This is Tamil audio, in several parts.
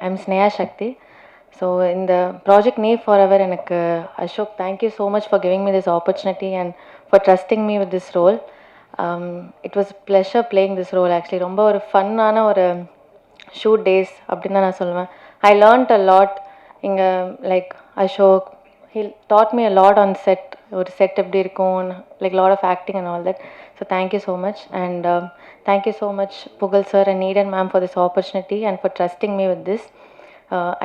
I'm Sneha Shakti. So in the project Knee Forever, Ashok, thank you so much for giving me this opportunity and for trusting me with this role. It was a pleasure playing this role actually. ரொம்ப ஒரு ஃபன்னான ஒரு ஷூட் டேஸ் அப்படின்னு தான் நான் சொல்லுவேன். I learnt a lot. இங்கே like Ashok he taught me a lot on set. ஒரு செட் எப்படி இருக்கும், like lot of acting and all that. So thank you so much, and thank you so much Pugal sir and Needan ma'am for this opportunity and for trusting me with this.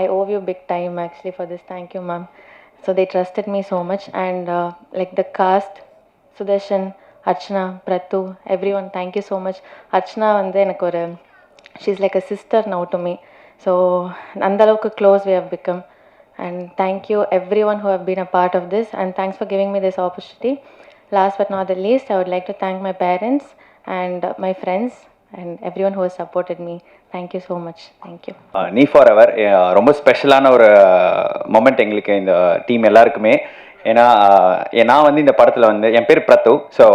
I owe you big time actually for this. Thank you ma'am. So they trusted me so much, and like the cast, Sudarshan, Archana, Prathu, everyone, thank you so much. Archana வந்து எனக்கு ஒரு, she's like a sister now to me. So அந்த அளவுக்கு close we have become. And thank you everyone who have been a part of this, and thanks for giving me this opportunity. Last but not the least, I would like to thank my parents and my friends and everyone who has supported me. Thank you so much. Thank you. Knee Forever ரொம்ப ஸ்பெஷலான ஒரு மொமெண்ட் எங்களுக்கு இந்த டீம் எல்லாருக்குமே. ஏன்னா நான் வந்து இந்த படத்தில் வந்து என் பேர் பிரத்து. ஸோ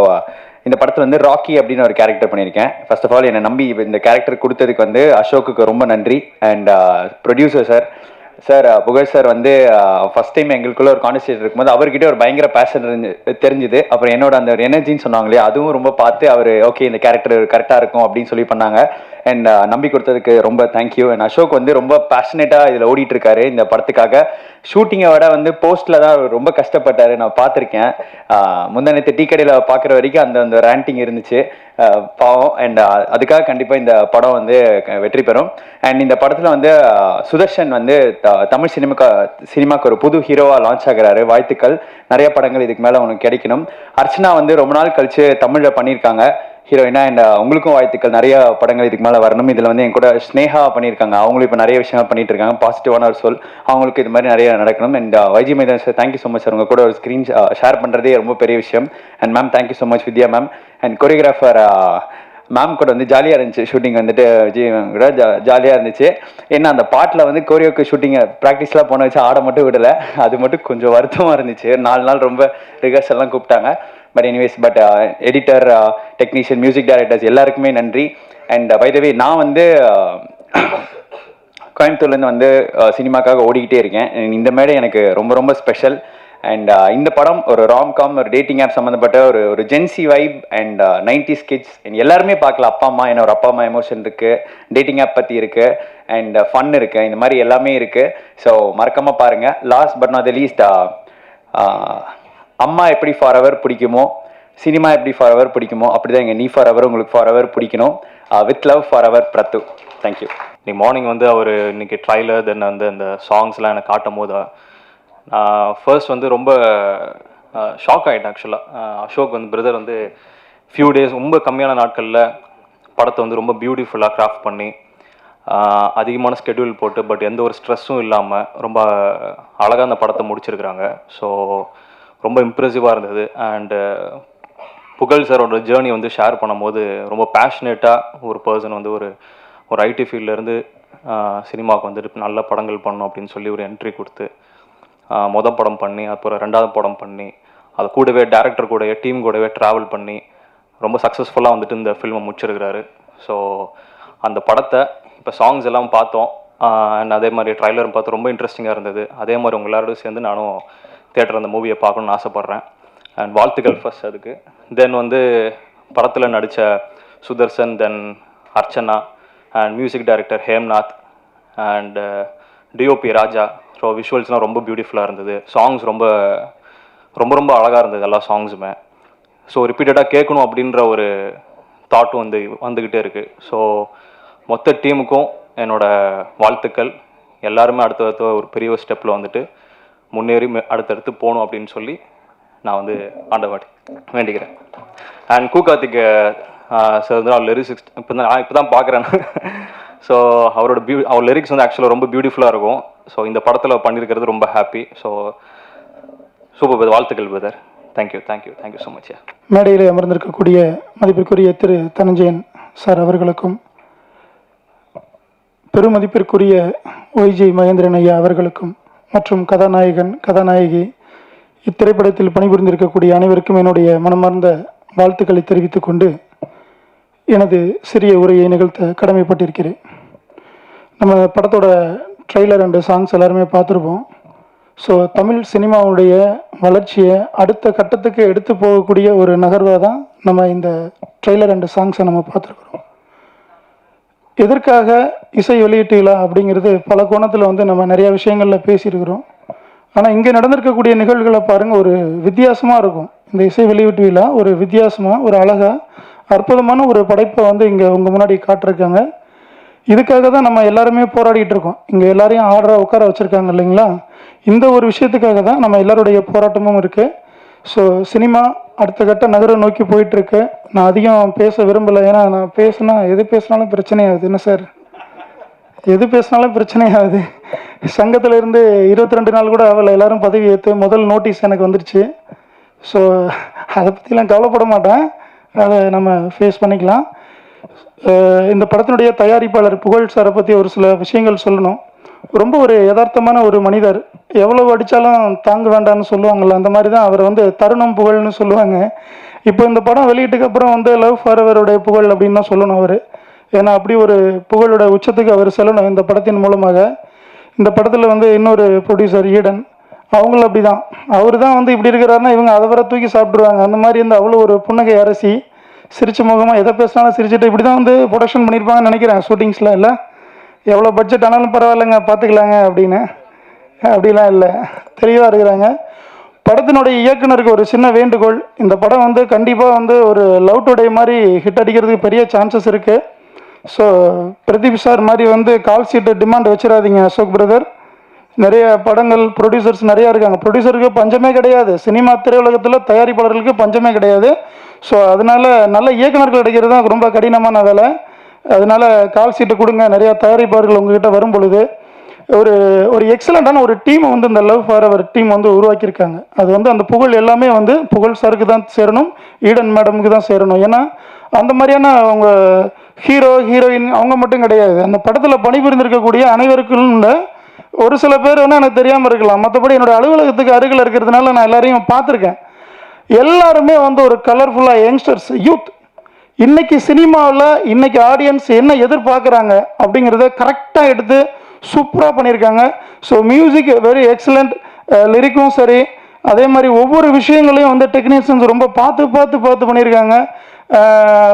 இந்த படத்தில் வந்து ராக்கி அப்படின்னு ஒரு கேரக்டர் பண்ணியிருக்கேன். ஃபர்ஸ்ட் ஆஃப் ஆல் என்னை நம்பி இந்த கேரக்டர் கொடுத்ததுக்கு வந்து அசோக்குக்கு ரொம்ப நன்றி. அண்ட் ப்ரொடியூசர் சார் புகழ் சார் வந்து ஃபஸ்ட் டைம் எங்களுக்குள்ள ஒரு கான்வர்சேஷன் இருக்கும்போது அவர்கிட்ட ஒரு பயங்கர பேஷன் தெரிஞ்சுது. அப்புறம் என்னோட அந்த ஒரு எனர்ஜின்னு சொன்னாங்களே, அதுவும் ரொம்ப பார்த்து அவர் ஓகே இந்த கேரக்டர் கரெக்டாக இருக்கும் அப்படின்னு சொல்லி பண்ணாங்க. அண்ட் நம்பி கொடுத்ததுக்கு ரொம்ப தேங்க்யூ. அண்ட் அசோக் வந்து ரொம்ப பேஷனேட்டாக இதில் ஓடிட்டு இருக்காரு இந்த படத்துக்காக. ஷூட்டிங்கை விட வந்து போஸ்ட்டில் தான் ரொம்ப கஷ்டப்பட்டார், நான் பார்த்துருக்கேன். முந்தானத்து டீ கடையில் பார்க்குற வரைக்கும் அந்த ரேண்டிங் இருந்துச்சு, பாவம். அண்ட் அதுக்காக கண்டிப்பாக இந்த படம் வந்து வெற்றி பெறும். அண்ட் இந்த படத்தில் வந்து சுதர்ஷன் வந்து தமிழ் சினிமாக்கு ஒரு புது ஹீரோவாக லான்ச் ஆகிறாரு. வாழ்த்துக்கள். நிறைய படங்கள் இதுக்கு மேலே உனக்கு கிடைக்கணும். அர்ச்சனா வந்து ரொம்ப நாள் கழிச்சு தமிழில் பண்ணியிருக்காங்க ஹீரோயினா. அண்ட் உங்களுக்கும் வாழ்த்துக்கள். நிறைய படங்கள் இதுக்கு மேலே வரணும். இதில் வந்து என் கூட ஸ்னேகா பண்ணியிருக்காங்க, அவங்களும் இப்போ நிறைய விஷயங்கள் பண்ணிட்டு இருக்காங்க. பாசிட்டிவான ஒரு சொல், அவங்களுக்கு இது மாதிரி நிறைய நடக்கணும். And YG maidan sir, thank you so much sir. உங்கள் கூட ஒரு ஸ்க்ரீன் ஷேர் பண்ணுறதே ரொம்ப பெரிய விஷயம். And ma'am thank you so much. Vidya ma'am and choreographer ma'am கூட வந்து ஜாலியாக இருந்துச்சு. ஷூட்டிங் வந்துட்டு விஜய் மேம் கூட ஜாலியாக இருந்துச்சு. ஏன்னா அந்த பாட்டில் வந்து கோரியோக்கு ஷூட்டிங்கை ப்ராக்டிஸ்லாம் போன வச்சு ஆட மட்டும் விடலை. அது மட்டும் கொஞ்சம் வருத்தமாக இருந்துச்சு. 4 நாள் ரொம்ப ரிஹர்சல்லாம் கூப்பிட்டாங்க. But anyways, but editor, technician, music directors எல்லாருக்குமே நன்றி. அண்ட் பை த வே, நான் வந்து கோயம்புத்தூர்லேருந்து வந்து சினிமாக்காக ஓடிக்கிட்டே இருக்கேன். இந்த மேடை எனக்கு ரொம்ப ரொம்ப ஸ்பெஷல். அண்ட் இந்த படம் ஒரு ராம்காம், ஒரு டேட்டிங் ஆப் சம்மந்தப்பட்ட ஒரு gen Z vibe and 90s kids எல்லாருமே பார்க்கலாம். அப்பா அம்மா, என்ன ஒரு அப்பா அம்மா எமோஷன் இருக்குது, டேட்டிங் ஆப் பற்றி இருக்குது, அண்ட் ஃபன் இருக்குது, இந்த மாதிரி எல்லாமே இருக்குது. ஸோ மறக்காமல் பாருங்கள். Last but not the least, அம்மா எப்படி ஃபார் எவர் பிடிக்குமோ, சினிமா எப்படி ஃபார் எவர் பிடிக்குமோ, அப்படி தான் எங்கள் நீ ஃபார் எவர் உங்களுக்கு ஃபார் எவர் பிடிக்கணும். With love for ever பிரத்து. Thank you. இன்னைக்கு மார்னிங் வந்து அவர் இன்னைக்கு ட்ரைலர் தென் வந்து அந்த சாங்ஸ்லாம் எனக்கு காட்டும் போது நான் ஃபர்ஸ்ட் வந்து ரொம்ப ஷாக் ஆகிட்டேன். ஆக்சுவலாக அசோக் வந்து பிரதர் வந்து ஃபியூ டேஸ், ரொம்ப கம்மியான நாட்களில் படத்தை வந்து ரொம்ப பியூட்டிஃபுல்லாக கிராஃப்ட் பண்ணி அதிகமான ஸ்கெடியூல் போட்டு, பட் எந்த ஒரு ஸ்ட்ரெஸ்ஸும் இல்லாமல் ரொம்ப அழகாக அந்த படத்தை முடிச்சிருக்கிறாங்க. ஸோ ரொம்ப இம்ப்ரெசிவாக இருந்தது. அண்டு புகழ் சாரோட ஜேர்னி வந்து ஷேர் பண்ணும்போது ரொம்ப பேஷனேட்டாக ஒரு பர்சன் வந்து ஒரு ஐடி ஃபீல்ட்லேருந்து சினிமாவுக்கு வந்துட்டு நல்ல படங்கள் பண்ணணும் அப்படின்னு சொல்லி ஒரு என்ட்ரி கொடுத்து மொதல் படம் பண்ணி, அப்புறம் 2வது படம் பண்ணி, அது கூடவே டேரக்டர் கூடவே டீம் கூடவே ட்ராவல் பண்ணி ரொம்ப சக்ஸஸ்ஃபுல்லாக வந்துட்டு இந்த ஃபில்மை முடிச்சிருக்கிறாரு. ஸோ அந்த படத்தை இப்போ சாங்ஸ் எல்லாம் பார்த்தோம். அண்ட் அதே மாதிரி ட்ரைலரும் பார்த்து ரொம்ப இன்ட்ரெஸ்டிங்காக இருந்தது. அதே மாதிரி உங்கள் எல்லாரோடும் சேர்ந்து நானும் தியேட்டர் அந்த மூவியை பார்க்கணுன்னு ஆசைப்பட்றேன். அண்ட் வாழ்த்துக்கள் ஃபர்ஸ்ட் அதுக்கு. தென் வந்து படத்தில் நடித்த Sudarshan, then Archana, and music director Hemnath, and DOP Raja. So விஷுவல்ஸ்லாம் ரொம்ப பியூட்டிஃபுல்லாக இருந்தது. சாங்ஸ் ரொம்ப ரொம்ப ரொம்ப அழகாக இருந்தது எல்லா சாங்ஸுமே. ஸோ ரிப்பீட்டடாக கேட்கணும் அப்படின்ற ஒரு தாட்டும் வந்துக்கிட்டே இருக்குது. ஸோ மொத்த டீமுக்கும் என்னோடய வாழ்த்துக்கள். எல்லாருமே அடுத்தடுத்த ஒரு பெரிய ஒரு ஸ்டெப்பில் வந்துட்டு முன்னேறி அடுத்தடுத்து போகணும் அப்படின்னு சொல்லி நான் வந்து ஆண்டவாடி வேண்டிக்கிறேன். அண்ட் கூகார்த்திக் சார் வந்து அவர் லிரிக்ஸ் இப்போ தான் பார்க்குறேன். ஸோ அவர் லிரிக்ஸ் வந்து ஆக்சுவலாக ரொம்ப பியூட்டிஃபுல்லாக இருக்கும். ஸோ இந்த படத்தில் பண்ணியிருக்கிறது ரொம்ப ஹாப்பி. ஸோ சூப்பர் பிரதர், வாழ்த்துக்கள் brother. Thank you thank you thank you so much. மேடையில் அமர்ந்திருக்கக்கூடிய மதிப்பிற்குரிய திரு தனஞ்சயன் சார் அவர்களுக்கும், பெருமதிப்பிற்குரிய ஒய்ஜி மகேந்திரன் ஐயா அவர்களுக்கும், மற்றும் கதாநாயகன், கதாநாயகி, இத்திரைப்படத்தில் பணிபுரிந்திருக்கக்கூடிய அனைவருக்கும் என்னுடைய மனமார்ந்த வாழ்த்துக்களை தெரிவித்துக் கொண்டு எனது சிறிய உரையை நிகழ்த்த கடமைப்பட்டிருக்கிறேன். நம்ம படத்தோட ட்ரெய்லர் அண்டு சாங்ஸ் எல்லாருமே பார்த்துருப்போம். ஸோ தமிழ் சினிமாவுடைய வளர்ச்சியை அடுத்த கட்டத்துக்கு எடுத்து போகக்கூடிய ஒரு நகர்வாக தான் நம்ம இந்த ட்ரெய்லர் அண்டு சாங்ஸை நம்ம பார்த்துருக்குறோம். எதற்காக இசை வெளியீட்டு விழா அப்படிங்கிறது பல கோணத்தில் வந்து நம்ம நிறையா விஷயங்களில் பேசியிருக்கிறோம். ஆனால் இங்கே நடந்திருக்கக்கூடிய நிகழ்வுகளை பாருங்கள், ஒரு வித்தியாசமாக இருக்கும். இந்த இசை வெளியீட்டு விழா ஒரு வித்தியாசமாக, ஒரு அழகாக, அற்புதமான ஒரு படைப்பை வந்து இங்கே உங்கள் முன்னாடி காட்டிருக்காங்க. இதுக்காக தான் நம்ம எல்லாருமே போராடிட்டு இருக்கோம். இங்கே எல்லாரையும் ஆர்டராக உட்கார வச்சுருக்காங்க இல்லைங்களா? இந்த ஒரு விஷயத்துக்காக தான் நம்ம எல்லாருடைய போராட்டமும் இருக்குது. ஸோ சினிமா அடுத்த கட்ட நகரை நோக்கி போயிட்டுருக்கு. நான் அதிகம் பேச விரும்பலை, ஏன்னா நான் எது பேசினாலும் பிரச்சனையாகுது. என்ன சார், எது பேசினாலும் பிரச்சனையாகுது. சங்கத்தில் இருந்து 22 நாள் கூட ஆகலை, எல்லோரும் பதவி ஏற்று முதல் நோட்டீஸ் எனக்கு வந்துருச்சு. ஸோ அதை பற்றிலாம் கவலைப்பட மாட்டேன், அதை நம்ம ஃபேஸ் பண்ணிக்கலாம். இந்த படத்தினுடைய தயாரிப்பாளர் புகழ் சாரை பற்றி ஒரு சில விஷயங்கள் சொல்லணும். ரொம்ப ஒரு யதார்த்தமான ஒரு மனிதர். எவ்வளவு அடித்தாலும் தாங்க வேண்டாம்னு சொல்லுவாங்கள்ல, அந்த மாதிரி தான் அவர் வந்து தருணம் புகழ்னு சொல்லுவாங்க. இப்போ இந்த படம் வெளியீட்டுக்கு அப்புறம் வந்து லவ் ஃபார் எவருடைய புகழ் அப்படின்னு தான் சொல்லணும் அவர். ஏன்னா அப்படி ஒரு புகழோட உச்சத்துக்கு அவர் செல்லணும் இந்த படத்தின் மூலமாக. இந்த படத்தில் வந்து இன்னொரு ப்ரொடியூசர் ஈடன், அவங்களும் அப்படி தான். அவர் தான் வந்து இப்படி இருக்கிறாருன்னா இவங்க அதை வர தூக்கி சாப்பிட்ருவாங்க. அந்த மாதிரி வந்து அவ்வளோ ஒரு புன்னகை அரசி, சிரிச்ச முகமாக எதை பேசினாலும் சிரிச்சுட்டு இப்படி தான் வந்து ப்ரொடக்ஷன் பண்ணியிருப்பாங்கன்னு நினைக்கிறேன். ஷூட்டிங்ஸில் இல்லை, எவ்வளோ பட்ஜெட் ஆனாலும் பரவாயில்லைங்க பார்த்துக்கலாங்க அப்படின்னு. அப்படிலாம் இல்லை, தெளிவாக இருக்கிறாங்க. படத்தினுடைய இயக்குனருக்கு ஒரு சின்ன வேண்டுகோள், இந்த படம் வந்து கண்டிப்பாக வந்து ஒரு லவ் டுடே மாதிரி ஹிட் அடிக்கிறதுக்கு பெரிய சான்சஸ் இருக்குது. ஸோ பிரதீப் சார் மாதிரி வந்து கால் சீட்டு டிமாண்ட் வச்சிடாதீங்க அசோக் பிரதர். நிறைய படங்கள் ப்ரொடியூசர்ஸ் நிறையா இருக்காங்க. ப்ரொடியூசருக்கு பஞ்சமே கிடையாது, சினிமா திரையுலகத்தில் தயாரிப்பாளர்களுக்கு பஞ்சமே கிடையாது. ஸோ அதனால் நல்ல இயக்குனர்கள் கிடைக்கிறது தான் ரொம்ப கடினமான வேலை. அதனால் கால் சீட்டு கொடுங்க. நிறையா தயாரிப்பாளர்கள் உங்ககிட்ட வரும் பொழுது ஒரு எக்ஸலண்ட்டான ஒரு டீமை வந்து இந்த லவ் ஃபார் எவர் டீம் வந்து உருவாக்கியிருக்காங்க. அது வந்து அந்த புகழ் எல்லாமே வந்து புகழ் சாருக்கு தான் சேரணும், ஈடன் மேடமுக்கு தான் சேரணும். ஏன்னா அந்த மாதிரியான அவங்க ஹீரோ ஹீரோயின் அவங்க மட்டும் கிடையாது, அந்த படத்தில் பணிபுரிந்திருக்கக்கூடிய அனைவருக்கும் ஒரு சில பேர் வந்து எனக்கு தெரியாமல் இருக்கலாம். மற்றபடி என்னோடய அலுவலகத்துக்கு அருகில் இருக்கிறதுனால நான் எல்லாரையும் பார்த்துருக்கேன். எல்லாருமே வந்து ஒரு கலர்ஃபுல்லாக யங்ஸ்டர்ஸ், யூத். இன்னைக்கு சினிமாவில் இன்னைக்கு ஆடியன்ஸ் என்ன எதிர்பார்க்குறாங்க அப்படிங்கிறத கரெக்டாக எடுத்து சூப்பராக பண்ணியிருக்காங்க. ஸோ மியூசிக் வெரி எக்ஸலண்ட், லிரிக்கும் சரி, அதே மாதிரி ஒவ்வொரு விஷயங்களையும் வந்து டெக்னீஷியன்ஸ் ரொம்ப பார்த்து பண்ணியிருக்காங்க.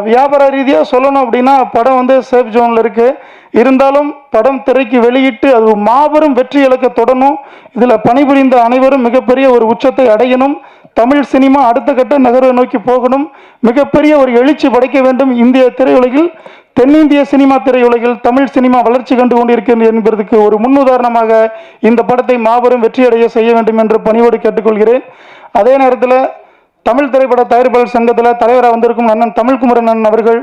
வியாபார ரீதியாக சொல்லணும் அப்படின்னா படம் வந்து சேஃப் ஜோனில் இருக்குது. இருந்தாலும் படம் திரைக்கு வெளியிட்டு அது மாபெரும் வெற்றி இலக்க தொடரும். இதில் பணிபுரிந்த அனைவரும் மிகப்பெரிய ஒரு உச்சத்தை அடையணும். தமிழ் சினிமா அடுத்த கட்ட நகர்வை நோக்கி போகணும். மிகப்பெரிய ஒரு எழுச்சி படைக்க வேண்டும் இந்திய திரையுலகில். தென்னிந்திய சினிமா திரையுலகில் தமிழ் சினிமா வளர்ச்சி கண்டு கொண்டிருக்கிறது என்பதற்கு ஒரு முன்னுதாரணமாக இந்த படத்தை மாபெரும் வெற்றியடைய செய்ய வேண்டும் என்று பணிவோடு கேட்டுக்கொள்கிறேன். அதே நேரத்தில் தமிழ் திரைப்பட தயாரிப்பாளர் சங்கத்தில் தலைவராக வந்திருக்கும் அண்ணன் தமிழ்குமரன் அண்ணன் அவர்கள்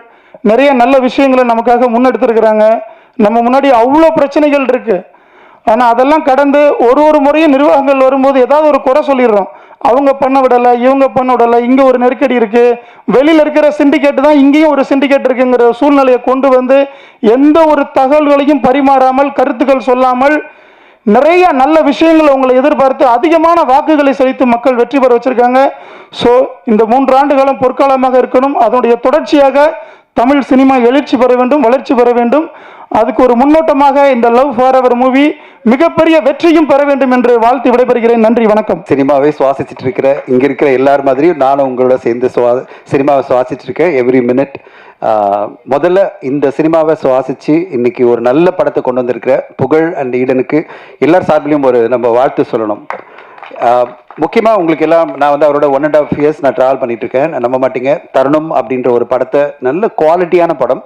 நிறைய நல்ல விஷயங்களை நமக்காக முன்னெடுத்திருக்கிறாங்க. நம்ம முன்னாடி அவ்வளோ பிரச்சனைகள் இருக்கு. ஆனால் அதெல்லாம் கடந்து ஒரு முறையும் நிர்வாகங்கள் வரும்போது ஏதாவது ஒரு குறை சொல்லிடுறோம். அவங்க பண்ண விடலை, இவங்க பண்ண விடலை, இங்கே ஒரு நெருக்கடி இருக்கு, வெளியில் இருக்கிற சிண்டிகேட் தான் இங்கேயும் ஒரு சிண்டிகேட் இருக்குங்கிற சூழ்நிலையை கொண்டு வந்து எந்த ஒரு தகவல்களையும் பரிமாறாமல், கருத்துக்கள் சொல்லாமல், நிறைய நல்ல விஷயங்களை உங்களை எதிர்பார்த்து அதிகமான வாக்குகளை செலுத்தி மக்கள் வெற்றி பெற வச்சிருக்காங்க. ஸோ இந்த 3 ஆண்டு காலம் பொற்காலமாக இருக்கணும். அதனுடைய தொடர்ச்சியாக தமிழ் சினிமா எழுச்சி பெற வேண்டும், வளர்ச்சி பெற வேண்டும். அதுக்கு ஒரு முன்னோட்டமாக இந்த லவ் ஃபார் எவர் மூவி மிகப்பெரிய வெற்றியும் பெற வேண்டும் என்று வாழ்த்து விடைபெறுகிறேன். நன்றி, வணக்கம். சினிமாவை சுவாசிச்சுட்டு இருக்கிற இங்கே இருக்கிற எல்லார் மாதிரியும் நானும் உங்களோட சேர்ந்து சினிமாவை சுவாசிச்சுட்டு இருக்கேன் எவ்ரி மினிட். முதல்ல இந்த சினிமாவை சுவாசித்து இன்னைக்கு ஒரு நல்ல படத்தை கொண்டு வந்திருக்கிற புகழ் அண்ட் ஈடனுக்கு எல்லார் சார்பிலையும் ஒரு நம்ம வாழ்த்து சொல்லணும். முக்கியமாக உங்களுக்கு எல்லாம் நான் வந்து அவரோட 1.5 years நான் ட்ராவல் பண்ணிட்டு இருக்கேன். நம்ப மாட்டீங்க, தருணம் அப்படின்ற ஒரு படத்தை, நல்ல குவாலிட்டியான படம்,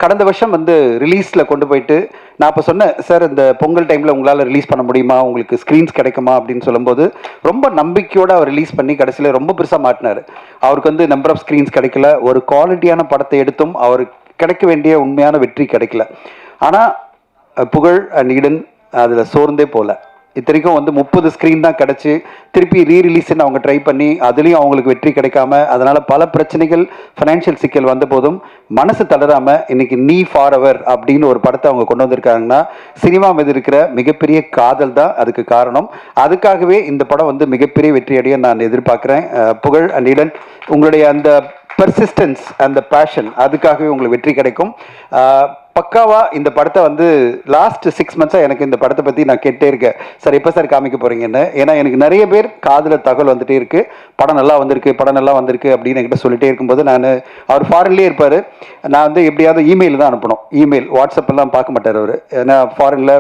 கடந்த வருஷம் வந்து ரிலீஸில் கொண்டு போயிட்டு நான் இப்போ சொன்னேன், சார் இந்த பொங்கல் டைமில் உங்களால் ரிலீஸ் பண்ண முடியுமா, உங்களுக்கு ஸ்க்ரீன்ஸ் கிடைக்குமா அப்படின்னு சொல்லும்போது ரொம்ப நம்பிக்கையோடு அவர் ரிலீஸ் பண்ணி கடைசியில் ரொம்ப பெருசாக மாட்டினார். அவருக்கு வந்து நம்பர் ஆஃப் ஸ்க்ரீன்ஸ் கிடைக்கல, ஒரு குவாலிட்டியான படத்தை எடுத்தும் அவருக்கு கிடைக்க வேண்டிய உண்மையான வெற்றி கிடைக்கல. ஆனால் புகழ் அண்ட் ஈடன் அதில் சோர்ந்தே போகல. இத்தனைக்கும் வந்து 30 ஸ்க்ரீன் தான் கிடச்சி திருப்பி ரீரிலீஸ்ன்னு அவங்க ட்ரை பண்ணி அதுலேயும் அவங்களுக்கு வெற்றி கிடைக்காம, அதனால் பல பிரச்சனைகள், ஃபைனான்ஷியல் சிக்கல் வந்த போதும் மனசு தளராமல் இன்னைக்கு நீ ஃபார் எவர் அப்படின்னு ஒரு படத்தை அவங்க கொண்டு வந்திருக்காங்கன்னா சினிமா மீது இருக்கிற மிகப்பெரிய காதல் தான் அதுக்கு காரணம். அதுக்காகவே இந்த படம் வந்து மிகப்பெரிய வெற்றி அடைய நான் எதிர்பார்க்குறேன். புகழ் அண்ட் ஈடன், உங்களுடைய அந்த பெர்சிஸ்டன்ஸ், அந்த பேஷன், அதுக்காகவே உங்களுக்கு வெற்றி கிடைக்கும். பக்காவா இந்த படத்தை வந்து லாஸ்ட் 6 மந்த்ஸாக எனக்கு இந்த படத்தை பற்றி நான் கேட்டே இருக்கேன், சார் எப்போ சார் காமிக்க போகிறீங்கன்னு. ஏன்னா எனக்கு நிறைய பேர் காதில் தகவல் வந்துட்டே இருக்கு, படம் நல்லா வந்திருக்கு படம் நல்லா வந்திருக்கு அப்படின்னு என்கிட்ட சொல்லிட்டே இருக்கும்போது, நான் அவர் ஃபாரின்லேயே இருப்பார், நான் வந்து எப்படியாவது இமெயில் தான் அனுப்பணும், இமெயில் வாட்ஸ்அப் எல்லாம் பார்க்க மாட்டார் அவர், ஏன்னா ஃபாரினில்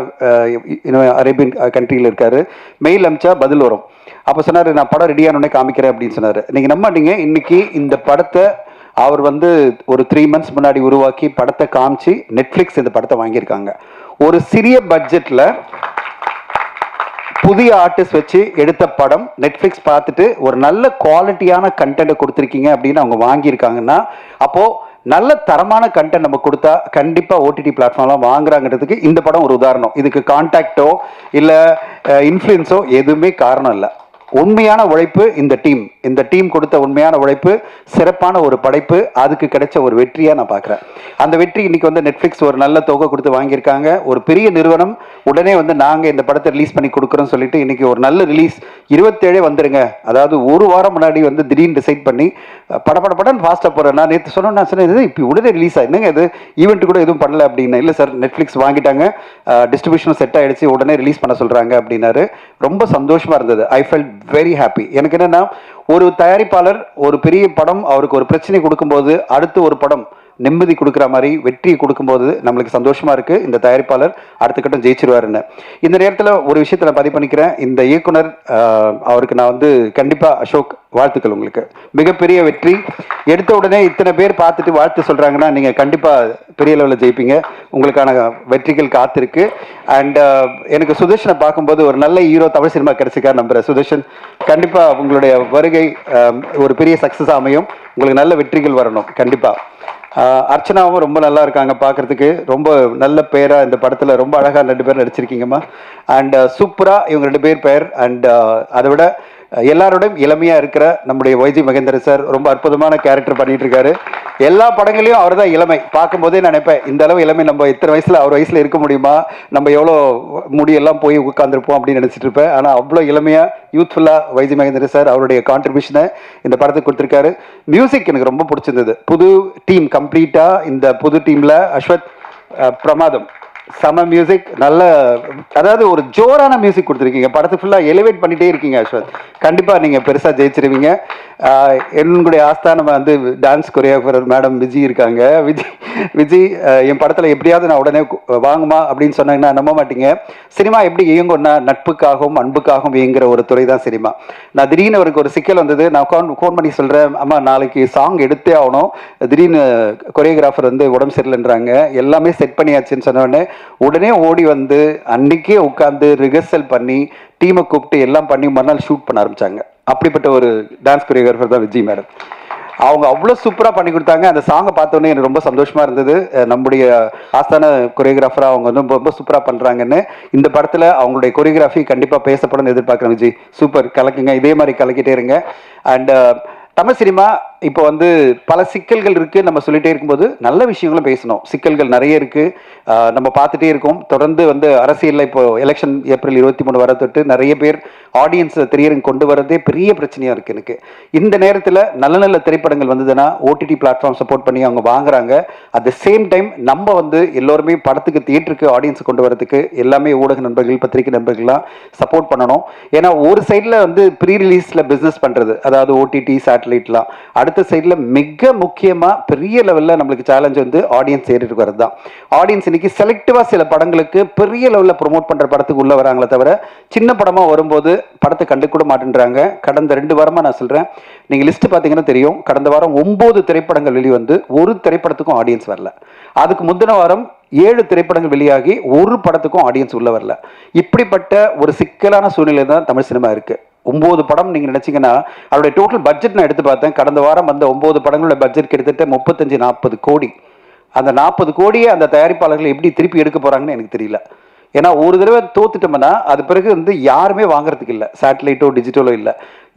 அரேபியன் கண்ட்ரியில் இருக்கார், மெயில் அனுப்பிச்சா பதில் வரும். அப்போ சொன்னார் நான் படம் ரெடியானோடனே காமிக்கிறேன் அப்படின்னு சொன்னார். நீங்கள் நம்ப மாட்டீங்க, இன்னைக்கு இந்த படத்தை அவர் வந்து ஒரு 3 மந்த்ஸ் முன்னாடி உருவாக்கி படத்தை காமிச்சு நெட்ஃப்ளிக்ஸ் இந்த படத்தை வாங்கியிருக்காங்க. ஒரு சிறிய பட்ஜெட்டில் புதிய ஆர்டிஸ்ட் வச்சு எடுத்த படம் நெட்ஃப்ளிக்ஸ் பார்த்துட்டு ஒரு நல்ல குவாலிட்டியான கண்டென்ட்டை கொடுத்துருக்கீங்க அப்படின்னு அவங்க வாங்கியிருக்காங்கன்னா, அப்போது நல்ல தரமான கண்டென்ட் நம்ம கொடுத்தா கண்டிப்பாக ஓடிடி பிளாட்ஃபார்ம்லாம் வாங்குறாங்கிறதுக்கு இந்த படம் ஒரு உதாரணம். இதுக்கு கான்டாக்டோ இல்லை இன்ஃப்ளூயன்ஸோ எதுவுமே காரணம் இல்லை. உண்மையான உழைப்பு இந்த டீம் கொடுத்த உண்மையான உழைப்பு, சிறப்பான ஒரு படைப்பு, அதுக்கு கிடைச்ச ஒரு வெற்றியாக நான் பார்க்குறேன். அந்த வெற்றி இன்னைக்கு வந்து நெட்ஃப்ளிக்ஸ் ஒரு நல்ல தொகை கொடுத்து வாங்கியிருக்காங்க. ஒரு பெரிய நிறுவனம் உடனே வந்து நாங்கள் இந்த படத்தை ரிலீஸ் பண்ணி கொடுக்குறோம்னு சொல்லிட்டு இன்னைக்கு ஒரு நல்ல ரிலீஸ் 27 வந்துருங்க, அதாவது ஒரு வாரம் முன்னாடி வந்து திடீர்னு டிசைட் பண்ணி படன்னு ஃபாஸ்ட்டாக போகிறேன். நான் நேற்று சொன்னேன் இது இப்போ உடனே ரிலீஸ் ஆகிடுங்க, இது ஈவெண்ட் கூட எதுவும் பண்ணல அப்படின்னு. இல்லை சார் நெட்ஃப்ளிக்ஸ் வாங்கிட்டாங்க, டிஸ்ட்ரிபியூஷனும் செட் ஆகிடுச்சு, உடனே ரிலீஸ் பண்ண சொல்கிறாங்க அப்படின்னாரு. ரொம்ப சந்தோஷமாக இருந்தது. I felt very happy. எனக்கு என்னென்னா, ஒரு தயாரிப்பாளர் ஒரு பெரிய படம் அவருக்கு ஒரு பிரச்சனை கொடுக்கும்போது அடுத்து ஒரு படம் நிம்மதி கொடுக்குற மாதிரி வெற்றியை கொடுக்கும்போது நம்மளுக்கு சந்தோஷமா இருக்கு. இந்த தயாரிப்பாளர் அடுத்த கட்டம் ஜெயிச்சிருவாருன்னு. இந்த நேரத்தில் ஒரு விஷயத்தை நான் பதிவு பண்ணிக்கிறேன். இந்த இயக்குனர் அவருக்கு நான் வந்து கண்டிப்பா அசோக் வாழ்த்துக்கள், உங்களுக்கு மிகப்பெரிய வெற்றி. எடுத்த உடனே இத்தனை பேர் பார்த்துட்டு வாழ்த்து சொல்றாங்கன்னா நீங்க கண்டிப்பா பெரிய லெவலில் ஜெயிப்பீங்க. உங்களுக்கான வெற்றிகள் காத்திருக்கு. அண்ட் எனக்கு சுதர்ஷனை பார்க்கும்போது ஒரு நல்ல ஹீரோ தமிழ் சினிமா கிடைச்சிருக்காரு நம்புறேன். சுதர்ஷன் கண்டிப்பா உங்களுடைய வருகை ஒரு பெரிய சக்சஸ் அமையும், உங்களுக்கு நல்ல வெற்றிகள் வரணும் கண்டிப்பா. அர்ச்சனாவும் ரொம்ப நல்லா இருக்காங்க பார்க்கறதுக்கு, ரொம்ப நல்ல பேரா இந்த படத்தில் ரொம்ப அழகாக 2 பேர் நடிச்சிருக்கீங்கம்மா. அண்ட் சூப்பராக இவங்க 2 பேர் பெயர். அண்ட் அதை விட எல்லாரோடையும் இளமையாக இருக்கிற நம்முடைய வைஜி மகேந்திர சார் ரொம்ப அற்புதமான கேரக்டர் பண்ணிட்டு இருக்காரு. எல்லா படங்களையும் அவர் தான் இளமை. பார்க்கும்போதே நான் நினைப்பேன், இந்த அளவு இளமை நம்ம இத்தனை வயசில் அவர் வயசில் இருக்க முடியுமா, நம்ம எவ்வளோ முடியெல்லாம் போய் உட்காந்துருப்போம் அப்படின்னு நினச்சிட்டு இருப்பேன். ஆனால் அவ்வளோ இளமையாக யூத்ஃபுல்லாக வைஜி மகேந்திர சார் அவருடைய கான்ட்ரிபியூஷனை இந்த படத்துக்கு கொடுத்துருக்காரு. மியூசிக் எனக்கு ரொம்ப பிடிச்சிருந்தது. புது டீம் கம்ப்ளீட்டாக, இந்த புது டீமில் அஸ்வத் பிரமாதம், சம மியூசிக், நல்ல அதாவது ஒரு ஜோரான மியூசிக் கொடுத்துருக்கீங்க. படத்தை ஃபுல்லாக எலிவேட் பண்ணிகிட்டே இருக்கீங்க அஸ்வத். கண்டிப்பாக நீங்கள் பெருசாக ஜெயிச்சிருவீங்க. என்னுடைய ஆஸ்தானம் வந்து டான்ஸ் கொரியோகிராஃபர் மேடம் விஜி இருக்காங்க. விஜி என் படத்தில் எப்படியாவது நான் உடனே வாங்குமா அப்படின்னு சொன்னாங்கன்னா நம்ப மாட்டீங்க. சினிமா எப்படி இயங்கும்னா நட்புக்காகவும் அன்புக்காகவும் இயங்குகிற ஒரு துறை தான் சினிமா. நான் திடீர்னு அவருக்கு ஒரு சிக்கல் வந்தது. நான் ஃபோன் பண்ணி சொல்கிறேன், அம்மா நாளைக்கு சாங் எடுத்தே ஆகணும், திடீர்னு கொரியோகிராஃபர் வந்து உடம்பு சரியில்லைன்றாங்க, எல்லாமே செட் பண்ணியாச்சுன்னு சொன்னோடனே உடனே ஓடி வந்து அன்னைக்கே உட்காந்து ரிஹர்சல் பண்ணி டீமை கூப்பிட்டு எல்லாம் பண்ணி மறுநாள் ஷூட் பண்ண ஆரம்பிச்சாங்க. அப்படிப்பட்ட ஒரு டான்ஸ் கொரியோகிராஃபர் தான் விஜய் மேடம். அவங்க அவ்வளோ சூப்பராக பண்ணி கொடுத்தாங்க. அந்த சாங்கை பார்த்தோன்னே எனக்கு ரொம்ப சந்தோஷமா இருந்தது. நம்முடைய ஆஸ்தான கொரியோகிராஃபராக அவங்க வந்து ரொம்ப சூப்பராக பண்ணுறாங்கன்னு. இந்த படத்தில் அவங்களுடைய கொரியோகிராஃபி கண்டிப்பாக பேசப்படும் எதிர்பார்க்குறேன். விஜய் சூப்பர், கலக்குங்க, இதே மாதிரி கலக்கிட்டே இருங்க. அண்ட் தமிழ் சினிமா இப்போ வந்து பல சிக்கல்கள் இருக்குது, நம்ம சொல்லிகிட்டே இருக்கும்போது நல்ல விஷயங்களும் பேசணும். சிக்கல்கள் நிறைய இருக்குது, நம்ம பார்த்துட்டே இருக்கோம். தொடர்ந்து வந்து அரசியலில் இப்போ எலெக்ஷன் ஏப்ரல் 23 வர தொட்டு நிறைய பேர் ஆடியன்ஸை திரையரங்கு கொண்டு வரதே பெரிய பிரச்சனையாக இருக்குது எனக்கு. இந்த நேரத்தில் நல்ல நல்ல திரைப்படங்கள் வந்ததுன்னா ஓடிடி பிளாட்ஃபார்ம் சப்போர்ட் பண்ணி அவங்க வாங்குறாங்க. அட் த சேம் டைம் நம்ம வந்து எல்லோருமே படத்துக்கு தியேட்டருக்கு ஆடியன்ஸ் கொண்டு வரதுக்கு எல்லாமே ஊடக நண்பர்கள் பத்திரிகை நண்பர்கள்லாம் சப்போர்ட் பண்ணணும். ஏன்னா ஒரு சைடில் வந்து ப்ரீ ரிலீஸில் பிஸ்னஸ் பண்ணுறது, அதாவது ஓடிடி சேட்டலைட்லாம், அடுத்த சைடில் மிக முக்கியமாக பெரிய லெவலில் நம்மளுக்கு சேலஞ்ச் வந்து ஆடியன்ஸ் ஏறிட்டு வரது தான். ஆடியன்ஸ் இன்னைக்கு செலக்டிவாக சில படங்களுக்கு பெரிய லெவலில் ப்ரொமோட் பண்ணுற படத்துக்கு உள்ளே வராங்களே தவிர சின்ன படமாக வரும்போது படத்தை கண்டு கூட மாட்டேன்றாங்க. கடந்த 2 வாரமாக நான் சொல்கிறேன், நீங்கள் லிஸ்ட்டு பார்த்தீங்கன்னா தெரியும், கடந்த வாரம் 9 திரைப்படங்கள் வெளிவந்து ஒரு திரைப்படத்துக்கும் ஆடியன்ஸ் வரல. அதுக்கு முந்தின வாரம் 7 திரைப்படங்கள் வெளியாகி ஒரு படத்துக்கும் ஆடியன்ஸ் உள்ள வரல. இப்படிப்பட்ட ஒரு சிக்கலான சூழ்நிலை தான் தமிழ் சினிமா இருக்குது. 9 படம் நீங்கள் நினச்சிங்கன்னா அவருடைய டோட்டல் பட்ஜெட் நான் எடுத்து பார்த்தேன். கடந்த வாரம் வந்த 9 படங்களோட பட்ஜெட் கிட்டத்தட்ட 35-40 கோடி. அந்த 40 கோடியை அந்த தயாரிப்பாளர்கள் எப்படி திருப்பி எடுக்க போகிறாங்கன்னு எனக்கு தெரியல. ஏன்னா ஒரு தடவை தோத்துட்டோம்னா அது பிறகு வந்து யாருமே வாங்குறதுக்கு இல்லை, சேட்டலைட்டோ டிஜிட்டலோ இல்லை.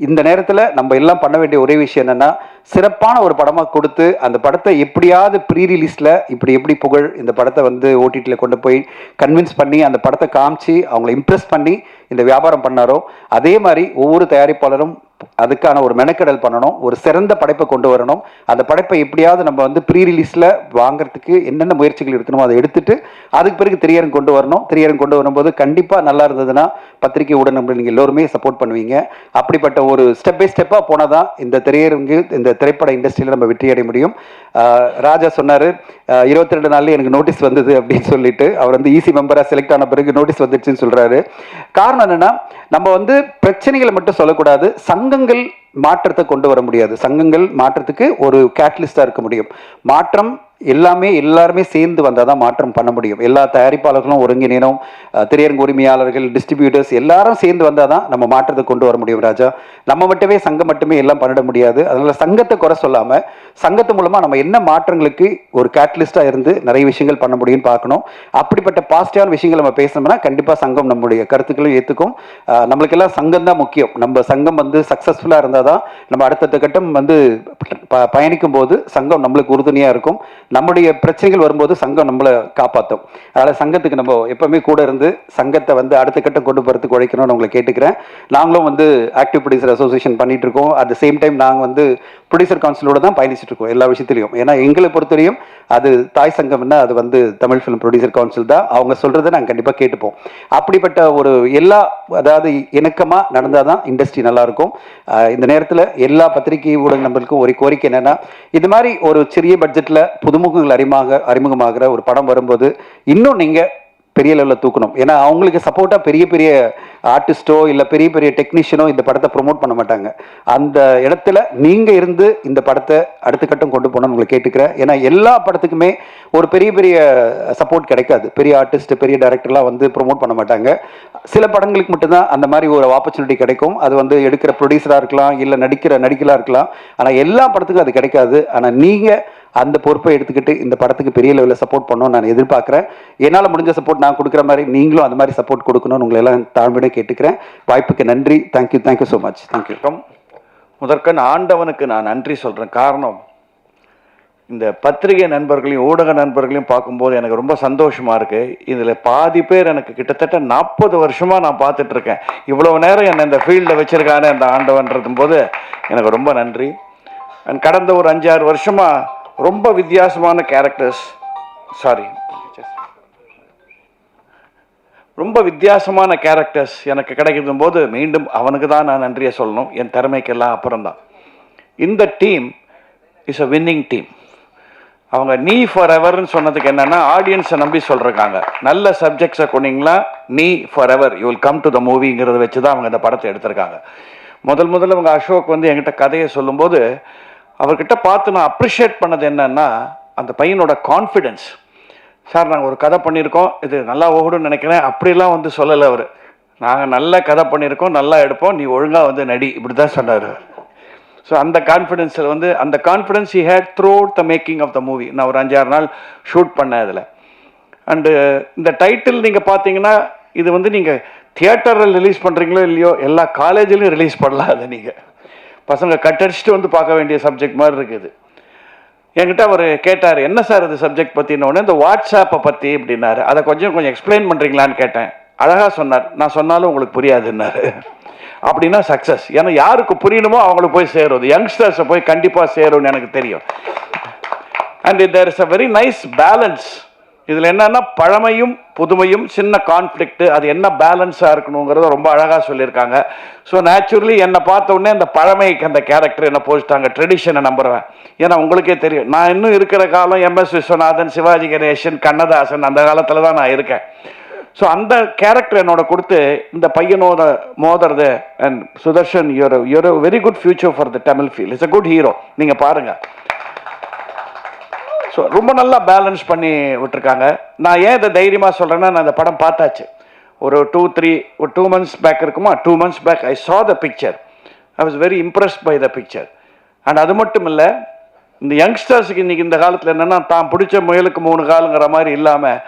இந்த நேரத்தில் நம்ம எல்லாம் பண்ண வேண்டிய ஒரே விஷயம் என்னென்னா, சிறப்பான ஒரு படமாக கொடுத்து அந்த படத்தை எப்படியாவது ப்ரீ ரிலீஸில் எப்படி புகழ் இந்த படத்தை வந்து ஓடிடியில் கொண்டு போய் கன்வின்ஸ் பண்ணி அந்த படத்தை காமிச்சு அவங்கள இம்ப்ரெஸ் பண்ணி இந்த வியாபாரம் பண்ணாரோ அதே மாதிரி ஒவ்வொரு தயாரிப்பாளரும் அதுக்கான ஒரு மெனக்கெடல் பண்ணணும், ஒரு சிறந்த படைப்பை கொண்டு வரணும். அந்த படைப்பை எப்படியாவது நம்ம வந்து ப்ரீ ரிலீஸில் வாங்குறதுக்கு என்னென்ன முயற்சிகள் எடுக்கணுமோ அதை எடுத்துட்டு அதுக்கு பிறகு திரையரங்கு கொண்டு வரணும். திரையரங்கு கொண்டு வரும்போது கண்டிப்பாக நல்லா இருந்ததுன்னா பத்திரிகை ஊடகம் நீங்கள் எல்லோருமே சப்போர்ட் பண்ணுவீங்க. அப்படிப்பட்ட ஒரு ஸ்டெப் பை ஸ்டெப்பாக போனால் தான் இந்த திரையரங்கு, இந்த திரைப்பட இண்டஸ்ட்ரியில் நம்ம வெற்றி அடைய முடியும். ராஜா சொன்னார் 22 நாள்லேயே எனக்கு நோட்டீஸ் வந்தது அப்படின்னு சொல்லிட்டு, அவர் வந்து ஈசி மெம்பராக செலக்ட் ஆன பிறகு நோட்டீஸ் வந்துடுச்சுன்னு சொல்கிறாரு. காரணம் என்னென்னா, நம்ம வந்து பிரச்சனைகளை மட்டும் சொல்லக்கூடாது, சங்கங்கள் மாற்றத்தை கொண்டு வர முடியாது. சங்கங்கள் மாற்றத்துக்கு ஒரு கேட்டலிஸ்டாக இருக்க முடியும். மாற்றம் எல்லாருமே சேர்ந்து வந்தால் தான் மாற்றம் பண்ண முடியும். எல்லா தயாரிப்பாளர்களும் ஒருங்கிணைனும், திரையரங்கு உரிமையாளர்கள், டிஸ்ட்ரிபியூட்டர்ஸ் எல்லாரும் சேர்ந்து வந்தால் தான் நம்ம மாற்றத்தை கொண்டு வர முடியும். ராஜா, நம்ம மட்டுமே சங்கம் மட்டுமே எல்லாம் பண்ணிட முடியாது. அதனால சங்கத்தை குறை சொல்லாமல் சங்கத்து மூலமாக நம்ம என்ன மாற்றங்களுக்கு ஒரு கேட்டலிஸ்டாக இருந்து நிறைய விஷயங்கள் பண்ண முடியும்னு பார்க்கணும். அப்படிப்பட்ட பாசிட்டிவான விஷயங்கள் நம்ம பேசணும்னா கண்டிப்பாக சங்கம் நம்முடைய கருத்துக்களும் ஏற்றுக்கும். நம்மளுக்கெல்லாம் சங்கம் தான் முக்கியம். நம்ம சங்கம் வந்து சக்ஸஸ்ஃபுல்லாக இருந்தால் தான் நம்ம அடுத்தடுத்த கட்டம் வந்து பயணிக்கும் போது சங்கம் நம்மளுக்கு உறுதுணையாக இருக்கும். நம்முடைய பிரச்சனைகள் வரும்போது சங்கம் நம்மளை காப்பாற்றும். அதனால் சங்கத்துக்கு நம்ம எப்பவுமே கூட இருந்து சங்கத்தை வந்து அடுத்த கட்டம் கொண்டு போகிறதுக்கு உழைக்கணும்னு உங்களை கேட்டுக்கிறேன். நாங்களும் வந்து ஆக்டிவ் ப்ரொடியூசர் அசோசியேஷன் பண்ணிட்டு இருக்கோம். அட் த சேம் டைம் நாங்கள் வந்து ப்ரொடியூசர் கவுன்சிலோட தான் பயணிச்சுட்டு இருக்கோம் எல்லா விஷயத்திலையும். ஏன்னா எங்களை பொறுத்தவரையும் அது தாய் சங்கம்னா அது வந்து தமிழ் ஃபிலிம் ப்ரொடியூசர் கவுன்சில் தான். அவங்க சொல்கிறத நாங்கள் கண்டிப்பாக கேட்டுப்போம். அப்படிப்பட்ட ஒரு அதாவது இணக்கமாக நடந்தால் தான் இண்டஸ்ட்ரி நல்லாயிருக்கும். இந்த நேரத்தில் எல்லா பத்திரிகை ஊடக நம்பருக்கும் ஒரு கோரிக்கை என்னென்னா, இது மாதிரி ஒரு சிறிய பட்ஜெட்டில் புதுமுகங்கள் அறிமுகமாகிற ஒரு படம் வரும்போது இன்னும் நீங்கள் பெரிய லெவலில் தூக்கணும். ஏன்னா அவங்களுக்கு சப்போர்ட்டாக பெரிய பெரிய ஆர்டிஸ்டோ இல்லை பெரிய பெரிய டெக்னீஷியனோ இந்த படத்தை ப்ரொமோட் பண்ண மாட்டாங்க. அந்த இடத்துல நீங்கள் இருந்து இந்த படத்தை அடுத்த கட்டம் கொண்டு போகணும்னு உங்களை கேட்டுக்கிறேன். ஏன்னா எல்லா படத்துக்குமே ஒரு பெரிய பெரிய சப்போர்ட் கிடைக்காது. பெரிய ஆர்டிஸ்ட், பெரிய டைரக்டர்லாம் வந்து ப்ரொமோட் பண்ண மாட்டாங்க. சில படங்களுக்கு மட்டும்தான் அந்த மாதிரி ஒரு ஆப்பர்ச்சுனிட்டி கிடைக்கும். அது வந்து எடுக்கிற ப்ரொடியூசராக இருக்கலாம், இல்லை நடிகலாக இருக்கலாம். ஆனால் எல்லா படத்துக்கும் அது கிடைக்காது. ஆனால் நீங்கள் அந்த பொறுப்பை எடுத்துக்கிட்டு இந்த படத்துக்கு பெரிய லெவலில் சப்போர்ட் பண்ணணும்னு நான் எதிர்பார்க்குறேன். என்னால் முடிஞ்ச சப்போர்ட் நான் கொடுக்குற மாதிரி நீங்களும் அந்த மாதிரி சப்போர்ட் கொடுக்கணும்னு உங்களை எல்லாம் தாழ்மையோட கேட்டுக்கிறேன். வாய்ப்புக்கு நன்றி. Thank you so much. தேங்க்யூ. முதற்கண் ஆண்டவனுக்கு நான் நன்றி சொல்கிறேன். காரணம், இந்த பத்திரிகை நண்பர்களையும் ஊடக நண்பர்களையும் பார்க்கும்போது எனக்கு ரொம்ப சந்தோஷமாக இருக்குது. இதில் பாதி பேர் எனக்கு கிட்டத்தட்ட 40 வருஷமாக நான் பார்த்துட்ருக்கேன். இவ்வளோ நேரம் என்னை இந்த ஃபீல்டில் வச்சுருக்கானே அந்த ஆண்டவன்றதும் போது எனக்கு ரொம்ப நன்றி. அண்ட் கடந்த ஒரு 5-6 வருஷமாக ரொம்ப வித்தியாசமான கேரக்டர்ஸ், ரொம்ப வித்தியாசமான கேரக்டர்ஸ் எனக்கு கிடைக்கும் போது மீண்டும் அவனுக்கு தான் நான் நன்றியை சொல்லணும். என் திறமைக்கெல்லாம் அப்புறம்தான். இந்த team is a winning team. அவங்க நீ ஃபார் எவர்னு சொன்னதுக்கு என்னென்னா, ஆடியன்ஸை நம்பி சொல்கிறாங்க. நல்ல சப்ஜெக்ட்ஸை கொண்டீங்களா, நீ forever you will come to the மூவிங்கிறத வச்சு தான் அவங்க இந்த படத்தை எடுத்திருக்காங்க. முதல்ல அவங்க அசோக் வந்து என்கிட்ட கதையை சொல்லும்போது அவர்கிட்ட பார்த்து நான் அப்ரிஷியேட் பண்ணது என்னன்னா, அந்த பையனோட கான்ஃபிடென்ஸ். சார், நாங்கள் ஒரு கதை பண்ணியிருக்கோம், இது நல்லா ஓடுன்னு நினைக்கிறேன், அப்படிலாம் வந்து சொல்லலை அவர். நாங்கள் நல்ல கதை பண்ணியிருக்கோம், நல்லா எடுப்போம், நீ ஒழுங்காக வந்து நடி, இப்படி தான் சொன்னார். ஸோ அந்த கான்ஃபிடென்ஸில் வந்து அந்த confidence he had throughout the making of the movie. நான் ஒரு 5-6 நாள் ஷூட் பண்ணேன் இதில். அண்டு இந்த டைட்டில் நீங்கள் பார்த்தீங்கன்னா, இது வந்து நீங்கள் தியேட்டரில் ரிலீஸ் பண்ணுறீங்களோ இல்லையோ, எல்லா காலேஜிலையும் ரிலீஸ் பண்ணலாம். அதை நீங்கள் பசங்க கட்டடிச்சுட்டு வந்து பார்க்க வேண்டிய சப்ஜெக்ட் மாதிரி இருக்குது. என்கிட்ட அவர் கேட்டார், என்ன சார் இது சப்ஜெக்ட் பற்றினோடனே, இந்த வாட்ஸ்ஆப்பை பற்றி அப்படின்னாரு. அதை கொஞ்சம் எக்ஸ்பிளைன் பண்ணுறீங்களான்னு கேட்டேன். அழகாக சொன்னார். நான் சொன்னாலும் உங்களுக்கு புரியாதுன்னாரு. அப்படின்னா சக்ஸஸ். ஏன்னா யாருக்கு புரியணுமோ அவங்களுக்கு போய் சேரும், யங்ஸ்டர்ஸை போய் கண்டிப்பாக சேரும்னு எனக்கு தெரியும். And there is a very nice balance. இதில் என்னன்னா, பழமையும் புதுமையும், சின்ன கான்ஃப்ளிக்ட், அது என்ன பேலன்ஸாக இருக்கணுங்கிறத ரொம்ப அழகாக சொல்லியிருக்காங்க. ஸோ நேச்சுரலி என்னை பார்த்த உடனே அந்த பழமைக்கு அந்த கேரக்டர் என்ன போச்சுட்டாங்க. ட்ரெடிஷனை நம்புறேன். ஏன்னா உங்களுக்கே தெரியும், நான் இன்னும் இருக்கிற காலம் MS விஸ்வநாதன், சிவாஜி கணேசன், கண்ணதாசன், அந்த காலத்தில் தான் நான் இருக்கேன். ஸோ அந்த கேரக்டர் என்னோட கொடுத்து இந்த பையனோட மோதுறது. And Sudarshan, your very good future for the Tamil field. It's a good hero. நீங்கள் பாருங்கள். ஸோ ரொம்ப நல்லா பேலன்ஸ் பண்ணி விட்டுருக்காங்க. நான் ஏன் இதை தைரியமாக சொல்கிறேன்னா, நான் இந்த படம் பார்த்தாச்சு. ஒரு 2 months பேக் இருக்குமா, 2 months back I saw the picture. I was very impressed by the picture. And அது மட்டும் இல்லை, இந்த யங்ஸ்டர்ஸுக்கு இன்றைக்கி இந்த காலத்தில் என்னென்னா, தான் பிடிச்ச முயலுக்கு 3 காலுங்கிற மாதிரி இல்லாமல்,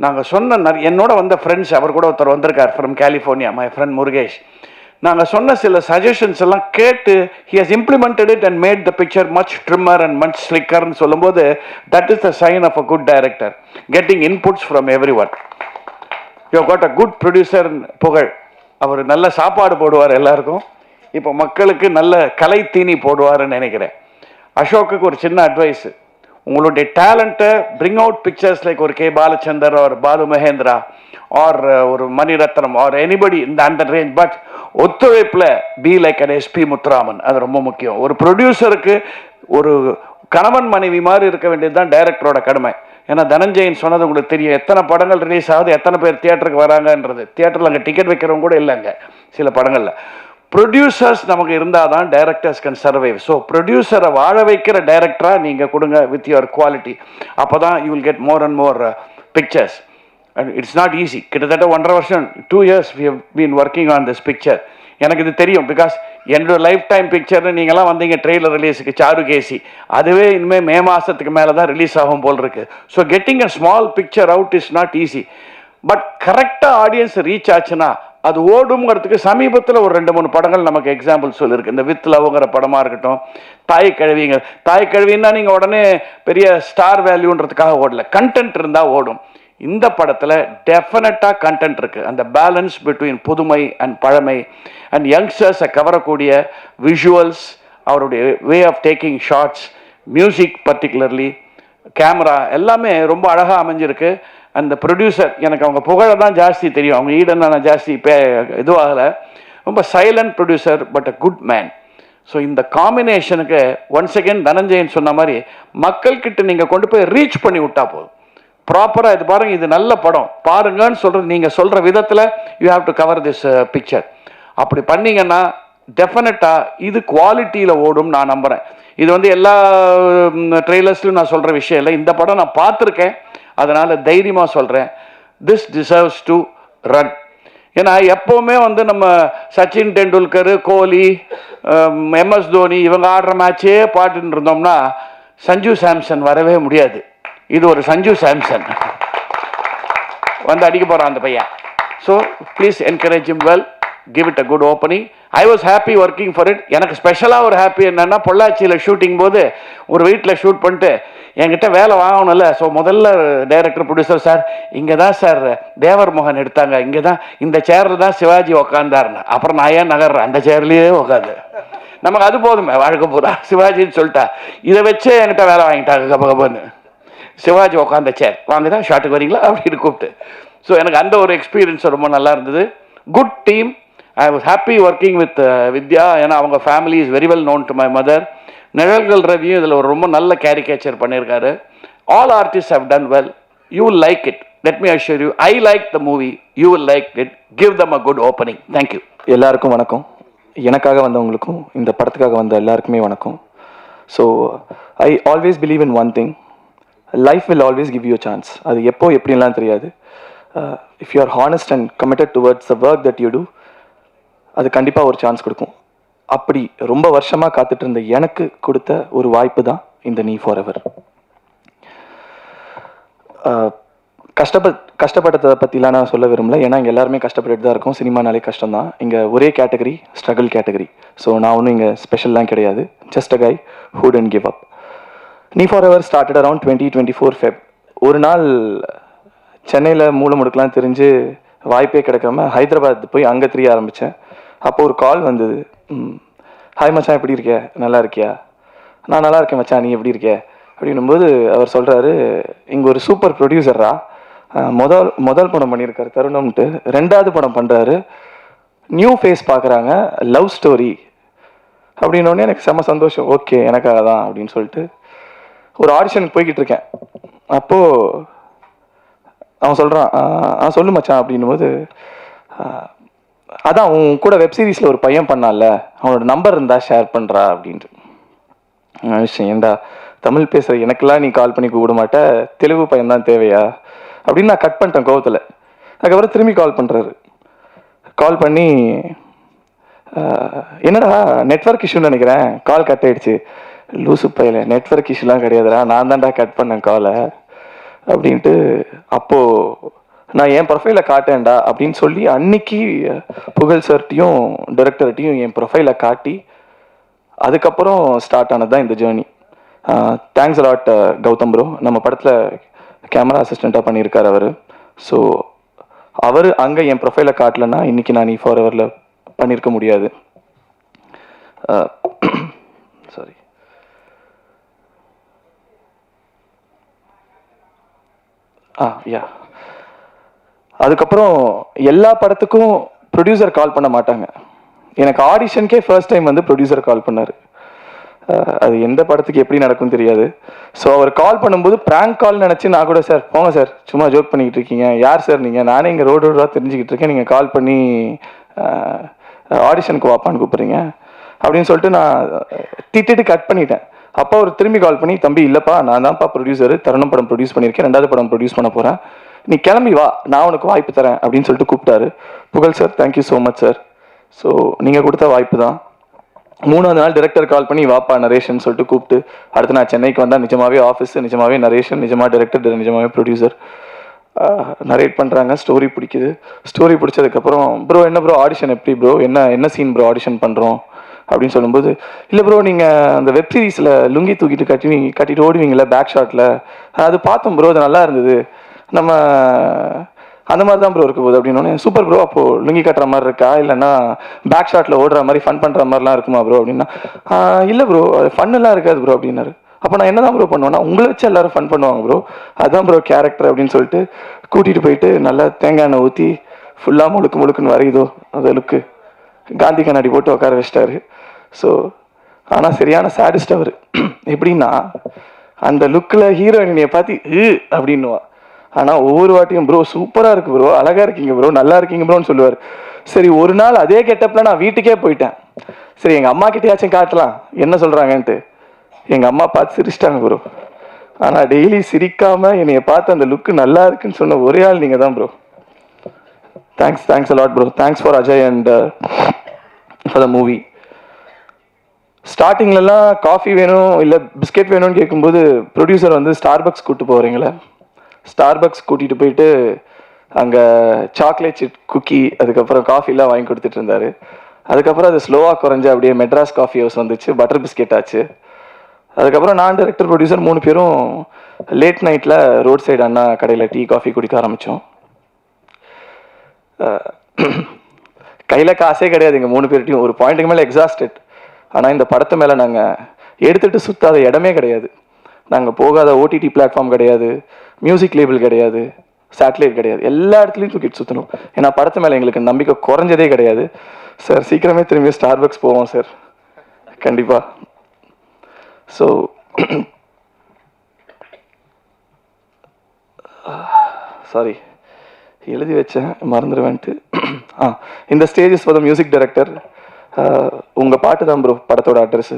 நாங்கள் சொன்ன என்னோட வந்த ஃப்ரெண்ட்ஸ், அவர் கூட ஒருத்தர் வந்திருக்கார் from California, my friend Murugesh. நாங்கள் சொன்ன சில சஜஷன்ஸ் எல்லாம் கேட்டு he has implemented it and made the picture much trimmer and much slicker ன்னு சொல்லும்போது, that is the sign of a good director, getting inputs from everyone. You have got a good producer, புகழ். அவர் நல்ல சாப்பாடு போடுவார் எல்லாருக்கும். இப்போ மக்களுக்கு நல்ல கலை தீனி போடுவாருன்னு நினைக்கிறேன். அசோக்குக்கு ஒரு சின்ன அட்வைஸ், உங்களுடைய டேலண்ட்டை பிரிங் அவுட் பிக்சர்ஸ் லைக் ஒரு K Balachander or Balu Mahendra or ஒரு மணிரத்னம் ஆர் எனிபடி இந்த அந்த ரேஞ்ச். பட் ஒத்துழைப்பில் be like an SP Muthuraman, அது ரொம்ப முக்கியம். ஒரு ப்ரொடியூசருக்கு ஒரு கணவன் மனைவி மாதிரி இருக்க வேண்டியது தான் டைரக்டரோட கடமை. ஏன்னா தனஞ்சயன் சொன்னது உங்களுக்கு தெரியும், எத்தனை படங்கள் ரிலீஸ் ஆகுது, எத்தனை பேர் தியேட்டருக்கு வராங்கன்றது. தியேட்டரில் அங்கே டிக்கெட் வைக்கிறவங்க கூட இல்லைங்க சில படங்களில். ப்ரொடியூசர்ஸ் நமக்கு இருந்தால் தான் டைரக்டர்ஸ் கேன் சர்வைவ். ஸோ ப்ரொடியூசரை வாழ வைக்கிற டைரக்டராக நீங்கள் கொடுங்க வித் யுவர் குவாலிட்டி. அப்போ தான் you will get more and more pictures. And it's not easy. கிட்டத்தட்ட 1.5 வருஷம் 2 years we have been working on this picture. எனக்கு இது தெரியும், பிகாஸ் என்னோட லைஃப் டைம் பிக்சர்னு நீங்களாம் வந்தீங்க ட்ரெய்லர் ரிலீஸுக்கு சாரு கேசி, அதுவே இனிமேல் மே மாதத்துக்கு மேலே தான் ரிலீஸ் ஆகும் போல் இருக்கு. So getting a small picture out is not easy. But கரெக்டாக ஆடியன்ஸ் ரீச் ஆச்சுன்னா அது ஓடுங்கிறதுக்கு சமீபத்தில் ஒரு 2-3 படங்கள் நமக்கு எக்ஸாம்பிள் சொல்லியிருக்கு. இந்த வித் லவ்ங்கிற படமாக இருக்கட்டும், தாய் கழுவின்னா நீங்கள் உடனே பெரிய ஸ்டார் வேல்யூன்றதுக்காக ஓடல, கண்டென்ட் இருந்தால் ஓடும். இந்த படத்தில் டெஃபினட்டாக கண்டென்ட் இருக்குது. அந்த பேலன்ஸ் பிட்வீன் புதுமை அண்ட் பழமை அண்ட் யங்ஸ்டர்ஸை கவரக்கூடிய விஷுவல்ஸ், அவருடைய way of taking shots, music particularly, camera எல்லாமே ரொம்ப அழகாக அமைஞ்சிருக்கு. அந்த ப்ரொடியூசர் எனக்கு அவங்க புகழை தான் ஜாஸ்தி தெரியும், அவங்க ஈடன் நான் ஜாஸ்தி இதுவாகலை. ரொம்ப silent producer but a good man. So இந்த காம்பினேஷனுக்கு ஒன்ஸ் அகேன் தனஞ்சயன் சொன்ன மாதிரி மக்கள்கிட்ட நீங்கள் கொண்டு போய் ரீச் பண்ணி விட்டா போதும். ப்ராப்பராக இது பாருங்கள், இது நல்ல படம் பாருங்கன்னு சொல்கிறது, நீங்கள் சொல்கிற விதத்தில் you have to cover this picture. அப்படி பண்ணிங்கன்னா டெஃபினட்டாக இது குவாலிட்டியில் ஓடும் நான் நம்புகிறேன். இது வந்து எல்லா ட்ரெய்லர்ஸ்லையும் நான் சொல்கிற விஷயம் இல்லை, இந்த படம் நான் பார்த்துருக்கேன், அதனால் தைரியமாக சொல்கிறேன், திஸ் டிசர்வ்ஸ் டு ரன். ஏன்னா எப்போவுமே வந்து நம்ம சச்சின் டெண்டுல்கர், கோலி, MS தோனி இவங்க ஆடுற மேட்சே பாட்டுன்னு இருந்தோம்னா சஞ்சு சாம்சன் வரவே முடியாது. இது ஒரு சஞ்சு சாம்சன் வந்து அடிக்க போகிறான் அந்த பையன். So please encourage him well, give it a good opening. I was happy working for it. எனக்கு ஸ்பெஷலாக ஒரு ஹாப்பி என்னென்னா, பொள்ளாச்சியில் ஷூட்டிங் போது ஒரு வீட்டில் ஷூட் பண்ணிட்டு என்கிட்ட வேலை வாங்கணும்ல. ஸோ முதல்ல டைரக்டர் ப்ரொடியூசர், சார் இங்கே தான் சார் தேவர் மோகன் எடுத்தாங்க, இங்கே தான் இந்த சேரில் தான் சிவாஜி உக்காந்தாருன்னு. அப்புறம் நான் ஏன் நகர்றேன், அந்த சேர்லேயே உட்காந்து நமக்கு அது போதுமே வாழ்க்கை பூரா சிவாஜின்னு சொல்லிட்டா. இதை வச்சே என்கிட்ட வேலை வாங்கிட்டாங்க கபகபன்னு. சிவாஜி உட்காந்த சேர் வாங்க தான் ஷாட்டுக்கு வரீங்களா அப்படின்னு கூப்பிட்டு. ஸோ எனக்கு அந்த ஒரு எக்ஸ்பீரியன்ஸ் ரொம்ப நல்லா இருந்தது. Good team. I was happy working with Vidya. ஏன்னா அவங்க family is very well known to my mother. Nizhalgal ரவியும் இதில் ஒரு ரொம்ப நல்ல கேரிகேச்சர் பண்ணியிருக்காரு. All artist have done well. You will like it. Let me assure you, I like the movie, you will like it. Give them a good opening. Thank you. எல்லாருக்கும் வணக்கம். எனக்காக வந்தவங்களுக்கும் இந்த படத்துக்காக வந்த எல்லாருக்குமே வணக்கம். So I always believe in one thing, life will always give you chance. அது எப்போ எப்படின்லாம் தெரியாது. If you are honest and committed towards the work that you do, அது கண்டிப்பாக ஒரு சான்ஸ் கொடுக்கும். அப்படி ரொம்ப வருஷமாக காத்துட்டு இருந்த எனக்கு கொடுத்த ஒரு வாய்ப்பு தான் இந்த நீ ஃபார் எவர். கஷ்டப்பட்டதை பற்றிலாம் நான் சொல்ல விரும்பல, ஏன்னா இங்கே எல்லாருமே கஷ்டப்பட்டு தான் இருக்கும். சினிமானாலே கஷ்டம் தான். இங்கே ஒரே கேட்டகரி ஸ்ட்ரகிள் கேட்டகரி. ஸோ நான் ஒன்றும் இங்கே ஸ்பெஷல்லாம் கிடையாது. Just a guy who tend give up. நீ forever started around 2024 Feb. ஒரு நாள் சென்னையில் மூளை முடுக்கலாம் தெரிஞ்சு வாய்ப்பே கிடைக்காம ஹைதராபாத் போய் அங்கே தெரிய ஆரம்பித்தேன். அப்போ ஒரு கால் வந்தது. ஹாய் மச்சான், எப்படி இருக்கியா, நல்லா இருக்கியா? நான் நல்லா இருக்கேன் மச்சான், நீ எப்படி இருக்கிய அப்படின்னும்போது அவர் சொல்கிறாரு, இங்கே ஒரு சூப்பர் ப்ரொடியூசரா, முதல் படம் பண்ணியிருக்காரு தருணம்ட்டு, 2வது படம் பண்ணுறாரு, நியூ ஃபேஸ் பார்க்குறாங்க, லவ் ஸ்டோரி அப்படின்னோடனே எனக்கு செம்ம சந்தோஷம். ஓகே, எனக்காக தான் அப்படின்னு சொல்லிட்டு ஒரு ஆடிஷனுக்கு போய்கிட்டு இருக்கேன். அப்போது அவன் சொல்கிறான், சொல்லு மச்சான் அப்படின்னும்போது, அதான் உன் கூட வெப்சீரிஸில் ஒரு பையன் பண்ணால, அவனோட நம்பர் இருந்தால் ஷேர் பண்ணுறா அப்படின்ட்டு. விஷயம் ஏண்டா தமிழ் பேசுகிற எனக்கெல்லாம் நீ கால் பண்ணி கூப்பிட மாட்ட, தெலுங்கு பையன் தான் தேவையா அப்படின்னு நான் கட் பண்ணிட்டேன் கோவத்தில். அதுக்கப்புறம் திரும்பி கால் பண்ணுறாரு. கால் பண்ணி, என்னடா நெட்வொர்க் இஷ்யூன்னு நினைக்கிறேன், கால் கட் ஆகிடுச்சு. லூசு பையில, நெட்வொர்க் இஷ்யூலாம் கிடையாதுடா, நான் தான்டா கட் பண்ணேன் காலை அப்படின்ட்டு. அப்போது நான் என் ப்ரொஃபைலை காட்டேன்டா அப்படின்னு சொல்லி அன்னைக்கு புகழ் சார்ட்டையும் டைரக்டர்கிட்டையும் என் ப்ரொஃபைலை காட்டி அதுக்கப்புறம் ஸ்டார்ட் ஆனது தான் இந்த journey. Thanks a lot Gautham bro. நம்ம படத்தில் கேமரா அசிஸ்டண்ட்டாக பண்ணியிருக்கார் அவர். ஸோ அவர் அங்கே என் ப்ரொஃபைலை காட்டலைன்னா இன்றைக்கி நான் நீ ஃபார் எவரில் பண்ணியிருக்க முடியாது. சாரி, யா. அதுக்கப்புறம் எல்லா படத்துக்கும் ப்ரொடியூசர் கால் பண்ண மாட்டாங்க. எனக்கு ஆடிஷனுக்கே ஃபர்ஸ்ட் டைம் வந்து ப்ரொடியூசர் கால் பண்ணார். அது எந்த படத்துக்கு எப்படி நடக்கும்னு தெரியாது. ஸோ அவர் கால் பண்ணும்போது ப்ராங்க் கால் நினச்சி நான் கூட, சார் போங்க சார், சும்மா ஜோக் பண்ணிக்கிட்டு இருக்கீங்க, யார் சார் நீங்கள், நானே இங்கே ரோடாக தெரிஞ்சுக்கிட்டு இருக்கேன், நீங்கள் கால் பண்ணி ஆடிஷனுக்கு வாப்பான்னு கூப்பிட்றீங்க அப்படின்னு சொல்லிட்டு நான் திட்டிட்டு கட் பண்ணிட்டேன். அப்போ அவர் திரும்பி கால் பண்ணி, தம்பி இல்லைப்பா, நான் தான்ப்பா ப்ரொடியூசர், தருணம் படம் ப்ரொடியூஸ் பண்ணியிருக்கேன், 2வது படம் ப்ரொடியூஸ் பண்ண போகிறேன், நீ கிளம்பி வா, நான் உனக்கு வாய்ப்பு தரேன் அப்படின்னு சொல்லிட்டு கூப்பிட்டாரு. புகழ் sir, thank you so much sir. So நீங்கள் கொடுத்த வாய்ப்பு தான். 3வது நாள் டைரக்டர் கால் பண்ணி வாப்பா நரேஷன் சொல்லிட்டு கூப்பிட்டு, அடுத்து நான் சென்னைக்கு வந்தால் நிஜமாவே ஆஃபீஸ், நிஜமாவே நரேஷன், நிஜமாக டைரக்டர், நிஜமாவே ப்ரொடியூசர் நரேட் பண்ணுறாங்க. ஸ்டோரி பிடிக்குது. ஸ்டோரி பிடிச்சதுக்கப்புறம், ப்ரோ என்ன ப்ரோ ஆடிஷன் எப்படி ப்ரோ, என்ன சீன் ப்ரோ ஆடிஷன் பண்ணுறோம் அப்படின்னு சொல்லும்போது, இல்லை ப்ரோ நீங்கள் அந்த வெப் சீரிஸில் லுங்கி தூக்கிட்டு கட்டிட்டு ஓடுவீங்களே பேக் ஷாட்டில், அது பார்த்தோம் ப்ரோ, அது நல்லா இருந்தது, நம்ம அந்த மாதிரி தான் ப்ரோ இருக்க போகுது அப்படின்னோடனே, சூப்பர் ப்ரோ, அப்போது லுங்கி கட்டுற மாதிரி இருக்கா, இல்லைன்னா பேக் ஷாட்டில் ஓடுற மாதிரி ஃபன் பண்ணுற மாதிரிலாம் இருக்குமா ப்ரோ அப்படின்னா, இல்லை ப்ரோ அது ஃபன்னெல்லாம் இருக்காது ப்ரோ அப்படின்னாரு. அப்போ நான் என்ன தான் ப்ரோ பண்ணுவேன்னா, உங்களை வச்சு எல்லோரும் ஃபன் பண்ணுவாங்க ப்ரோ, அதுதான் ப்ரோ கேரக்டர் அப்படின்னு சொல்லிட்டு கூட்டிகிட்டு போயிட்டு நல்லா தேங்காய் எண்ணெய் ஊற்றி ஃபுல்லாக முழுக்குன்னு வரையுதோ அந்த லுக்கு காந்தி கண்ணாடி போட்டு உட்கார வச்சிட்டாரு. ஸோ ஆனால் சரியான சாடிஸ்ட் அவர். எப்படின்னா அந்த லுக்கில் ஹீரோயினியை பார்த்து அப்படின்னுவா, ஆனால் ஒவ்வொரு வாட்டியும் ப்ரோ சூப்பராக இருக்குது ப்ரோ, அழகாக இருக்கீங்க ப்ரோ, நல்லா இருக்கீங்க ப்ரோன்னு சொல்லுவார். சரி ஒரு நாள் அதே கெட்டப்பில் நான் வீட்டுக்கே போயிட்டேன். சரி எங்கள் அம்மா கிட்டேயாச்சும் காட்டலாம் என்ன சொல்கிறாங்கன்ட்டு, எங்கள் அம்மா பார்த்து சிரிச்சிட்டாங்க ப்ரோ. ஆனால் டெய்லி சிரிக்காமல் என்னைய பார்த்து அந்த லுக்கு நல்லா இருக்குன்னு சொன்ன ஒரே ஆள் நீங்கள் தான் bro. Thanks a lot bro. Thanks for Ajay and for the movie. ஸ்டார்டிங்லலாம் காஃபி வேணும் இல்லை பிஸ்கெட் வேணும்னு கேட்கும்போது ப்ரொடியூசர் வந்து ஸ்டார்பக்ஸ் கூப்பிட்டு போகிறீங்களே, ஸ்டார்பக்ஸ் கூட்டிகிட்டு போயிட்டு அங்கே சாக்லேட் சிப் குக்கி அதுக்கப்புறம் காஃபிலாம் வாங்கி கொடுத்துட்டு இருந்தார். அதுக்கப்புறம் அது ஸ்லோவாக குறைஞ்சு அப்படியே மெட்ராஸ் காஃபி ஹவுஸ் வந்துச்சு, பட்டர் பிஸ்கெட் ஆச்சு. அதுக்கப்புறம் நான் டைரக்டர் ப்ரொடியூசர் 3 பேரும் லேட் நைட்டில் ரோட் சைடு அண்ணா கடையில் டீ காஃபி குடிக்க ஆரம்பித்தோம். கையில் காசே கிடையாது எங்கள் 3 பேர்ட்டையும், ஒரு பாயிண்ட்டுக்கு மேலே எக்ஸாஸ்டட். ஆனால் இந்த படத்து மேலே நாங்கள் எடுத்துகிட்டு சுற்றாத இடமே கிடையாது, நாங்கள் போகாத ஓடிடி பிளாட்ஃபார்ம் கிடையாது, மியூசிக் லேபிள் கிடையாது, சேட்டலைட் கிடையாது, எல்லா இடத்துலையும் தூக்கிட்டு சுற்றணும். ஏன்னா படத்து மேலே எங்களுக்கு நம்பிக்கை குறைஞ்சதே கிடையாது. சார் சீக்கிரமே திரும்பி ஸ்டார்பக்ஸ் போவோம் சார் கண்டிப்பாக. ஸோ சாரி எழுதி வச்சேன் மறந்துடுவேன்ட்டு. இந்த stages for the music director. உங்கள் பாட்டு தான் ப்ரோ படத்தோட அட்ரஸ்,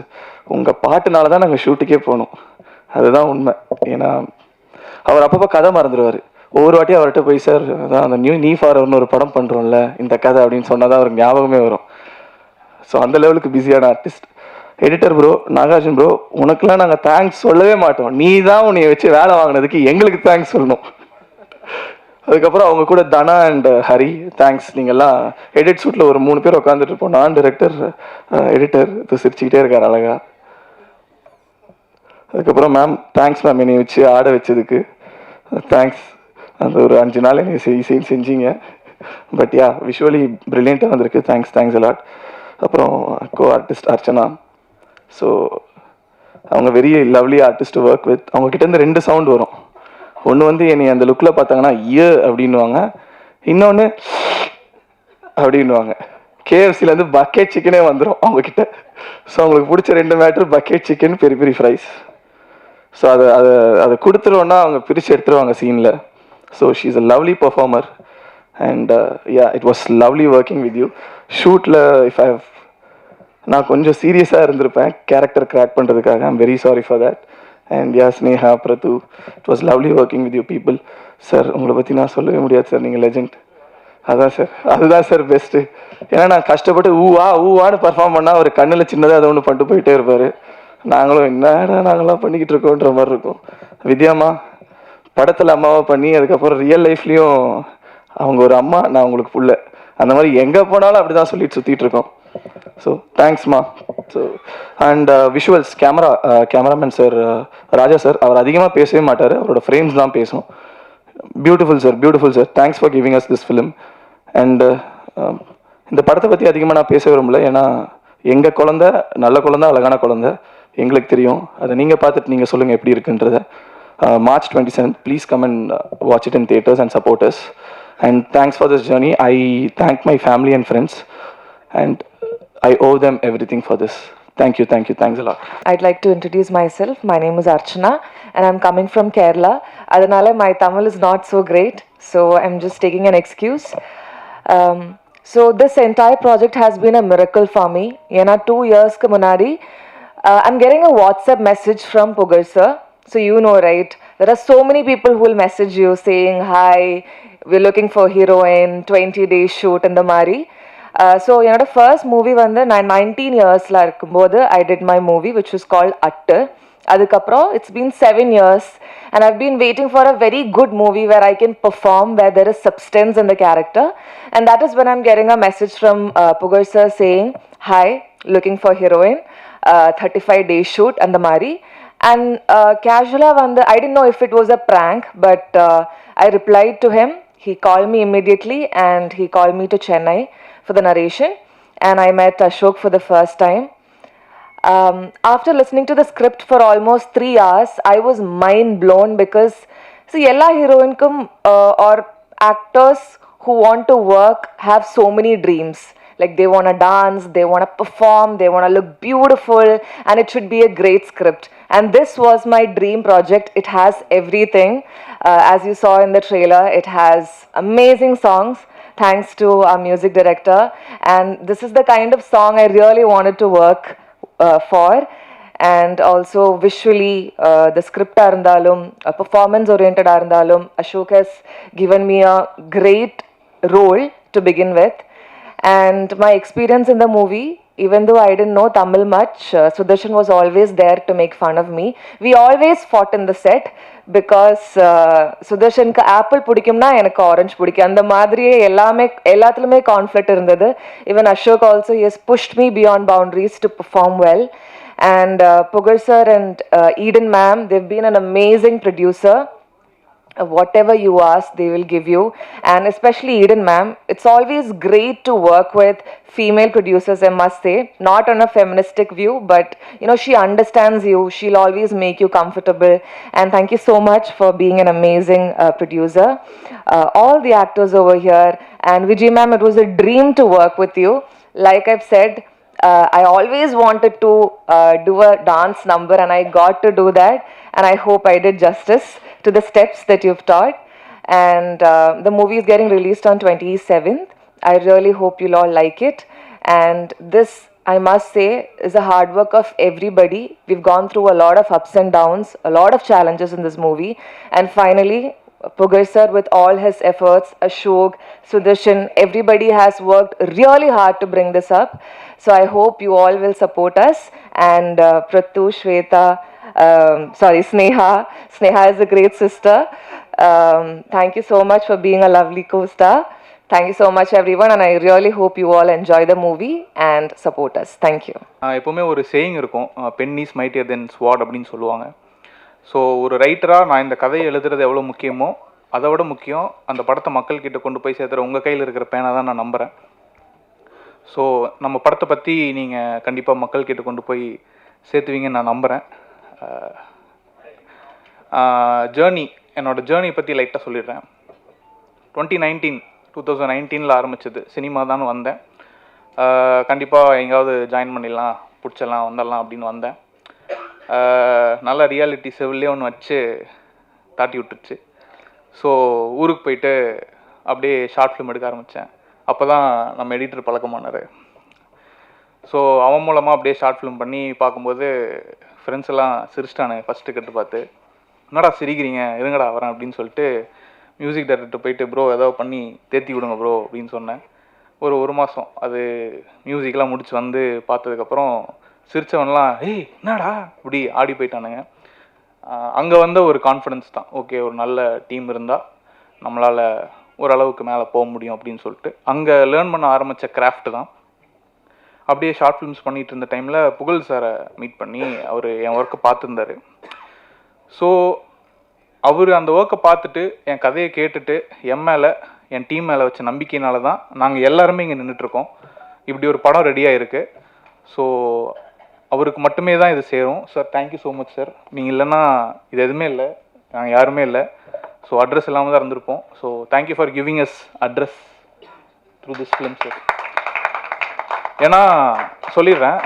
உங்கள் பாட்டுனால தான் நாங்கள் ஷூட்டுக்கே போகணும், அதுதான் உண்மை. ஏன்னா அவர் அப்பப்போ கதை மறந்துடுவார். ஒவ்வொரு வாட்டியும் அவர்கிட்ட போய், சார் அதான் அந்த நீ ஃபார் எவர்னு ஒரு படம் பண்ணுறோம்ல இந்த கதை அப்படின்னு சொன்னால் தான் அவருக்கு ஞாபகமே வரும். ஸோ அந்த லெவலுக்கு பிஸியான artist. Editor bro, Nagarjun bro, உனக்குலாம் நாங்கள் தேங்க்ஸ் சொல்லவே மாட்டோம், நீ தான் உன்னை வச்சு வேலை வாங்கினதுக்கு எங்களுக்கு தேங்க்ஸ் சொல்லணும். அதுக்கப்புறம் அவங்க கூட தனா அண்ட் ஹரி, தேங்க்ஸ். நீங்கள்லாம் எடிட் ஷூட்டில் ஒரு 3 பேர் உட்காந்துட்டு இருப்போம், நான் டைரக்டர் எடிட்டர் இது சிரிச்சுக்கிட்டே இருக்கார் அழகா. அதுக்கப்புறம் மேம் தேங்க்ஸ் மேம், என்னை வச்சு ஆட வச்சதுக்கு தேங்க்ஸ். அந்த ஒரு 5 நாள் என்னை செஞ்சீங்க. பட் யா விஷுவலி ப்ரில்லியண்ட்டாக வந்திருக்கு, தேங்க்ஸ் அலாட். அப்புறம் கோ ஆர்டிஸ்ட் அர்ச்சனா. ஸோ அவங்க very lovely artist to work with. அவங்கக்கிட்டேருந்து 2 சவுண்ட் வரும். ஒன்று வந்து என்னை அந்த லுக்கில் பார்த்தாங்கன்னா அப்படின்னுவாங்க, இன்னொன்று அப்படின்னுவாங்க. கேஎஃப்சிலேருந்து பக்கெட் சிக்கனே வந்துடும் அவங்கக்கிட்ட. ஸோ அவங்களுக்கு பிடிச்ச 2 மேட்ரு பக்கெட் சிக்கன், பெரிய பெரிய ஃப்ரைஸ். ஸோ அதை கொடுத்துருவோன்னா அவங்க பிரித்து எடுத்துருவாங்க சீனில். So she is a lovely performer and yeah it was lovely working with you. ஷூட்டில் நான் கொஞ்சம் சீரியஸாக இருந்திருப்பேன் கேரக்டர் கிராக் பண்ணுறதுக்காக, I'm very sorry for that. And yeah Sneha, Prathu, it was lovely working with you people. Sir உங்களை பற்றி நான் சொல்லவே முடியாது சார், நீங்கள் லெஜெண்ட். அதுதான் சார் பெஸ்ட்டு. ஏன்னா நான் கஷ்டப்பட்டு ஊவான்னு பர்ஃபார்ம் பண்ணால் அவர் கண்ணில் சின்னதாக அதை ஒன்று பண்ணிட்டு போயிட்டே இருப்பார். நாங்களும் என்னடா நாங்களாம் பண்ணிக்கிட்டு இருக்கோன்ற மாதிரி இருக்கும். வித்யாமா படத்தில் அம்மாவை பண்ணி அதுக்கப்புறம் ரியல் லைஃப்லேயும் அவங்க ஒரு அம்மா, நான் உங்களுக்கு புள்ள, அந்த மாதிரி எங்கே போனாலும் அப்படி தான் சொல்லிட்டு சுற்றிட்டு இருக்கோம். ஸோ தேங்க்ஸ்மா. So and visuals cameraman sir Raja sir, அவர் அதிகமாக பேசவே மாட்டார், அவரோட ஃப்ரேம்ஸ் தான் பேசும். Beautiful sir, thanks for giving us this film. And இந்த படத்தை பற்றி அதிகமாக நான் பேச விரும்பல, ஏன்னா எங்கள் குழந்த நல்ல குழந்தை, அழகான குழந்தை, எங்களுக்கு தெரியும். அதை நீங்கள் பார்த்துட்டு நீங்கள் சொல்லுங்கள் எப்படி இருக்குன்றத. March 27th, please come and watch it in theaters and support us. And thanks for this journey. I thank my family and friends, and I owe them everything for this. Thank you, thanks a lot. I'd like to introduce myself. My name is Archana and I'm coming from Kerala. Adanale my Tamil is not so great, so I'm just taking an excuse. So this entire project has been a miracle for me. Yena 2 years ku munadi I'm getting a WhatsApp message from Pugar sir. So you know, right? There are so many people who will message you saying, hi, we're looking for heroine, 20-day shoot and the mari. So என்னோட ஃபர்ஸ்ட் மூவி வந்து நான் 19 இயர்ஸில் இருக்கும்போது I did my movie which is called at. அதுக்கப்புறம் it's been 7 years and I've been waiting for a very good movie where I can perform, where there is substance in the character, and that is when I'm getting a message from Pugar sir saying, hi, looking for heroine, 35-day shoot and the mari. And casually I didn't know if it was a prank, but I replied to him. He called me immediately and he called me to Chennai for the narration, and I met Ashok for the first time. After listening to the script for almost 3 hours, I was mind blown because see, ella heroine kum or actors who want to work have so many dreams. Like they want to dance, they want to perform, they want to look beautiful, and it should be a great script. And this was my dream project. It has everything. As you saw in the trailer, it has amazing songs, thanks to our music director. And this is the kind of song I really wanted to work for. And also visually, the script arundalum, performance oriented arundalum, Ashok has given me a great role to begin with. And my experience in the movie, even though I didn't know Tamil much, Sudarshan was always there to make fun of me. We always fought in the set because Sudarshanku apple பிடிக்கும்னா எனக்கு ஆரஞ்சு பிடிக்கும். அந்த மாதிரியே எல்லாத்துலயுமே கான்ஃப்ளிக்ட் இருந்தது. Even Ashok also, he has pushed me beyond boundaries to perform well. And Pugar sir and Eden ma'am, they've been an amazing producer. Whatever you ask, they will give you. And especially Eden ma'am, it's always great to work with female producers, I must say. Not on a feministic view, but you know, she understands you. She'll always make you comfortable. And thank you so much for being an amazing producer. All the actors over here. And Vijay ma'am, it was a dream to work with you. Like I've said, I always wanted to do a dance number, and I got to do that. And I hope I did justice to the steps that you've taught. And the movie is getting released on 27th. I really hope you'll all like it. And this, I must say, is a hard work of everybody. We've gone through a lot of ups and downs, a lot of challenges in this movie. And finally, Pugar sir, with all his efforts, Ashok, Sudarshan, everybody has worked really hard to bring this up. So I hope you all will support us. And Prathu, Shweta, Sneha. Sneha is a great sister. Thank you so much for being a lovely co-star. Thank you so much everyone, and I really hope you all enjoy the movie and support us. Thank you. எப்போவுமே ஒரு சேயிங் இருக்கும், பென் இஸ் மைட்டியர் தென் ஸ்வாட் அப்படின்னு சொல்லுவாங்க. ஸோ ஒரு ரைட்டராக நான் இந்த கதையை எழுதுறது எவ்வளோ முக்கியமோ அதை விட முக்கியம் அந்த படத்தை மக்கள்கிட்ட கொண்டு போய் சேர்த்துற உங்கள் கையில் இருக்கிற பேனா தான் நான் நம்புகிறேன். ஸோ நம்ம படத்தை பற்றி நீங்கள் கண்டிப்பாக மக்கள்கிட்ட கொண்டு போய் சேர்த்துவீங்கன்னு நான் நம்புகிறேன். ஜேர்னி, என்னோடய ஜேர்னி பற்றி லைட்டாக சொல்லிடுறேன். 2019 ஆரம்பிச்சது. சினிமா தான் வந்தேன். கண்டிப்பாக எங்கேயாவது ஜாயின் பண்ணிடலாம், பிடிச்சிடலாம், வந்துடலாம் அப்படின்னு வந்தேன். நல்ல ரியாலிட்டி செவிலே ஒன்று வச்சு தாட்டி விட்டுருச்சு. ஸோ ஊருக்கு போயிட்டு அப்படியே ஷார்ட் ஃபிலிம் எடுக்க ஆரம்பித்தேன். அப்போ தான் நம்ம எடிட்டர் பழக்கமானார். ஸோ அவன் மூலமாக அப்படியே ஷார்ட் ஃபிலிம் பண்ணி பார்க்கும்போது ஃப்ரெண்ட்ஸ் எல்லாம் சிரிச்சிட்டானுங்க. ஃபஸ்ட்டு கட்டு பார்த்து, என்னடா சிரிக்கிறீங்க, இருங்கடா வரேன் அப்படின்னு சொல்லிட்டு மியூசிக் டைரக்டர் போயிட்டு, ப்ரோ ஏதாவது பண்ணி தேத்தி விடுங்க ப்ரோ அப்படின்னு சொன்னேன். ஒரு மாதம் அது மியூசிக்லாம் முடிச்சு வந்து பார்த்ததுக்கப்புறம் சிரித்தவன்லாம் ஏய் என்னடா இப்படி ஆடி போயிட்டானுங்க. அங்கே வந்த ஒரு கான்ஃபிடென்ஸ் தான், ஓகே ஒரு நல்ல டீம் இருந்தால் நம்மளால் ஓரளவுக்கு மேலே போக முடியும் அப்படின்னு சொல்லிட்டு அங்கே லேர்ன் பண்ண ஆரம்பித்த கிராஃப்ட் தான். அப்படியே ஷார்ட் ஃபிலிம்ஸ் பண்ணிகிட்டு இருந்த டைமில் புகழ் சாரை மீட் பண்ணி அவர் என் ஒர்க்கை பார்த்துருந்தார். ஸோ அவர் அந்த ஒர்க்கை பார்த்துட்டு என் கதையை கேட்டுட்டு என் டீம் மேலே வச்ச நம்பிக்கையினால தான் நாங்கள் எல்லாருமே இங்கே நின்றுட்டுருக்கோம். இப்படி ஒரு படம் ரெடியாக இருக்குது. ஸோ அவருக்கு மட்டுமே தான் இது சேரும். Sir thank you so much sir. நீங்கள் இல்லைன்னா இது எதுவுமே இல்லை, நாங்கள் யாருமே இல்லை. ஸோ அட்ரஸ் இல்லாமல் தான் இருந்திருப்போம். So thank you for giving as address through this film sir. ஏன்னா சொல்லிடுறேன்,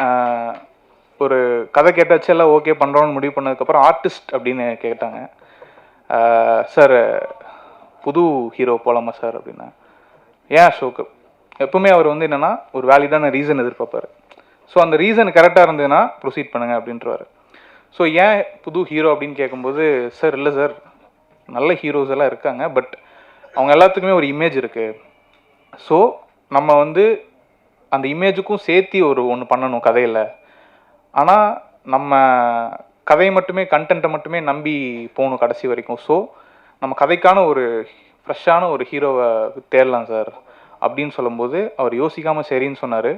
ஒரு கதை கேட்டாச்சு எல்லாம் ஓகே பண்ணுறோன்னு முடிவு பண்ணதுக்கப்புறம் ஆர்டிஸ்ட் அப்படின்னு கேட்டாங்க. சார் புது ஹீரோ போகலாமா சார் அப்படின்னா, ஏன் ஷோக்கு எப்பவுமே அவர் வந்து என்னென்னா ஒரு வேலிடான ரீசன் எதிர்பார்ப்பார். ஸோ அந்த ரீசன் கரெக்டாக இருந்ததுன்னா ப்ரொசீட் பண்ணுங்கள் அப்படின்றவார். ஸோ ஏன் புது ஹீரோ அப்படின்னு கேட்கும்போது, சார் இல்லை சார் நல்ல ஹீரோஸ் எல்லாம் இருக்காங்க, பட் அவங்க எல்லாத்துக்குமே ஒரு இமேஜ் இருக்குது. ஸோ நம்ம வந்து அந்த இமேஜுக்கும் சேர்த்தி ஒன்று பண்ணணும் கதையில். ஆனால் நம்ம கதையை மட்டுமே கண்டென்ட்டை மட்டுமே நம்பி போகணும் கடைசி வரைக்கும். ஸோ நம்ம கதைக்கான ஒரு ஃப்ரெஷ்ஷான ஒரு ஹீரோவை தேடலாம் சார் அப்படின்னு சொல்லும்போது அவர் யோசிக்காமல் சரின்னு சொன்னார்.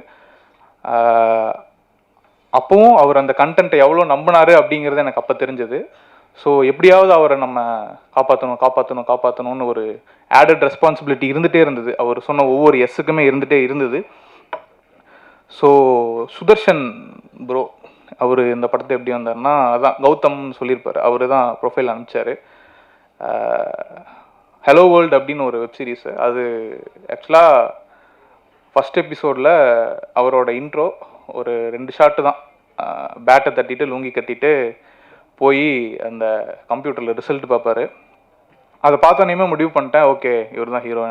அப்போவும் அவர் அந்த கண்டென்ட்டை எவ்வளோ நம்பினார் அப்படிங்கிறது எனக்கு அப்போ தெரிஞ்சது. ஸோ எப்படியாவது அவரை நம்ம காப்பாற்றணும்னு ஒரு ஆடட் ரெஸ்பான்சிபிலிட்டி இருந்துகிட்டே இருந்தது. அவர் சொன்ன ஒவ்வொரு எஸ்ஸுக்குமே இருந்துகிட்டே இருந்தது. ஸோ சுதர்ஷன் ப்ரோ அவர் இந்த படத்தை எப்படி வந்தார்னா, அதான் கௌதம்னு சொல்லியிருப்பார், அவர் தான் ப்ரொஃபைல் அனுப்பிச்சார். ஹலோ வேர்ல்டு அப்படின்னு ஒரு வெப் சீரிஸ். அது ஆக்சுவலாக ஃபஸ்ட் எபிசோடில் அவரோட இன்ட்ரோ ஒரு 2 ஷாட்டு தான். பேட்டை தட்டிட்டு லுங்கி கட்டிட்டு போய் அந்த கம்ப்யூட்டரில் ரிசல்ட் பார்ப்பார். அதை பார்த்தோன்னே முடிவு பண்ணிட்டேன், ஓகே இவர் தான் ஹீரோ.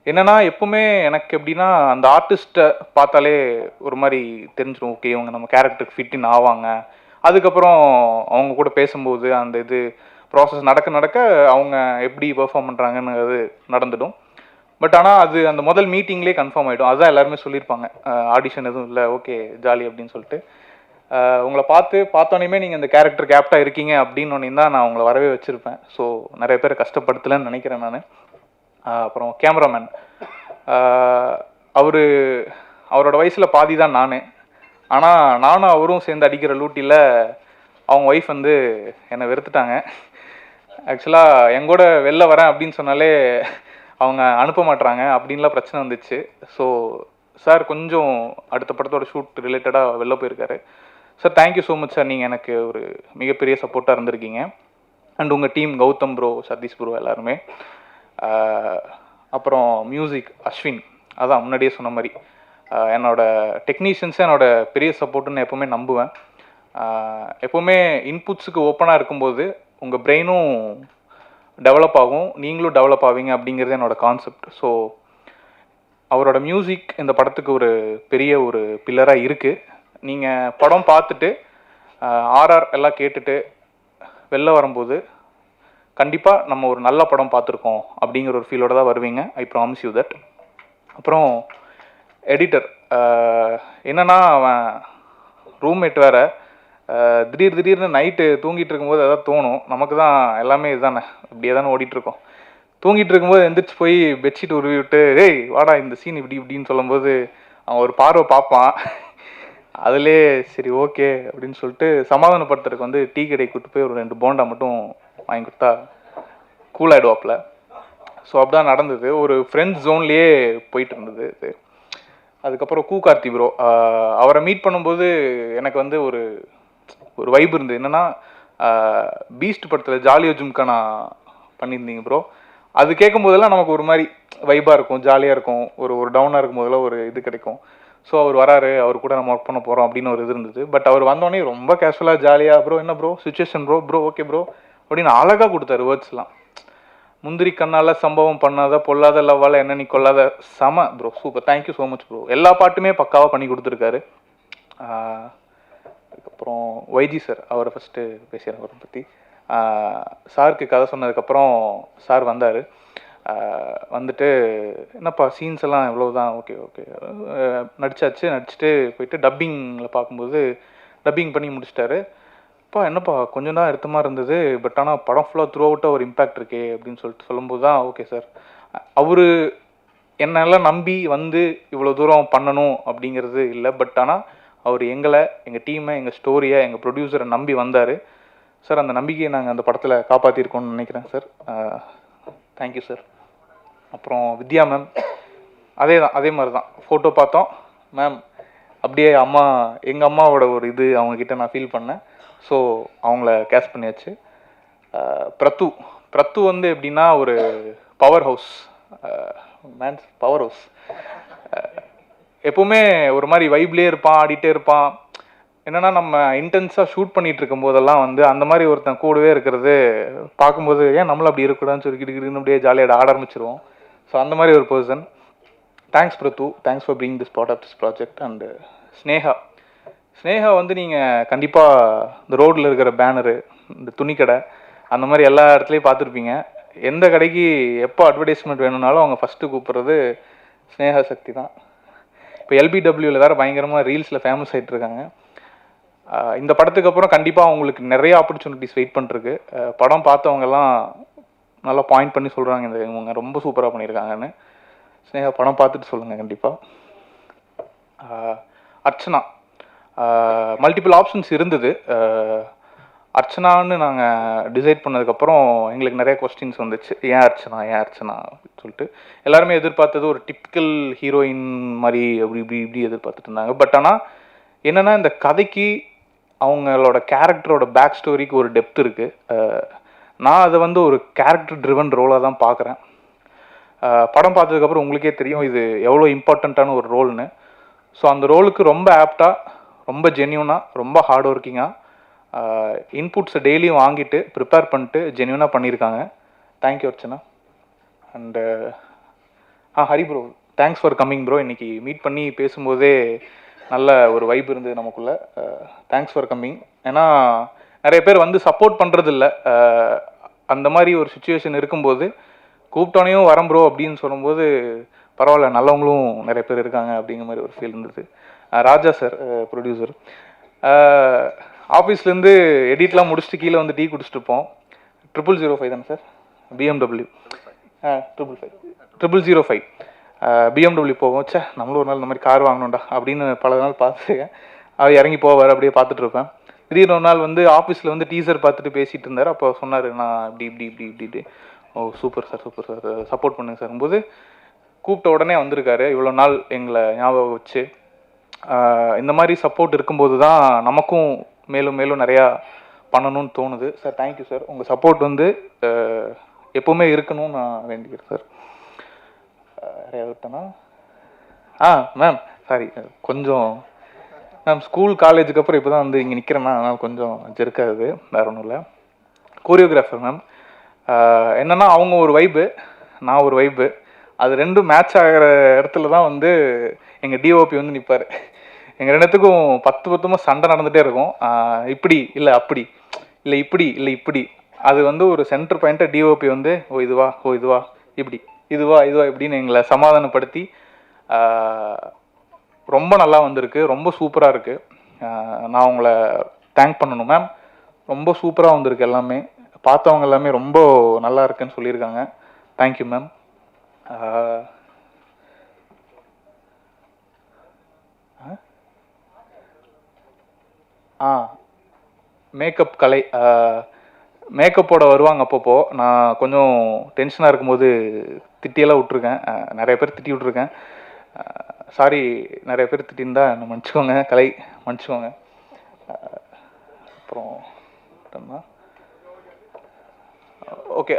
என்னென்னா எப்பவுமே எனக்கு எப்படின்னா அந்த ஆர்டிஸ்ட்டை பார்த்தாலே ஒரு மாதிரி தெரிஞ்சிடும், ஓகே இவங்க நம்ம கேரக்டருக்கு ஃபிட்டின் ஆவாங்க. அதுக்கப்புறம் அவங்க கூட பேசும்போது அந்த இது ப்ராசஸ் நடக்க அவங்க எப்படி பெர்ஃபார்ம் பண்ணுறாங்கன்னு அது நடந்துடும். பட் ஆனால் அது அந்த முதல் மீட்டிங்லேயே கன்ஃபார்ம் ஆகிடும். அதுதான் எல்லாருமே சொல்லியிருப்பாங்க, ஆடிஷன் எதுவும் இல்லை, ஓகே ஜாலி அப்படின்னு சொல்லிட்டு. உங்களை பார்த்தோன்னே நீங்கள் இந்த கேரக்டர் கேப்டாக இருக்கீங்க அப்படின்னு தான் நான் உங்களை வரவே வச்சுருப்பேன். ஸோ நிறைய பேர் கஷ்டப்படுத்தலைன்னு நினைக்கிறேன் நான். அப்புறம் கேமராமேன், அவரோட வயசில் பாதி தான் நான். ஆனால் நானும் அவரும் சேர்ந்து அடிக்கிற லூட்டியில் அவங்க ஒய்ஃப் வந்து என்னை வெறுத்துட்டாங்க. ஆக்சுவலாக எங்கூட வெளில வரேன் அப்படின்னு சொன்னாலே அவங்க அனுப்ப மாட்டுறாங்க, அப்படின்லாம் பிரச்சனை வந்துச்சு. ஸோ சார் கொஞ்சம் அடுத்த படத்தோட ஷூட் ரிலேட்டடாக வெளில போயிருக்காரு. Sir thank you so much sir, நீங்கள் எனக்கு ஒரு மிகப்பெரிய சப்போர்ட்டாக இருந்திருக்கீங்க. அண்ட் உங்கள் team Gautham bro, Sathish bro எல்லாருமே. அப்புறம் மியூசிக் அஸ்வின், அதான் முன்னாடியே சொன்ன மாதிரி என்னோட டெக்னீஷியன்ஸை என்னோட பெரிய சப்போர்ட்டுன்னு எப்போவுமே நம்புவேன். எப்போவுமே இன்புட்ஸுக்கு ஓப்பனாக இருக்கும்போது உங்கள் பிரெயினும் டெவலப் ஆகும், நீங்களும் டெவலப் ஆவீங்க அப்படிங்கிறது என்னோட கான்செப்ட். ஸோ அவரோட மியூசிக் இந்த படத்துக்கு ஒரு பெரிய ஒரு பில்லராக இருக்குது. நீங்கள் படம் பார்த்துட்டு ஆர்ஆர் எல்லாம் கேட்டுட்டு வெளில வரும்போது கண்டிப்பாக நம்ம ஒரு நல்ல படம் பார்த்துருக்கோம் அப்படிங்கிற ஒரு ஃபீலோடு தான் வருவீங்க. I promise you that. அப்புறம் எடிட்டர் என்னென்னா, அவன் ரூம்மேட் வேறு. திடீர்னு நைட்டு தூங்கிட்டு இருக்கும்போது எதாவது தோணும், நமக்கு தான் எல்லாமே இதுதானே, இப்படியே தானே ஓடிட்டுருக்கோம். தூங்கிட்டு இருக்கும்போது எந்திரிச்சு போய் பெட்ஷீட் உருவி விட்டு, ஏய் வாடா இந்த சீன் இப்படின்னு சொல்லும்போது அவன் ஒரு பார்வை பார்ப்பான். அதிலே சரி ஓகே அப்படின்னு சொல்லிட்டு சமாதானப்படுத்துறதுக்கு வந்து டீ கடை கூப்பிட்டு போய் ஒரு 2 போண்டா மட்டும் வாங்கி கொடுத்தா கூலாகிடுவாப்பில். ஸோ அப்படிதான் நடந்தது. ஒரு ஃப்ரெண்ட்ஸ் ஜோன்லேயே போயிட்டு இருந்தது இது. அதுக்கப்புறம் கார்த்தி ப்ரோ, அவரை மீட் பண்ணும்போது எனக்கு வந்து ஒரு வைப் இருந்தது. என்னென்னா, பீஸ்ட் படத்தில் ஜாலியோ ஜும்கானா பண்ணியிருந்தீங்க ப்ரோ. அது கேட்கும் போதெல்லாம் நமக்கு ஒரு மாதிரி வைப்பாக இருக்கும், ஜாலியாக இருக்கும். ஒரு டவுனாக இருக்கும் போதெல்லாம் ஒரு இது கிடைக்கும். ஸோ அவர் வராரு, அவர் கூட நம்ம ஒர்க் பண்ண போகிறோம் அப்படின்னு ஒரு இது இருந்தது. பட் அவர் வந்தோடனே ரொம்ப கேஷுவலாக ஜாலியாக, ப்ரோ என்ன bro situation bro okay bro அப்படின்னு அழகாக கொடுத்தாரு வேர்ட்ஸ்லாம். முந்திரி கண்ணால் சம்பவம் பண்ணாத பொல்லாத லவ்வால் என்ன நீ கொள்ளாத, செம bro, super, thank you so much bro. எல்லா பாட்டுமே பக்காவாக பண்ணி கொடுத்துருக்காரு. அதுக்கப்புறம் ஒய்ஜி சார், அவரை ஃபஸ்ட்டு பேசுகிறேன் அவரை பற்றி. சாருக்கு கதை சொன்னதுக்கப்புறம் சார் வந்தார். வந்துட்டு என்னப்பா சீன்ஸ் எல்லாம் எவ்வளோதான், ஓகே நடிச்சுட்டு போயிட்டு டப்பிங்கில் பார்க்கும்போது டப்பிங் பண்ணி முடிச்சிட்டாரு. அப்பா என்னப்பா கொஞ்சம் தான் எடுத்த மாதிரி இருந்தது, பட் ஆனால் படம் ஃபுல்லாக த்ரூ அவுட்டாக ஒரு இம்பேக்ட் இருக்கே அப்படின்னு சொல்லும்போது தான் ஓகே சார், அவர் என்னெல்லாம் நம்பி வந்து இவ்வளோ தூரம் பண்ணணும் அப்படிங்கிறது இல்லை. பட் ஆனால் அவர் எங்கள் டீமை, எங்கள் ஸ்டோரியை, எங்கள் ப்ரொடியூசரை நம்பி வந்தார் சார். அந்த நம்பிக்கையை நாங்கள் அந்த படத்தில் காப்பாற்றிருக்கோம்னு நினைக்கிறேன் சார். Thank you sir. அப்புறம் வித்யா மேம், அதே மாதிரி தான் ஃபோட்டோ பார்த்தோம் மேம், அப்படியே எங்கள் அம்மாவோட ஒரு இது அவங்கக்கிட்ட நான் ஃபீல் பண்ணேன். ஸோ அவங்கள கேஸ்ட் பண்ணியாச்சு. பிரத்து வந்து எப்படின்னா ஒரு பவர் ஹவுஸ், பவர் ஹவுஸ். எப்போவுமே ஒரு மாதிரி வைப்லேயே இருப்பான், ஆடிட்டே இருப்பான். என்னென்னா நம்ம இன்டென்ஸாக ஷூட் பண்ணிகிட்டு இருக்கும் போதெல்லாம் வந்து அந்த மாதிரி ஒருத்தன் கூடவே இருக்கிறது பார்க்கும்போது ஏன் நம்மளும் அப்படி இருக்கக்கூடாதுன்னு சொல்லி கிடுக்கிட்டு அப்படியே ஜாலியாக ஆட ஆரம்பிச்சிருவோம். ஸோ அந்த மாதிரி ஒரு person. Thanks Prathu, thanks for being this part of this project. And Sneha வந்து நீங்கள் கண்டிப்பாக இந்த ரோட்டில் இருக்கிற பேனரு, இந்த துணிக்கடை, அந்த மாதிரி எல்லா இடத்துலையும் பார்த்துருப்பீங்க. எந்த கடைக்கு எப்போ அட்வர்டைஸ்மெண்ட் வேணும்னாலும் அவங்க ஃபஸ்ட்டு கூப்பிட்றது ஸ்னேகா சக்தி தான். இப்போ LBWவில் வேறு பயங்கரமாக ரீல்ஸில் ஃபேமஸ் ஆகிட்டு இருக்காங்க. இந்த படத்துக்கு அப்புறம் கண்டிப்பாக அவங்களுக்கு நிறைய ஆப்பர்ச்சுனிட்டிஸ் வெயிட் பண்ணிருக்கு. படம் பார்த்தவங்கெல்லாம் நல்லா பாயிண்ட் பண்ணி சொல்கிறாங்க, இவங்க ரொம்ப சூப்பராக பண்ணியிருக்காங்கன்னு. ஸ்னேகா படம் பார்த்துட்டு சொல்லுங்கள் கண்டிப்பாக. அர்ச்சனா, மல்டிபிள் ஆப்ஷன்ஸ் இருந்தது. அர்ச்சனான்னு நாங்கள் டிசைட் பண்ணதுக்கப்புறம் எங்களுக்கு நிறைய கொஸ்டின்ஸ் வந்துச்சு. ஏன் அர்ச்சனா அப்படின்னு சொல்லிட்டு எல்லாருமே எதிர்பார்த்தது ஒரு டிப்பிக்கல் ஹீரோயின் மாதிரி இப்படி எதிர்பார்த்துட்டு இருந்தாங்க. பட் ஆனால் என்னென்னா இந்த கதைக்கு அவங்களோட கேரக்டரோட பேக் ஸ்டோரிக்கு ஒரு டெப்த் இருக்குது. நான் அதை வந்து ஒரு கேரக்டர் ட்ரிவன் ரோலாக தான் பார்க்குறேன். படம் பார்த்ததுக்கப்புறம் உங்களுக்கே தெரியும் இது எவ்வளோ இம்பார்ட்டண்ட்டான ஒரு ரோல்னு. ஸோ அந்த ரோலுக்கு ரொம்ப ஆப்டாக, ரொம்ப ஜென்யூனாக, ரொம்ப ஹார்ட் ஒர்க்கிங்காக இன்புட்ஸை டெய்லியும் வாங்கிட்டு ப்ரிப்பேர் பண்ணிட்டு ஜென்யூனாக பண்ணியிருக்காங்க. Thank you Archana. And Hari bro, thanks for coming bro. இன்றைக்கி மீட் பண்ணி பேசும்போதே நல்ல ஒரு வைப் இருந்தது நமக்குள்ளே. Thanks for coming. ஏன்னா நிறைய பேர் வந்து சப்போர்ட் பண்ணுறதில்ல. அந்த மாதிரி ஒரு சுச்சுவேஷன் இருக்கும்போது கூப்பிட்டோனையும் வரேன் ப்ரோ அப்படின்னு சொல்லும்போது பரவாயில்ல, நல்லவங்களும் நிறைய பேர் இருக்காங்க அப்படிங்கிற மாதிரி ஒரு ஃபீல் இருந்தது. ராஜா சார், ப்ரொடியூசர், ஆஃபீஸ்லேருந்து எடிட்லாம் முடிச்சுட்டு கீழே வந்து டீ குடிச்சிட்டு இருப்போம். 005 தானே சார்? BMW 500 BMW போவோம். நம்மளும் ஒரு நாள் இந்த மாதிரி கார் வாங்கணும்டா அப்படின்னு பல நாள் பார்த்துருக்கேன். அவர் இறங்கி போவார், அப்படியே பார்த்துட்டு இருப்பேன். திடீர்னு ஒரு நாள் வந்து ஆஃபீஸில் வந்து டீசர் பார்த்துட்டு பேசிகிட்டு இருந்தார். அப்போ சொன்னார், நான் இப்படி ஓ சூப்பர் சார் சப்போர்ட் பண்ணுங்க சார் போது கூப்பிட்ட உடனே வந்திருக்காரு. இவ்வளோ நாள் எங்களை ஞாபகம் வச்சு இந்த மாதிரி சப்போர்ட் இருக்கும்போது தான் நமக்கும் மேலும் மேலும் நிறையா பண்ணணும்னு தோணுது. Sir thank you sir. உங்கள் சப்போர்ட் வந்து எப்போவுமே இருக்கணும்னு நான் வேண்டிக்கிறேன் சார். யார்கிட்டனா மேம் சாரி, கொஞ்சம் மேம் ஸ்கூல் காலேஜுக்கு அப்புறம் இப்போ தான் வந்து இங்கே நிற்கிறேன்னா அதனால் கொஞ்சம் ஜெருக்காது, வேறு ஒன்றும் இல்லை. கோரியோகிராஃபர் மேம், என்னென்னா அவங்க ஒரு வைப்பு, நான் ஒரு வைப்பு, அது ரெண்டும் மேட்ச் ஆகிற இடத்துல தான் வந்து எங்கள் டிஓபி வந்து நிற்பார். எங்கள் ரெண்டுத்துக்கும் 10 சண்டை நடந்துகிட்டே இருக்கும். இப்படி இல்லை அப்படி இல்லை இப்படி இல்லை இப்படி. அது வந்து ஒரு சென்டர் பாயிண்ட்டை டிஓபி வந்து ஓ இதுவா இப்படி இதுவா இப்படின்னு எங்களை சமாதானப்படுத்தி ரொம்ப நல்லா வந்திருக்கு. ரொம்ப சூப்பராக இருக்குது. நான் உங்களை தேங்க் பண்ணணும் மேம். ரொம்ப சூப்பராக வந்திருக்கு எல்லாமே. பார்த்தவங்க எல்லாமே ரொம்ப நல்லா இருக்குன்னு சொல்லியிருக்காங்க. Thank you ma'am. மேக்கப் கலை, மேக்கப்போட வருவாங்க அப்பப்போ. நான் கொஞ்சம் டென்ஷனாக இருக்கும்போது திட்டியெல்லாம் விட்ருக்கேன். நிறைய பேர் திட்டி விட்ருக்கேன். சாரி, நிறைய பேர் திட்டிருந்தா என்ன மன்னிச்சுக்கோங்க. கலை மன்னிச்சுக்கோங்க. அப்புறம் ஓகே,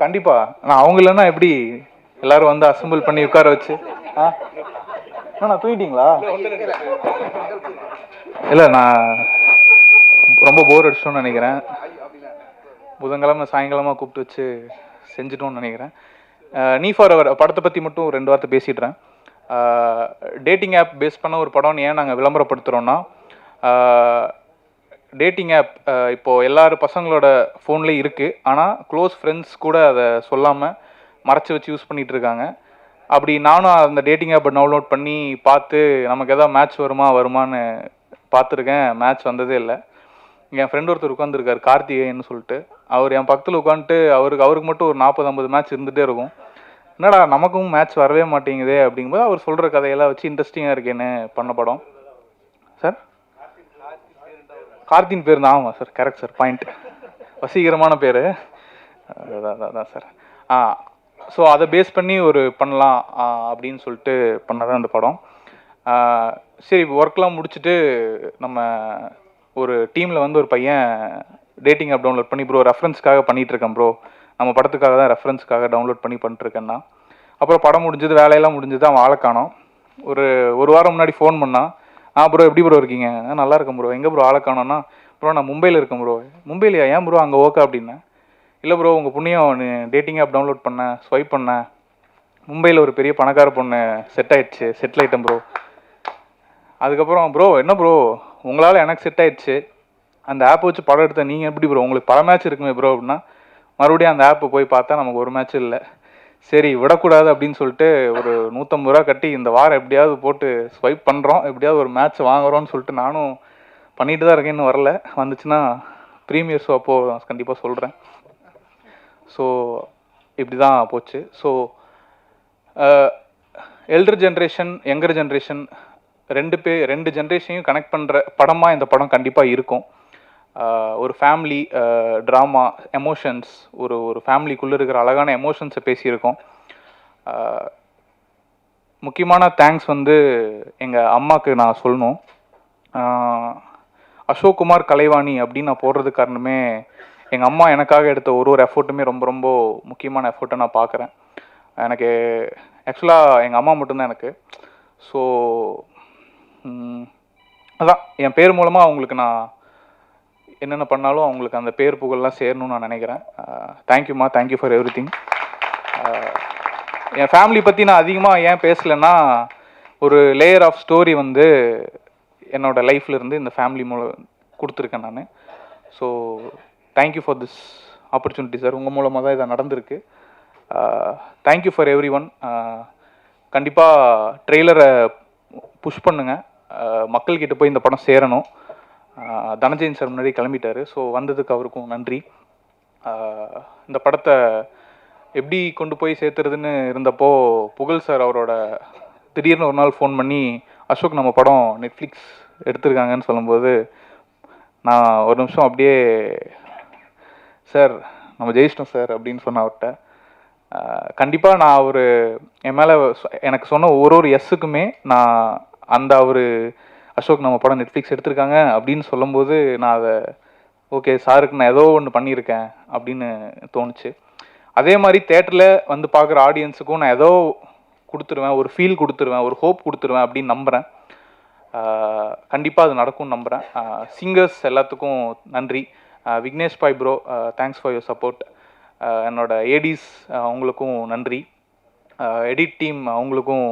கண்டிப்பாக நான் அவங்க இல்லைன்னா எப்படி எல்லோரும் வந்து அசம்பிள் பண்ணி உட்கார வச்சு நான் தூங்கிட்டீங்களா? இல்லை, நான் ரொம்ப போர் அடிச்சிட்டோன்னு நினைக்கிறேன். புதன்கிழமை சாயங்காலமாக கூப்பிட்டு வச்சு செஞ்சிட்டோன்னு நினைக்கிறேன். நீ ஃபார் அவர் படத்தை பற்றி மட்டும் 2 வார்த்தை பேசிடுறேன். டேட்டிங் ஆப் பேஸ் பண்ண ஒரு படம்னு ஏன் நாங்கள் விளம்பரப்படுத்துகிறோன்னா, டேட்டிங் ஆப் இப்போது எல்லாரும் பசங்களோட ஃபோன்லேயும் இருக்குது. ஆனால் க்ளோஸ் ஃப்ரெண்ட்ஸ் கூட அதை சொல்லாமல் மறைச்சி வச்சு யூஸ் பண்ணிகிட்டு இருக்காங்க. அப்படி நானும் அந்த டேட்டிங் ஆப்பை டவுன்லோட் பண்ணி பார்த்து நமக்கு எதாவது மேட்ச் வருமானு பார்த்துருக்கேன். மேட்ச் வந்ததே இல்லை. என் ஃப்ரெண்ட் ஒருத்தர் உட்காந்துருக்கார், கார்த்திகேயன்னு சொல்லிட்டு. அவர் என் பக்கத்தில் உட்காந்துட்டு அவருக்கு மட்டும் ஒரு 40-50 மேட்ச் இருந்துகிட்டே இருக்கும். என்னடா நமக்கும் மேட்ச் வரவே மாட்டேங்குதே அப்படிங்கும்போது அவர் சொல்கிற கதையெல்லாம் வச்சு இன்ட்ரெஸ்டிங்காக இருக்கேன்னு பண்ண படம் சார். கார்த்தின் பேர் தான். ஆமாம் சார், கரெக்ட் சார், பாயிண்ட். வசீகரமான பேர். அதான் சார். ஸோ அதை பேஸ் பண்ணி ஒரு பண்ணலாம் அப்படின்னு சொல்லிட்டு பண்ணதான் அந்த படம். சரி ஒர்க்லாம் முடிச்சுட்டு நம்ம ஒரு டீமில் வந்து ஒரு பையன் டேட்டிங் ஆப் டவுன்லோட் பண்ணி ப்ரோ ரெஃபரன்ஸ்க்காக பண்ணிகிட்ருக்கேன் ப்ரோ, நம்ம படத்துக்காக தான் ரெஃபரன்ஸ்க்காக டவுன்லோட் பண்ணி பண்ணிட்டுருக்கேன்னா. அப்புறம் படம் முடிஞ்சது, வேலையெல்லாம் முடிஞ்சது, அவன் ஆளை காணோம். ஒரு வாரம் முன்னாடி ஃபோன் பண்ணான். ப்ரோ எப்படி ப்ரோ இருக்கீங்க? நல்லா இருக்கேன் ப்ரோ. எங்கே ப்ரோ ஆளை காணோன்னா, ப்ரோ நான் மும்பையில் இருக்கேன் ப்ரோ. மும்பையிலையா? ஏன் ப்ரோ அங்கே ஓகே அப்படின்னேன். இல்லை ப்ரோ உங்கள் புண்ணியம் டேட்டிங் ஆப் டவுன்லோட் பண்ணேன், ஸ்வைப் பண்ணேன், மும்பையில் ஒரு பெரிய பணக்கார பொண்ணு செட்டில் ஆகிட்டேன் ப்ரோ. அதுக்கப்புறம் ப்ரோ என்ன ப்ரோ உங்களால் எனக்கு செட் ஆயிடுச்சு, அந்த ஆப் வச்சு படம் எடுத்த நீங்கள் எப்படி ப்ரோ, உங்களுக்கு பல மேட்ச் இருக்குமே ப்ரோ அப்படின்னா, மறுபடியும் அந்த ஆப்பை போய் பார்த்தா நமக்கு ஒரு மேட்ச் இல்லை. சரி விடக்கூடாது அப்படின்னு சொல்லிட்டு ஒரு 150 ரூபா கட்டி இந்த வாரம் எப்படியாவது போட்டு ஸ்வைப் பண்ணுறோம், எப்படியாவது ஒரு மேட்ச் வாங்குறோன்னு சொல்லிட்டு நானும் பண்ணிட்டு தான் இருக்கேன். இன்னும் வரல, வந்துச்சுன்னா ப்ரீமியர் ஷோ அப்போது கண்டிப்பாக சொல்கிறேன். ஸோ இப்படி தான் போச்சு. So elder generation younger generation ரெண்டு ஜென்ரேஷனையும் கனெக்ட் பண்ணுற படமாக இந்த படம் கண்டிப்பாக இருக்கும். ஒரு ஃபேமிலி ட்ராமா, எமோஷன்ஸ், ஒரு ஃபேமிலிக்குள்ளே இருக்கிற அழகான எமோஷன்ஸை பேசியிருக்கோம். முக்கியமான தேங்க்ஸ் வந்து எங்கள் அம்மாவுக்கு நான் சொல்லணும். அசோக் குமார் கலைவாணி அப்படின்னு நான் போடுறதுக்கு காரணமே எங்கள் அம்மா எனக்காக எடுத்த ஒரு எஃபோர்ட்டுமே ரொம்ப ரொம்ப முக்கியமான எஃபோர்ட்டை நான் பார்க்குறேன். எனக்கு ஆக்சுவலாக எங்கள் அம்மா மட்டும்தான் எனக்கு. ஸோ அதான் என் பேர் மூலமாக அவங்களுக்கு நான் என்னென்ன பண்ணாலும் அவங்களுக்கு அந்த பேர் புகழ்லாம் சேரணும்னு நான் நினைக்கிறேன். தேங்க்யூம்மா, thank you for every thing. N family பற்றி நான் அதிகமாக ஏன் பேசலைன்னா, ஒரு லேயர் ஆஃப் ஸ்டோரி வந்து என்னோடய லைஃப்பில் இருந்து இந்த ஃபேமிலி மூலம் கொடுத்துருக்கேன் நான். So thank you for this opportunity sir. உங்கள் மூலமாக தான் இதை நடந்திருக்கு. Thank you for every one. கண்டிப்பாக ட்ரெய்லரை புஷ் பண்ணுங்கள், மக்கள்கிட்ட போய் இந்த படம் சேரணும். தனஞ்சயன் சார் முன்னாடி கிளம்பிட்டார். ஸோ வந்ததுக்கு அவருக்கும் நன்றி. இந்த படத்தை எப்படி கொண்டு போய் சேர்த்துறதுன்னு இருந்தப்போ புகழ் சார் அவரோட திடீர்னு ஒரு நாள் ஃபோன் பண்ணி, அசோக் நம்ம படம் நெட்ஃப்ளிக்ஸ் எடுத்திருக்காங்கன்னு சொல்லும்போது நான் ஒரு நிமிஷம் அப்படியே, சார் நம்ம ஜெயிச்சிட்டோம் சார் அப்படின்னு சொன்ன அவர்கிட்ட. கண்டிப்பாக நான் என் மேலே எனக்கு சொன்ன ஒரு எஸ்ஸுக்குமே நான் அந்த அசோக் நம்ம படம் நெட்ஃப்ளிக்ஸ் எடுத்திருக்காங்க அப்படின்னு சொல்லும்போது நான் அதை ஓகே சாருக்கு நான் ஏதோ ஒன்று பண்ணியிருக்கேன் அப்படின்னு தோணுச்சு. அதே மாதிரி தேட்டரில் வந்து பார்க்குற ஆடியன்ஸுக்கும் நான் ஏதோ கொடுத்துருவேன், ஒரு ஃபீல் கொடுத்துருவேன், ஒரு ஹோப் கொடுத்துருவேன் அப்படின்னு நம்புகிறேன். கண்டிப்பாக அது நடக்கும்னு நம்புகிறேன். சிங்கர்ஸ் எல்லாத்துக்கும் நன்றி. Vignesh bye bro, thanks for your support. என்னோட ஏடிஸ் அவங்களுக்கும் நன்றி. எடிட் டீம் அவங்களுக்கும்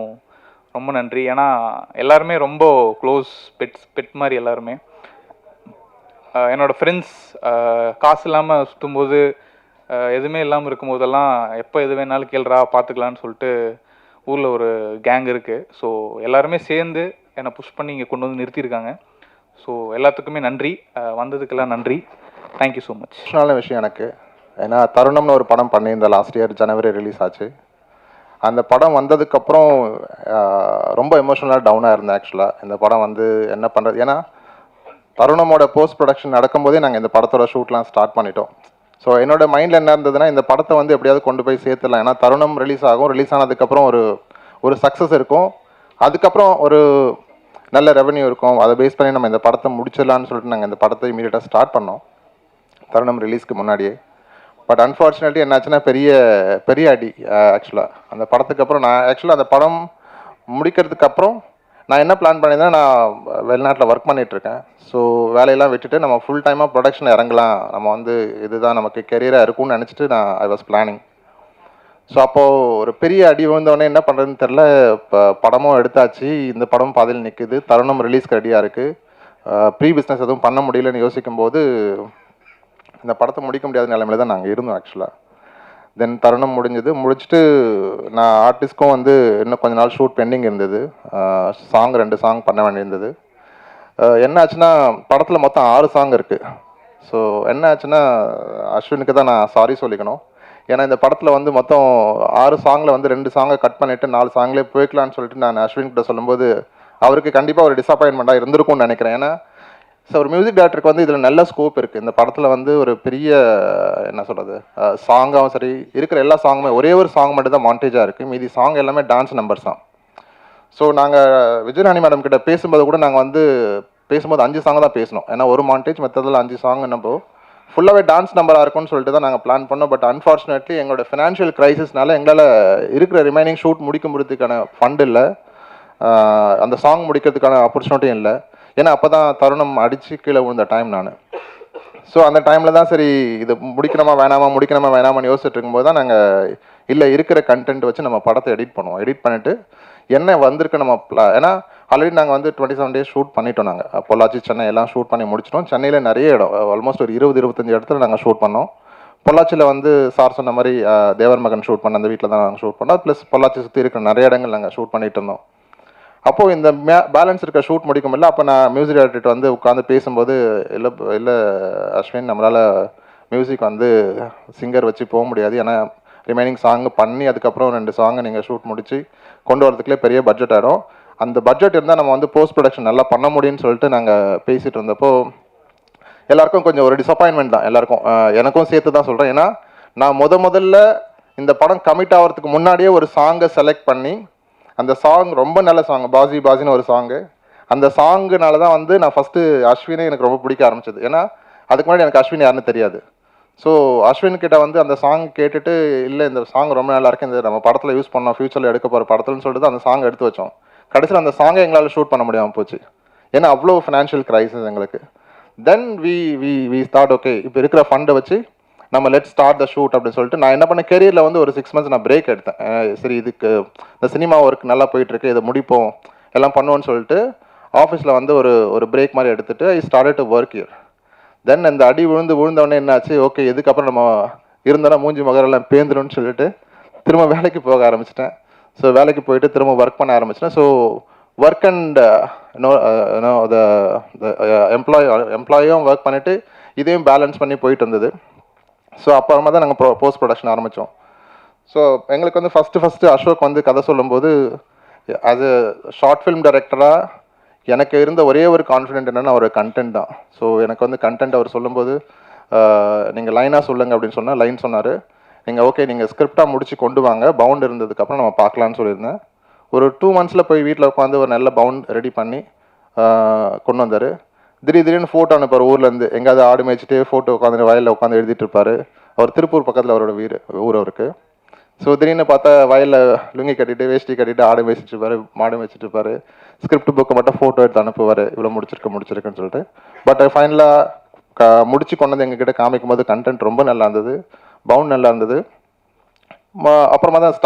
ரொம்ப நன்றி. ஏன்னா எல்லாருமே ரொம்ப க்ளோஸ் பெட் மாதிரி எல்லாருமே. என்னோடய ஃப்ரெண்ட்ஸ் காசு இல்லாமல் சுற்றும்போது, எதுவுமே இல்லாமல் இருக்கும்போதெல்லாம் எப்போ எது வேணாலும் கேள்றா பார்த்துக்கலான்னு சொல்லிட்டு ஊரில் ஒரு கேங் இருக்குது. ஸோ எல்லாருமே சேர்ந்து என்னை புஷ் பண்ணி இங்கே கொண்டு வந்து நிறுத்தியிருக்காங்க. ஸோ எல்லாத்துக்குமே நன்றி, வந்ததுக்கெல்லாம் நன்றி. Thank you so much. நல்ல விஷயம் எனக்கு, ஏன்னா தருணம்னு ஒரு படம் பண்ணியிருந்த லாஸ்ட் இயர் ஜனவரி ரிலீஸ் ஆச்சு. அந்த படம் வந்ததுக்கப்புறம் ரொம்ப எமோஷனலாக டவுனாக இருந்தேன் ஆக்சுவலாக. இந்த படம் வந்து என்ன பண்ணுறது, ஏன்னா தருணமோட போஸ்ட் ப்ரொடக்ஷன் நடக்கும்போதே நாங்கள் இந்த படத்தோட ஷூட்லாம் ஸ்டார்ட் பண்ணிட்டோம். ஸோ என்னோடய மைண்டில் என்ன இருந்ததுன்னா, இந்த படத்தை வந்து எப்படியாவது கொண்டு போய் சேர்த்துடலாம். ஏன்னா தருணம் ரிலீஸ் ஆகும், ரிலீஸ் ஆனதுக்கப்புறம் ஒரு சக்ஸஸ் இருக்கும், அதுக்கப்புறம் ஒரு நல்ல ரெவன்யூ இருக்கும், அதை பேஸ் பண்ணி நம்ம இந்த படத்தை முடிச்சிடலான்னு சொல்லிட்டு நாங்கள் இந்த படத்தை இமீடியட்டாக ஸ்டார்ட் பண்ணோம் தருணம் ரிலீஸ்க்கு முன்னாடியே. பட் அன்ஃபார்ச்சுனேட்லி என்னாச்சுன்னா பெரிய அடி ஆக்சுவலாக. அந்த படத்துக்கு அப்புறம் நான் அந்த படம் முடிக்கிறதுக்கப்புறம் நான் என்ன பிளான் பண்ணியிருந்தேன், நான் வெளிநாட்டில் ஒர்க் பண்ணிகிட்ருக்கேன். ஸோ வேலையெல்லாம் விட்டுட்டு நம்ம ஃபுல் டைமாக ப்ரொடக்ஷன் இறங்கலாம், நம்ம வந்து இதுதான் நமக்கு கெரியராக இருக்கும்னு நினச்சிட்டு ஐ வாஸ் பிளானிங். ஸோ அப்போது ஒரு பெரிய அடி விழுந்தோடனே என்ன பண்ணுறதுன்னு தெரில. இப்போ படமும் எடுத்தாச்சு, இந்த படம் பாதியில் நிற்குது, தருணம் ரிலீஸ்க்கு ரெடியாக இருக்குது, ப்ரீ பிஸ்னஸ் எதுவும் பண்ண முடியலன்னு யோசிக்கும்போது இந்த படத்தை முடிக்க முடியாத நிலைமையில தான் நாங்கள் இருந்தோம் ஆக்சுவலாக. தென் தருணம் முடிச்சுட்டு நான் ஆர்டிஸ்ட்க்கும் வந்து இன்னும் கொஞ்ச நாள் ஷூட் பெண்டிங் இருந்தது. 2 சாங் பண்ண வேண்டியிருந்தது. என்ன ஆச்சுன்னா, படத்தில் மொத்தம் 6 சாங் இருக்குது. ஸோ என்ன ஆச்சுன்னா, அஸ்வினுக்கு தான் நான் சாரி சொல்லிக்கணும். ஏன்னா இந்த படத்தில் வந்து மொத்தம் 6 சாங்கில் வந்து 2 சாங்கை கட் பண்ணிவிட்டு 4 சாங்லேயே போய்க்கலான்னு சொல்லிட்டு நான் அஸ்வின்கிட்ட சொல்லும்போது அவருக்கு கண்டிப்பாக ஒரு டிசப்பாயின்மெண்ட்டாக இருந்திருக்கும்னு நினைக்கிறேன். ஏன்னா ஸோ ஒரு மியூசிக் டைரக்டருக்கு வந்து இதில் நல்ல ஸ்கோப் இருக்குது. இந்த படத்தில் வந்து ஒரு பெரிய என்ன சொல்கிறது, சாங்காகவும் சரி, இருக்கிற எல்லா சாங்குமே ஒரே ஒரு சாங் மட்டும் தான் மாண்டேஜாக இருக்குது, மீதி சாங் எல்லாமே டான்ஸ் நம்பர்ஸ் தான். ஸோ நாங்கள் விஜயராணி மேடம் கிட்ட பேசும்போது கூட நாங்கள் வந்து பேசும்போது 5 சாங் தான் பேசணும். ஏன்னா ஒரு மாண்டேஜ் மற்றதில் 5 சாங் நம்ம ஃபுல்லாகவே டான்ஸ் நம்பராக இருக்கும்னு சொல்லிட்டு தான் நாங்கள் பிளான் பண்ணோம். பட் அன்ஃபார்ச்சுனேட்லி எங்களோட ஃபினான்ஷியல் க்ரைசிஸ்னால எங்களால் இருக்கிற ரிமைனிங் ஷூட் முடிக்க முடியறதுக்கான ஃபண்ட் இல்லை, அந்த சாங் முடிக்கிறதுக்கான ஆப்பர்ச்சுனிட்டியும் இல்லை. ஏன்னா அப்போ தான் தருணம் அடித்து கீழே விழுந்த டைம் நான். ஸோ அந்த டைமில் தான் சரி இது முடிக்கணுமா வேணாமான்னு யோசிச்சுட்டு இருக்கும்போது தான் நாங்கள் இல்லை இருக்கிற கண்டென்ட் வச்சு நம்ம படத்தை எடிட் பண்ணுவோம். எடிட் பண்ணிவிட்டு என்ன வந்திருக்கு நம்ம ஏன்னா ஆல்ரெடி நாங்கள் வந்து 27 days ஷூட் பண்ணிட்டோம். நாங்கள் பொள்ளாச்சி சென்னை எல்லாம் ஷூட் பண்ணி முடிச்சிட்டோம். சென்னையில் நிறைய இடம் ஆல்மோஸ்ட் ஒரு 20-25 இடத்துல நாங்கள் ஷூட் பண்ணோம். பொள்ளாச்சியில் வந்து சார் சொன்ன மாதிரி தேவர் மகன் ஷூட் பண்ண அந்த வீட்டில் தான் நாங்கள் ஷூட் பண்ணோம். ப்ளஸ் பொள்ளாச்சி சுற்றி இருக்கிற நிறைய இடங்கள் நாங்கள் ஷூட் பண்ணிட்டு இருந்தோம். அப்போது இந்த பேலன்ஸ் இருக்க ஷூட் முடிக்க முடியல. அப்போ நான் மியூசிக் டைரக்டர் வந்து உட்காந்து பேசும்போது இல்லை அஸ்வின், நம்மளால் மியூசிக் வந்து சிங்கர் வச்சு போக முடியாது. ஏன்னா ரிமைனிங் சாங் பண்ணி அதுக்கப்புறம் 2 சாங்கை நீங்கள் ஷூட் முடித்து கொண்டு வரதுக்குள்ளே பெரிய பட்ஜெட் ஆகிடும். அந்த பட்ஜெட் இருந்தால் நம்ம வந்து போஸ்ட் ப்ரொடக்ஷன் நல்லா பண்ண முடியும்னு சொல்லிட்டு நாங்கள் பேசிகிட்டு இருந்தப்போ எல்லாருக்கும் கொஞ்சம் ஒரு டிசப்பாயின்மெண்ட் தான் எல்லாருக்கும், எனக்கும் சேர்த்து தான் சொல்கிறேன். ஏன்னா நான் முதல்ல இந்த படம் கமிட் ஆகிறதுக்கு முன்னாடியே ஒரு சாங்கை செலக்ட் பண்ணி, அந்த சாங் ரொம்ப நல்ல சாங், பாசின்னு ஒரு சாங்கு. அந்த சாங்குனால தான் வந்து நான் ஃபஸ்ட்டு அஸ்வினே எனக்கு ரொம்ப பிடிக்க ஆரம்பிச்சது. ஏன்னா அதுக்கு முன்னாடி எனக்கு அஸ்வின் யாருன்னு தெரியாது. ஸோ அஸ்வின் கிட்ட வந்து அந்த சாங் கேட்டுட்டு இல்லை இந்த சாங் ரொம்ப நல்லா இருக்கு, இந்த நம்ம படத்தில் யூஸ் பண்ணோம், ஃபியூச்சரில் எடுக்க போகிற படத்துலன்னு சொல்லிட்டு அந்த சாங் எடுத்து வச்சோம். கடைசியில் அந்த சாங்கை எங்களால் ஷூட் பண்ண முடியாமல் போச்சு. ஏன்னா அவ்வளோ ஃபினான்ஷியல் க்ரைசிஸ் எங்களுக்கு. தென் வி ஸ்டார்ட் ஓகே இப்போ இருக்கிற ஃபண்டை வச்சு நம்ம லெட் ஸ்டார்ட் த ஷூட் அப்படின்னு சொல்லிட்டு நான் என்ன பண்ணேன், கெரியரில் வந்து ஒரு 6 months நான் பிரேக் எடுத்தேன். சரி இதுக்கு இந்த சினிமா ஒர்க் நல்லா போயிட்டுருக்கு, இதை முடிப்போம் எல்லாம் பண்ணுவோன்னு சொல்லிட்டு ஆஃபீஸில் வந்து ஒரு பிரேக் மாதிரி எடுத்துகிட்டு I started to work here. Then இந்த அடி விழுந்தவொடனே என்னாச்சு, ஓகே இதுக்கப்புறம் நம்ம இருந்தோன்னா மூஞ்சி மகரெல்லாம் பேந்துருன்னு சொல்லிட்டு திரும்ப வேலைக்கு போக ஆரம்பிச்சிட்டேன். ஸோ வேலைக்கு போயிட்டு திரும்ப ஒர்க் பண்ண ஆரம்பிச்சிட்டேன். ஸோ ஒர்க் அண்ட் எம்ப்ளாயும் ஒர்க் பண்ணிவிட்டு இதையும் பேலன்ஸ் பண்ணி போயிட்டு இருந்தது. ஸோ அப்புறமா தான் நாங்கள் போஸ்ட் ப்ரொடக்ஷன் ஆரம்பித்தோம். ஸோ எங்களுக்கு வந்து ஃபஸ்ட்டு அசோக் வந்து கதை சொல்லும்போது அது ஷார்ட் ஃபிலிம் டைரக்டராக எனக்கு இருந்த ஒரே ஒரு கான்ஃபிடென்ட் என்னென்னா ஒரு கண்டென்ட் தான். ஸோ எனக்கு வந்து கண்டென்ட் அவர் சொல்லும்போது நீங்கள் லைனாக சொல்லுங்கள் அப்படின்னு சொன்னால் லைன் சொன்னார். நீங்கள் ஓகே நீங்கள் ஸ்கிரிப்டாக முடிச்சு கொண்டு வாங்க, பவுண்ட் இருந்ததுக்கப்புறம் நம்ம பார்க்கலான்னு சொல்லியிருந்தேன். ஒரு 2 monthsல போய் வீட்டில் உட்காந்து ஒரு நல்ல பவுண்ட் ரெடி பண்ணி கொண்டு வந்தார். திடீர்னு ஃபோட்டோ அனுப்பார் ஊர்லேருந்து, எங்கேயாவது ஆடு மேய்ச்சிட்டு ஃபோட்டோ உட்காந்து வயலில் உட்காந்து எழுதிட்டு இருப்பார். அவர் திருப்பூர் பக்கத்தில் அவரோட ஊர் அவருக்கு. ஸோ திடீர்னு பார்த்தா வயலில் லுங்கி கட்டிட்டு வேஷ்டி கட்டிட்டு ஆடு மேய்ச்சிட்டு இருப்பார், மாடு மேய்ச்சிட்டு இருப்பார். ஸ்கிரிப்ட் புக்கை மட்டும் ஃபோட்டோ எடுத்து அனுப்புவார், இவ்வளோ முடிச்சிருக்குன்னு சொல்லிட்டு. பட் ஃபைனலாக முடிச்சு கொண்டு வந்து எங்ககிட்ட காமிக்கும் போது கண்டென்ட் ரொம்ப நல்லா இருந்தது, பவுண்ட் நல்லா இருந்தது. அப்புறமா தான்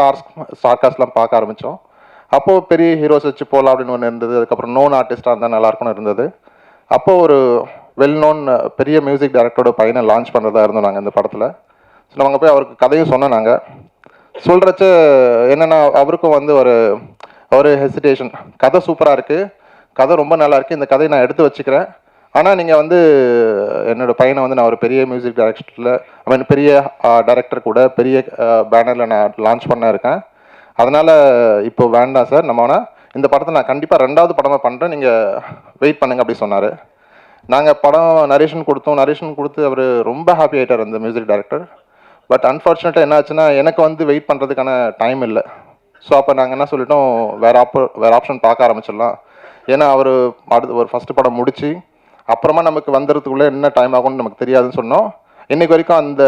ஸ்டார்காஸ்ட்லாம் பார்க்க ஆரம்பித்தோம். அப்போது பெரிய ஹீரோஸ் வச்சு போகலாம் அப்படின்னு ஒன்று இருந்தது. அதுக்கப்புறம் நோன் ஆர்டிஸ்டாக இருந்தால் நல்லாயிருக்கும்னு இருந்தது. அப்போது ஒரு வெல் நோன் பெரிய மியூசிக் டைரக்டரோட பையனை லான்ச் பண்ணுறதா இருந்தோம் நாங்கள் இந்த படத்தில். ஸோ நாங்கள் போய் அவருக்கு கதையும் சொன்னோம். நாங்கள் சொல்கிறச்ச என்னென்னா அவருக்கும் வந்து ஒரு ஹெசிடேஷன், கதை சூப்பராக இருக்குது, கதை ரொம்ப நல்லா இருக்குது, இந்த கதையை நான் எடுத்து வச்சுக்கிறேன், ஆனால் நீங்கள் வந்து என்னோடய பையனை வந்து நான் ஒரு பெரிய மியூசிக் டைரக்டரில் பெரிய டைரக்டர் கூட பெரிய பேனரில் நான் லான்ச் பண்ண இருக்கேன், அதனால் இப்போ வேண்டாம் சார், நம்ம ஆனால் இந்த படத்தை நான் கண்டிப்பாக 2வது படமாக பண்ணுறேன், நீங்கள் வெயிட் பண்ணுங்க அப்படி சொன்னார். நாங்கள் படம் நரேஷன் கொடுத்து அவர் ரொம்ப ஹாப்பி ஆகிட்டார் அந்த மியூசிக் டைரக்டர். பட் அன்ஃபார்ச்சுனேட்டாக என்ன ஆச்சுன்னா எனக்கு வந்து வெயிட் பண்ணுறதுக்கான டைம் இல்லை. ஸோ அப்போ நாங்கள் என்ன சொல்லிட்டோம், வேறு ஆப்ஷன் பார்க்க ஆரம்பிச்சிடலாம். ஏன்னா அவர் ஒரு ஃபஸ்ட்டு படம் முடித்து அப்புறமா நமக்கு வந்துடுறதுக்குள்ளே என்ன டைம் ஆகும்னு நமக்கு தெரியாதுன்னு சொன்னோம். இன்றைக்கு வரைக்கும் அந்த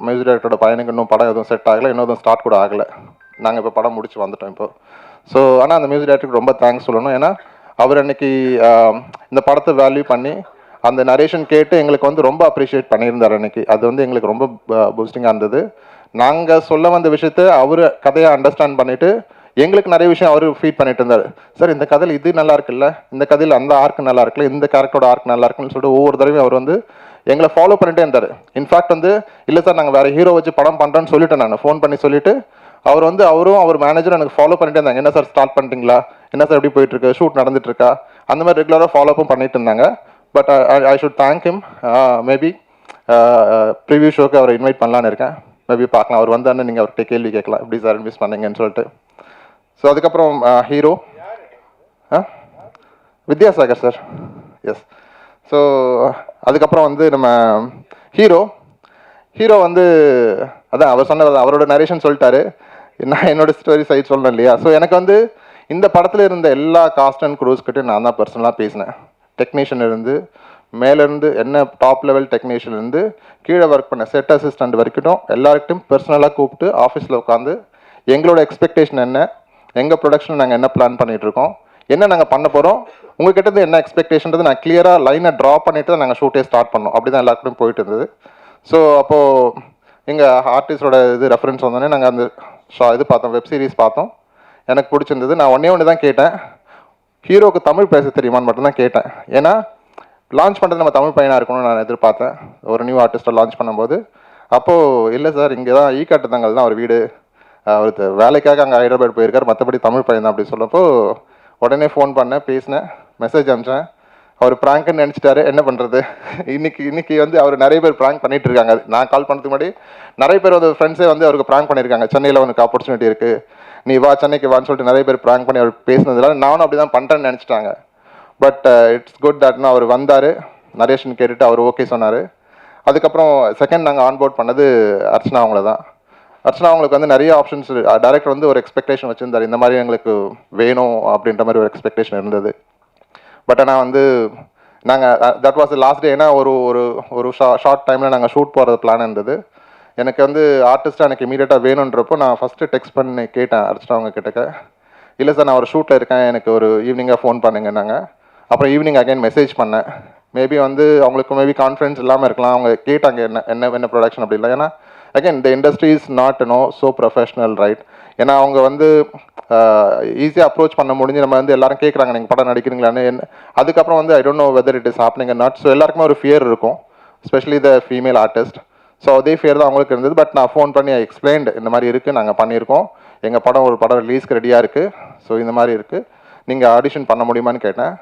மியூசிக் டைரக்டரோட பையனுக்கு இன்னும் படம் எதுவும் செட் ஆகலை, இன்னும் எதுவும் ஸ்டார்ட் கூட ஆகலை. நாங்கள் இப்போ படம் முடிச்சு வந்துட்டோம் இப்போ. ஸோ ஆனால் அந்த மியூசிக் டைரக்டருக்கு ரொம்ப தேங்க்ஸ் சொல்லணும். ஏன்னா அவர் அன்றைக்கி இந்த படத்தை வேல்யூ பண்ணி அந்த நரேஷன் கேட்டு எங்களுக்கு வந்து ரொம்ப அப்ரிஷியேட் பண்ணியிருந்தார் அன்றைக்கி. அது வந்து எங்களுக்கு ரொம்ப பூஸ்டிங்காக இருந்தது. நாங்கள் சொல்ல வந்த விஷயத்த அவர் கதையை அண்டர்ஸ்டாண்ட் பண்ணிவிட்டு எங்களுக்கு நிறைய விஷயம் அவர் ஃபீட் பண்ணிட்டு இருந்தார். சார் இந்த கதையில் இது நல்லா இருக்குல்ல, இந்த கதையில் அந்த ஆர்க் நல்லா இருக்குல்ல, இந்த கேரக்டரோட ஆர்க் நல்லா இருக்குன்னு சொல்லிட்டு ஒவ்வொரு தடவையும் அவர் வந்து எங்களை ஃபாலோ பண்ணிட்டே இருந்தார். இன்ஃபேக்ட் வந்து இல்லை சார் நாங்கள் வேறு ஹீரோ வச்சு படம் பண்ணுறேன்னு சொல்லிட்டேன், நான் ஃபோன் பண்ணி சொல்லிவிட்டு அவர் மேனேஜரும் எனக்கு ஃபாலோ பண்ணிட்டே இருந்தாங்க. என்ன சார் ஸ்டார்ட் பண்ணிட்டீங்களா, என்ன சார் எப்படி போயிட்டுருக்கு, ஷூட் நடந்துட்டு இருக்கா, அந்த மாதிரி ரெகுலராக ஃபாலோஅப்பும் பண்ணிட்டு இருந்தாங்க. But I should thank him. Maybe preview ஷோக்கு அவரை இன்வைட் பண்ணலான்னு இருக்கேன். மேபி பார்க்கலாம், அவர் வந்தாருன்னு நீங்கள் அவர்கிட்ட கேள்வி கேட்கலாம், எப்படி சார் மிஸ் பண்ணீங்கன்னு சொல்லிட்டு. ஸோ அதுக்கப்புறம் hero Vidyasagar sir. Yes. So அதுக்கப்புறம் வந்து நம்ம ஹீரோ வந்து அதான் அவர் சொன்னது, அவரோட நரேஷன் சொல்லிட்டாரு, நான் என்னோட ஸ்டோரி சைட் சொல்லணும் இல்லையா. ஸோ எனக்கு வந்து இந்த படத்தில் இருந்த எல்லா காஸ்ட் அண்ட் க்ரூஸ்கிட்டையும் நான் தான் பர்சனலாக பேசினேன். டெக்னீஷியன் இருந்து மேலேருந்து என்ன டாப் லெவல் டெக்னீஷியன் இருந்து கீழே ஒர்க் பண்ண செட் அசிஸ்டண்ட் வரைக்கும் எல்லார்கிட்டையும் பர்சனலாக கூப்பிட்டு ஆஃபீஸில் உட்காந்து எங்களோட எக்ஸ்பெக்டேஷன் என்ன, எங்கள் ப்ரொடக்ஷன் நாங்கள் என்ன பிளான் பண்ணிகிட்ருக்கோம், என்ன நாங்கள் பண்ண போகிறோம், உங்கள்கிட்ட என்ன எக்ஸ்பெக்டேஷன்றது நான் கிளியராக லைனை ட்ரா பண்ணிட்டு தான் நாங்கள் ஷூட்டே ஸ்டார்ட் பண்ணோம். அப்படி தான் எல்லாருக்கிட்டையும் போயிட்டு இருந்தது. ஸோ அப்போது எங்கள் ஆர்டிஸ்டோட இது ரெஃபரன்ஸ் வந்தோடனே நாங்கள் அந்த இது பார்த்தோம், வெப் சீரிஸ் பார்த்தோம். எனக்கு பிடிச்சிருந்தது. நான் ஒன்று தான் கேட்டேன், ஹீரோக்கு தமிழ் பேச தெரியுமான்னு மட்டும்தான் கேட்டேன். ஏன்னா லான்ச் பண்ணுறது நம்ம தமிழ் பையனாக இருக்கணும்னு நான் எதிர்பார்த்தேன் ஒரு நியூ ஆர்டிஸ்ட்டை லான்ச் பண்ணும்போது. அப்போது இல்லை சார், இங்கே தான் ஈக்காட்டுத்தங்கல் தான் ஒரு வீடு, அவர் வேலைக்காக அங்கே ஹைதராபாத் போயிருக்கார், மற்றபடி தமிழ் பையன் தான் அப்படி சொல்லப்போ உடனே ஃபோன் பண்ணேன், பேசினேன், மெசேஜ் அனுப்பிச்சேன். அவர் ப்ராங்க்னு நினச்சிட்டாரு, என்ன பண்ணுறது. இன்னைக்கு வந்து அவர் நிறைய பேர் ப்ராங்க் பண்ணிட்டு இருக்காங்க. நான் கால் பண்ணுறதுக்கு முன்னாடி நிறைய பேர் வந்து ஃப்ரெண்ட்ஸே வந்து அவருக்கு ப்ராங்க் பண்ணியிருக்காங்க. சென்னையில் உனக்கு ஆப்பர்ச்சுனிட்டி இருக்குது, நீ வா சென்னைக்கு வான்னு சொல்லிட்டு நிறைய பேர் ப்ராங்க் பண்ணி அவர் பேசினதுல நானும் அப்படி தான் பண்ணுறேன்னு நினச்சிட்டாங்க. பட் இட்ஸ் குட் தட்னா அவர் வந்தார், நரேஷன் கேட்டுட்டு அவர் ஓகே சொன்னார். அதுக்கப்புறம் செகண்ட் நாங்கள் ஆன்போர்ட் பண்ணது அர்ச்சனா அவங்கள தான். அர்ச்சனா அவங்களுக்கு வந்து நிறைய ஆப்ஷன்ஸ், டைரக்டர் வந்து ஒரு எக்ஸ்பெக்டேஷன் வச்சுருந்தார், இந்த மாதிரி எங்களுக்கு வேணும் அப்படின்ற மாதிரி ஒரு எக்ஸ்பெக்டேஷன் இருந்தது. பட் ஆனால் வந்து நாங்கள் தட் வாஸ் லாஸ்ட் டே. ஏன்னா ஒரு ஒரு ஒரு ஷார்ட் டைமில் நாங்கள் ஷூட் போகிறது பிளான் இருந்தது. எனக்கு வந்து ஆர்டிஸ்ட்டாக எனக்கு இமீடியட்டாக வேணுன்றப்போ நான் ஃபஸ்ட்டு டெக்ஸ்ட் பண்ணி கேட்டேன் அர்ச்சனா அவங்க கிட்டக்க, இல்லை சார் நான் ஒரு ஷூட்டில் இருக்கேன், எனக்கு ஒரு ஈவினிங்காக ஃபோன் பண்ணுங்கன்னாங்க. அப்புறம் ஈவினிங் அகைன் மெசேஜ் பண்ணேன். மேபி வந்து அவங்களுக்கு மேபி கான்ஃபிடன்ஸ் இல்லாமல் இருக்கலாம், அவங்க கேட்டாங்க என்ன ப்ரொடக்ஷன் அப்படி இல்லை. ஏன்னா again the industry is not so professional right. ஏன்னா அவங்க வந்து ஈஸியாக அப்ரோச் பண்ண முடிஞ்சு நம்ம வந்து எல்லாரும் கேட்குறாங்க நீங்கள் படம் நடிக்கிறீங்களான்னு. அதுக்கப்புறம் வந்து I don't know whether it is happening or not. So எல்லாருக்குமே ஒரு ஃபியர் இருக்கும், specially the female artist. So அதே ஃபியர் தான் அவங்களுக்கு இருந்தது. பட் நான் ஃபோன் பண்ணி எக்ஸ்பிளைன்டு, இந்த மாதிரி இருக்குது, நாங்கள் பண்ணியிருக்கோம், எங்கள் படம் ஒரு படம் ரிலீஸ்க்கு ரெடியாக இருக்குது, ஸோ இந்த மாதிரி இருக்குது, நீங்கள் ஆடிஷன் பண்ண முடியுமான்னு கேட்டேன்.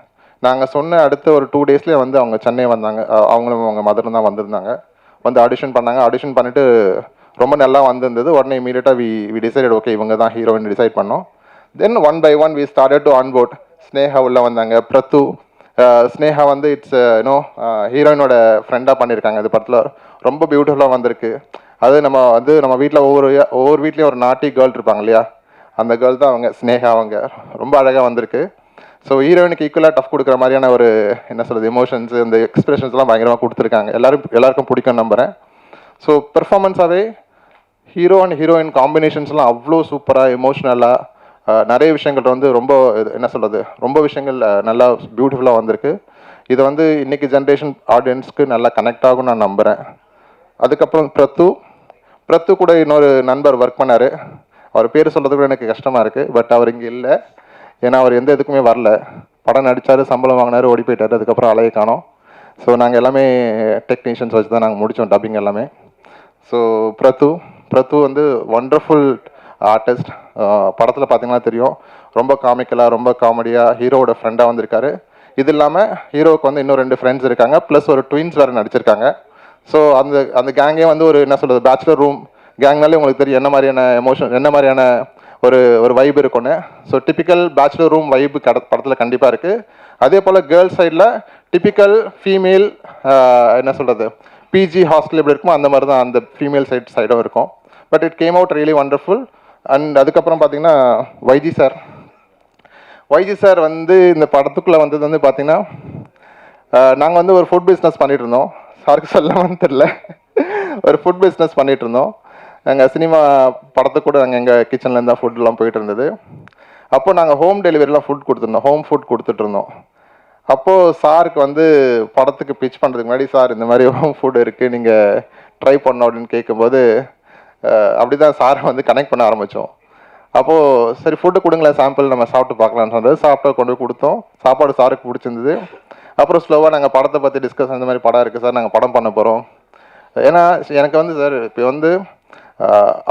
நாங்கள் சொன்ன அடுத்த ஒரு 2 டேஸ்லேயே வந்து அவங்க சென்னை வந்தாங்க. அவங்களும் அவங்க மதரும் தான் வந்திருந்தாங்க. வந்து ஆடிஷன் பண்ணாங்க. ஆடிஷன் பண்ணிவிட்டு ரொம்ப நல்லா வந்திருந்தது. உடனே இமீடியட்டாக வி டிசைடட், ஓகே இவங்க தான் ஹீரோயின் டிசைட் பண்ணோம். Then one by one we started to onboard. Sneha உள்ள வந்தாங்க, பிரத்து. ஸ்னேகா வந்து இட்ஸ் ஹீரோயினோட ஃப்ரெண்டாக பண்ணியிருக்காங்க. இது படத்தில் ரொம்ப பியூட்டிஃபுல்லாக வந்திருக்கு. அது நம்ம வீட்டில் ஒவ்வொரு வீட்லேயும் ஒரு நாட்டி கேர்ள் இருப்பாங்க இல்லையா, அந்த கேர்ள் தான் அவங்க ஸ்னேகா. அவங்க ரொம்ப அழகாக வந்திருக்கு. ஸோ ஹீரோயினுக்கு ஈக்குவலாக டஃப் கொடுக்குற மாதிரியான ஒரு என்ன சொல்கிறது எமோஷன்ஸ், இந்த எக்ஸ்பிரஷன்ஸ்லாம் பயங்கரமாக கொடுத்துருக்காங்க. எல்லாருக்கும் பிடிக்கும் நம்புகிறேன். ஸோ பெர்ஃபார்மன்ஸாகவே ஹீரோ அண்ட் ஹீரோயின் காம்பினேஷன்ஸ்லாம் அவ்வளோ சூப்பராக எமோஷ்னலாக நிறைய விஷயங்கள் வந்து ரொம்ப என்ன சொல்கிறது ரொம்ப விஷயங்கள் நல்லா பியூட்டிஃபுல்லாக வந்திருக்கு. இது வந்து இன்றைக்கி ஜென்ரேஷன் ஆடியன்ஸ்க்கு நல்லா கனெக்ட் ஆகும் நான் நம்புகிறேன். அதுக்கப்புறம் பிரத்து கூட இன்னொரு நண்பர் ஒர்க் பண்ணார். அவர் பேர் சொல்கிறது கூட எனக்கு கஷ்டமாக இருக்குது. பட் அவர் இங்கே இல்லை, ஏன்னா அவர் எந்த இதுக்குமே வரல. படம் நடித்தார், சம்பளம் வாங்கினார், ஓடி போயிட்டார். அதுக்கப்புறம் அலையை காணோம். ஸோ நாங்கள் எல்லாமே டெக்னீஷியன்ஸ் வச்சு தான் நாங்கள் முடித்தோம் டப்பிங் எல்லாமே. ஸோ பிரத்து வந்து ஒண்டர்ஃபுல் ஆர்டிஸ்ட். படத்தில் பார்த்தீங்கன்னா தெரியும், ரொம்ப காமிக்கலாக ரொம்ப காமெடியாக ஹீரோவோட ஃப்ரெண்டாக வந்திருக்காரு. இது இல்லாமல் ஹீரோவுக்கு வந்து இன்னும் 2 ஃப்ரெண்ட்ஸ் இருக்காங்க, ப்ளஸ் ஒரு ட்வின்ஸ் வேறு நடிச்சிருக்காங்க. ஸோ அந்த கேங்கே வந்து ஒரு என்ன சொல்கிறது பேச்சுலர் ரூம் கேங்னாலே உங்களுக்கு தெரியும் என்ன மாதிரியான எமோஷன், என்ன மாதிரியான ஒரு வைப் இருக்குன்னு. ஸோ டிப்பிக்கல் பேச்சுலர் ரூம் வைப்பு படத்தில் கண்டிப்பாக இருக்குது. அதே போல் கேர்ள்ஸ் சைடில் டிப்பிக்கல் ஃபீமேல் என்ன சொல்கிறது பிஜி ஹாஸ்டல் எப்படி இருக்குமோ அந்த மாதிரி தான் அந்த ஃபீமேல் சைடும் இருக்கும். But it came out really wonderful. And அதுக்கப்புறம் பார்த்தீங்கன்னா வைஜி சார் வந்து இந்த படத்துக்குள்ளே வந்தது வந்து பார்த்தீங்கன்னா, நாங்கள் வந்து ஒரு ஃபுட் பிஸ்னஸ் பண்ணிகிட்டு இருந்தோம். சாருக்கு சொல்லாமன்னு தெரில, ஒரு ஃபுட் பிஸ்னஸ் பண்ணிகிட்டு இருந்தோம். எங்கள் சினிமா படத்துக்கு கூட நாங்கள் எங்கள் கிச்சன்லேருந்து தான் ஃபுட்லாம் போயிட்டு இருந்தது. அப்போது நாங்கள் ஹோம் டெலிவரிலாம் ஃபுட் கொடுத்துருந்தோம், ஹோம் ஃபுட் கொடுத்துட்ருந்தோம். அப்போது சாருக்கு வந்து படத்துக்கு பிச் பண்ணுறதுக்கு முன்னாடி, சார் இந்த மாதிரி ஹோம் ஃபுட் இருக்குது, நீங்கள் ட்ரை பண்ணோம் அப்படின்னு கேட்கும்போது அப்படி தான் சாரை வந்து கனெக்ட் பண்ண ஆரம்பித்தோம். அப்போது சரி ஃபுட்டு கொடுங்களேன் சாம்பிள் நம்ம சாப்பிட்டு பார்க்கலான்னு சொன்னது. சாப்பிட்டா கொண்டு போய் கொடுத்தோம். சாப்பாடு சாருக்கு பிடிச்சிருந்தது. அப்புறம் ஸ்லோவாக நாங்கள் படத்தை பற்றி டிஸ்கஸ், இந்த மாதிரி படம் இருக்குது சார், நாங்கள் படம் பண்ண போகிறோம். ஏன்னா எனக்கு வந்து சார் இப்போ வந்து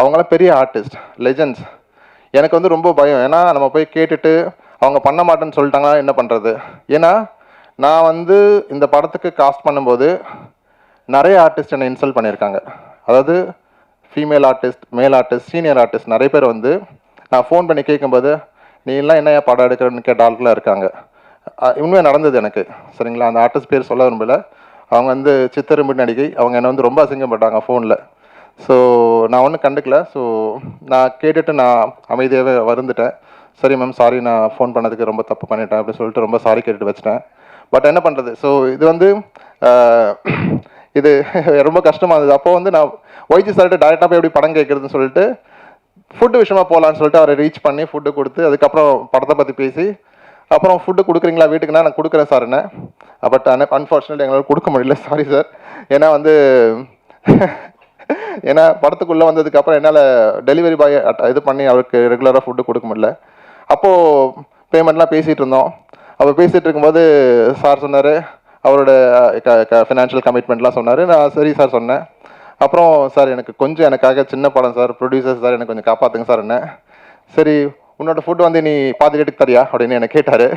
அவங்களாம் பெரிய ஆர்டிஸ்ட் லெஜெண்ட்ஸ். எனக்கு வந்து ரொம்ப பயம். ஏன்னா நம்ம போய் கேட்டுட்டு அவங்க பண்ண மாட்டேன்னு சொல்லிட்டாங்கன்னா என்ன பண்ணுறது. ஏன்னா நான் வந்து இந்த படத்துக்கு காஸ்ட் பண்ணும்போது நிறைய ஆர்டிஸ்ட் என்னை இன்சல்ட் பண்ணியிருக்காங்க. அதாவது ஃபீமேல் ஆர்டிஸ்ட், மேல் ஆர்டிஸ்ட், சீனியர் ஆர்டிஸ்ட் நிறைய பேர் வந்து நான் ஃபோன் பண்ணி கேட்கும்போது நீ எல்லாம் என்ன படம் எடுக்கிறன்னு கேட்ட ஆட்களாக இருக்காங்க. உண்மையாக நடந்தது எனக்கு, சரிங்களா. அந்த ஆர்டிஸ்ட் பேர் சொல்ல விரும்பல. அவங்க வந்து சித்திரமிட்டு நடிகை. அவங்க என்னை வந்து ரொம்ப அசிங்கப்பட்டாங்க ஃபோனில். ஸோ நான் ஒன்றும் கண்டுக்கல. ஸோ நான் கேட்டுட்டு நான் அமைதியாகவே வந்துட்டேன். சரி மேம் சாரி, நான் ஃபோன் பண்ணதுக்கு ரொம்ப தப்பு பண்ணிட்டேன் அப்படின்னு சொல்லிட்டு ரொம்ப சாரி கேட்டுட்டு வச்சிட்டேன். பட் என்ன பண்ணுறது, ஸோ இது வந்து இது ரொம்ப கஷ்டமாக இருந்தது. அப்போ வந்து நான் ஒய்ஜி சார்கிட்ட டேரெக்டாக போய் எப்படி படம் கேட்குறதுன்னு சொல்லிட்டு ஃபுட்டு விஷயமா போகலான்னு சொல்லிட்டு அவரை ரீச் பண்ணி ஃபுட்டு கொடுத்து, அதுக்கப்புறம் படத்தை பற்றி பேசி, அப்புறம் ஃபுட்டு கொடுக்குறீங்களா வீட்டுக்குன்னா நான் கொடுக்குறேன் சார் என்ன. பட் அன்ஃபார்ச்சுனேட்லி எங்களால் கொடுக்க முடியல, சாரி சார். ஏன்னா வந்து ஏன்னா படத்துக்குள்ளே வந்ததுக்கப்புறம் என்னால் டெலிவரி பாய் இது பண்ணி அவருக்கு ரெகுலராக ஃபுட்டு கொடுக்க முடியல. அப்போது பேமெண்ட்லாம் பேசிகிட்டு இருந்தோம். அப்போ பேசிகிட்டு இருக்கும்போது சார் சொன்னார், அவரோட ஃபினான்ஷியல் கமிட்மெண்ட்லாம் சொன்னார். நான் சரி சார் சொன்னேன். அப்புறம் சார் எனக்கு கொஞ்சம் எனக்காக சின்ன படம் சார், ப்ரொடியூசர் சார் எனக்கு கொஞ்சம் காப்பாற்றுங்க சார் என்ன. சரி உன்னோட ஃபுட்டு வந்து நீ பாதி ரேட்டுக்கு தரியா அப்படின்னு என்னை கேட்டார்.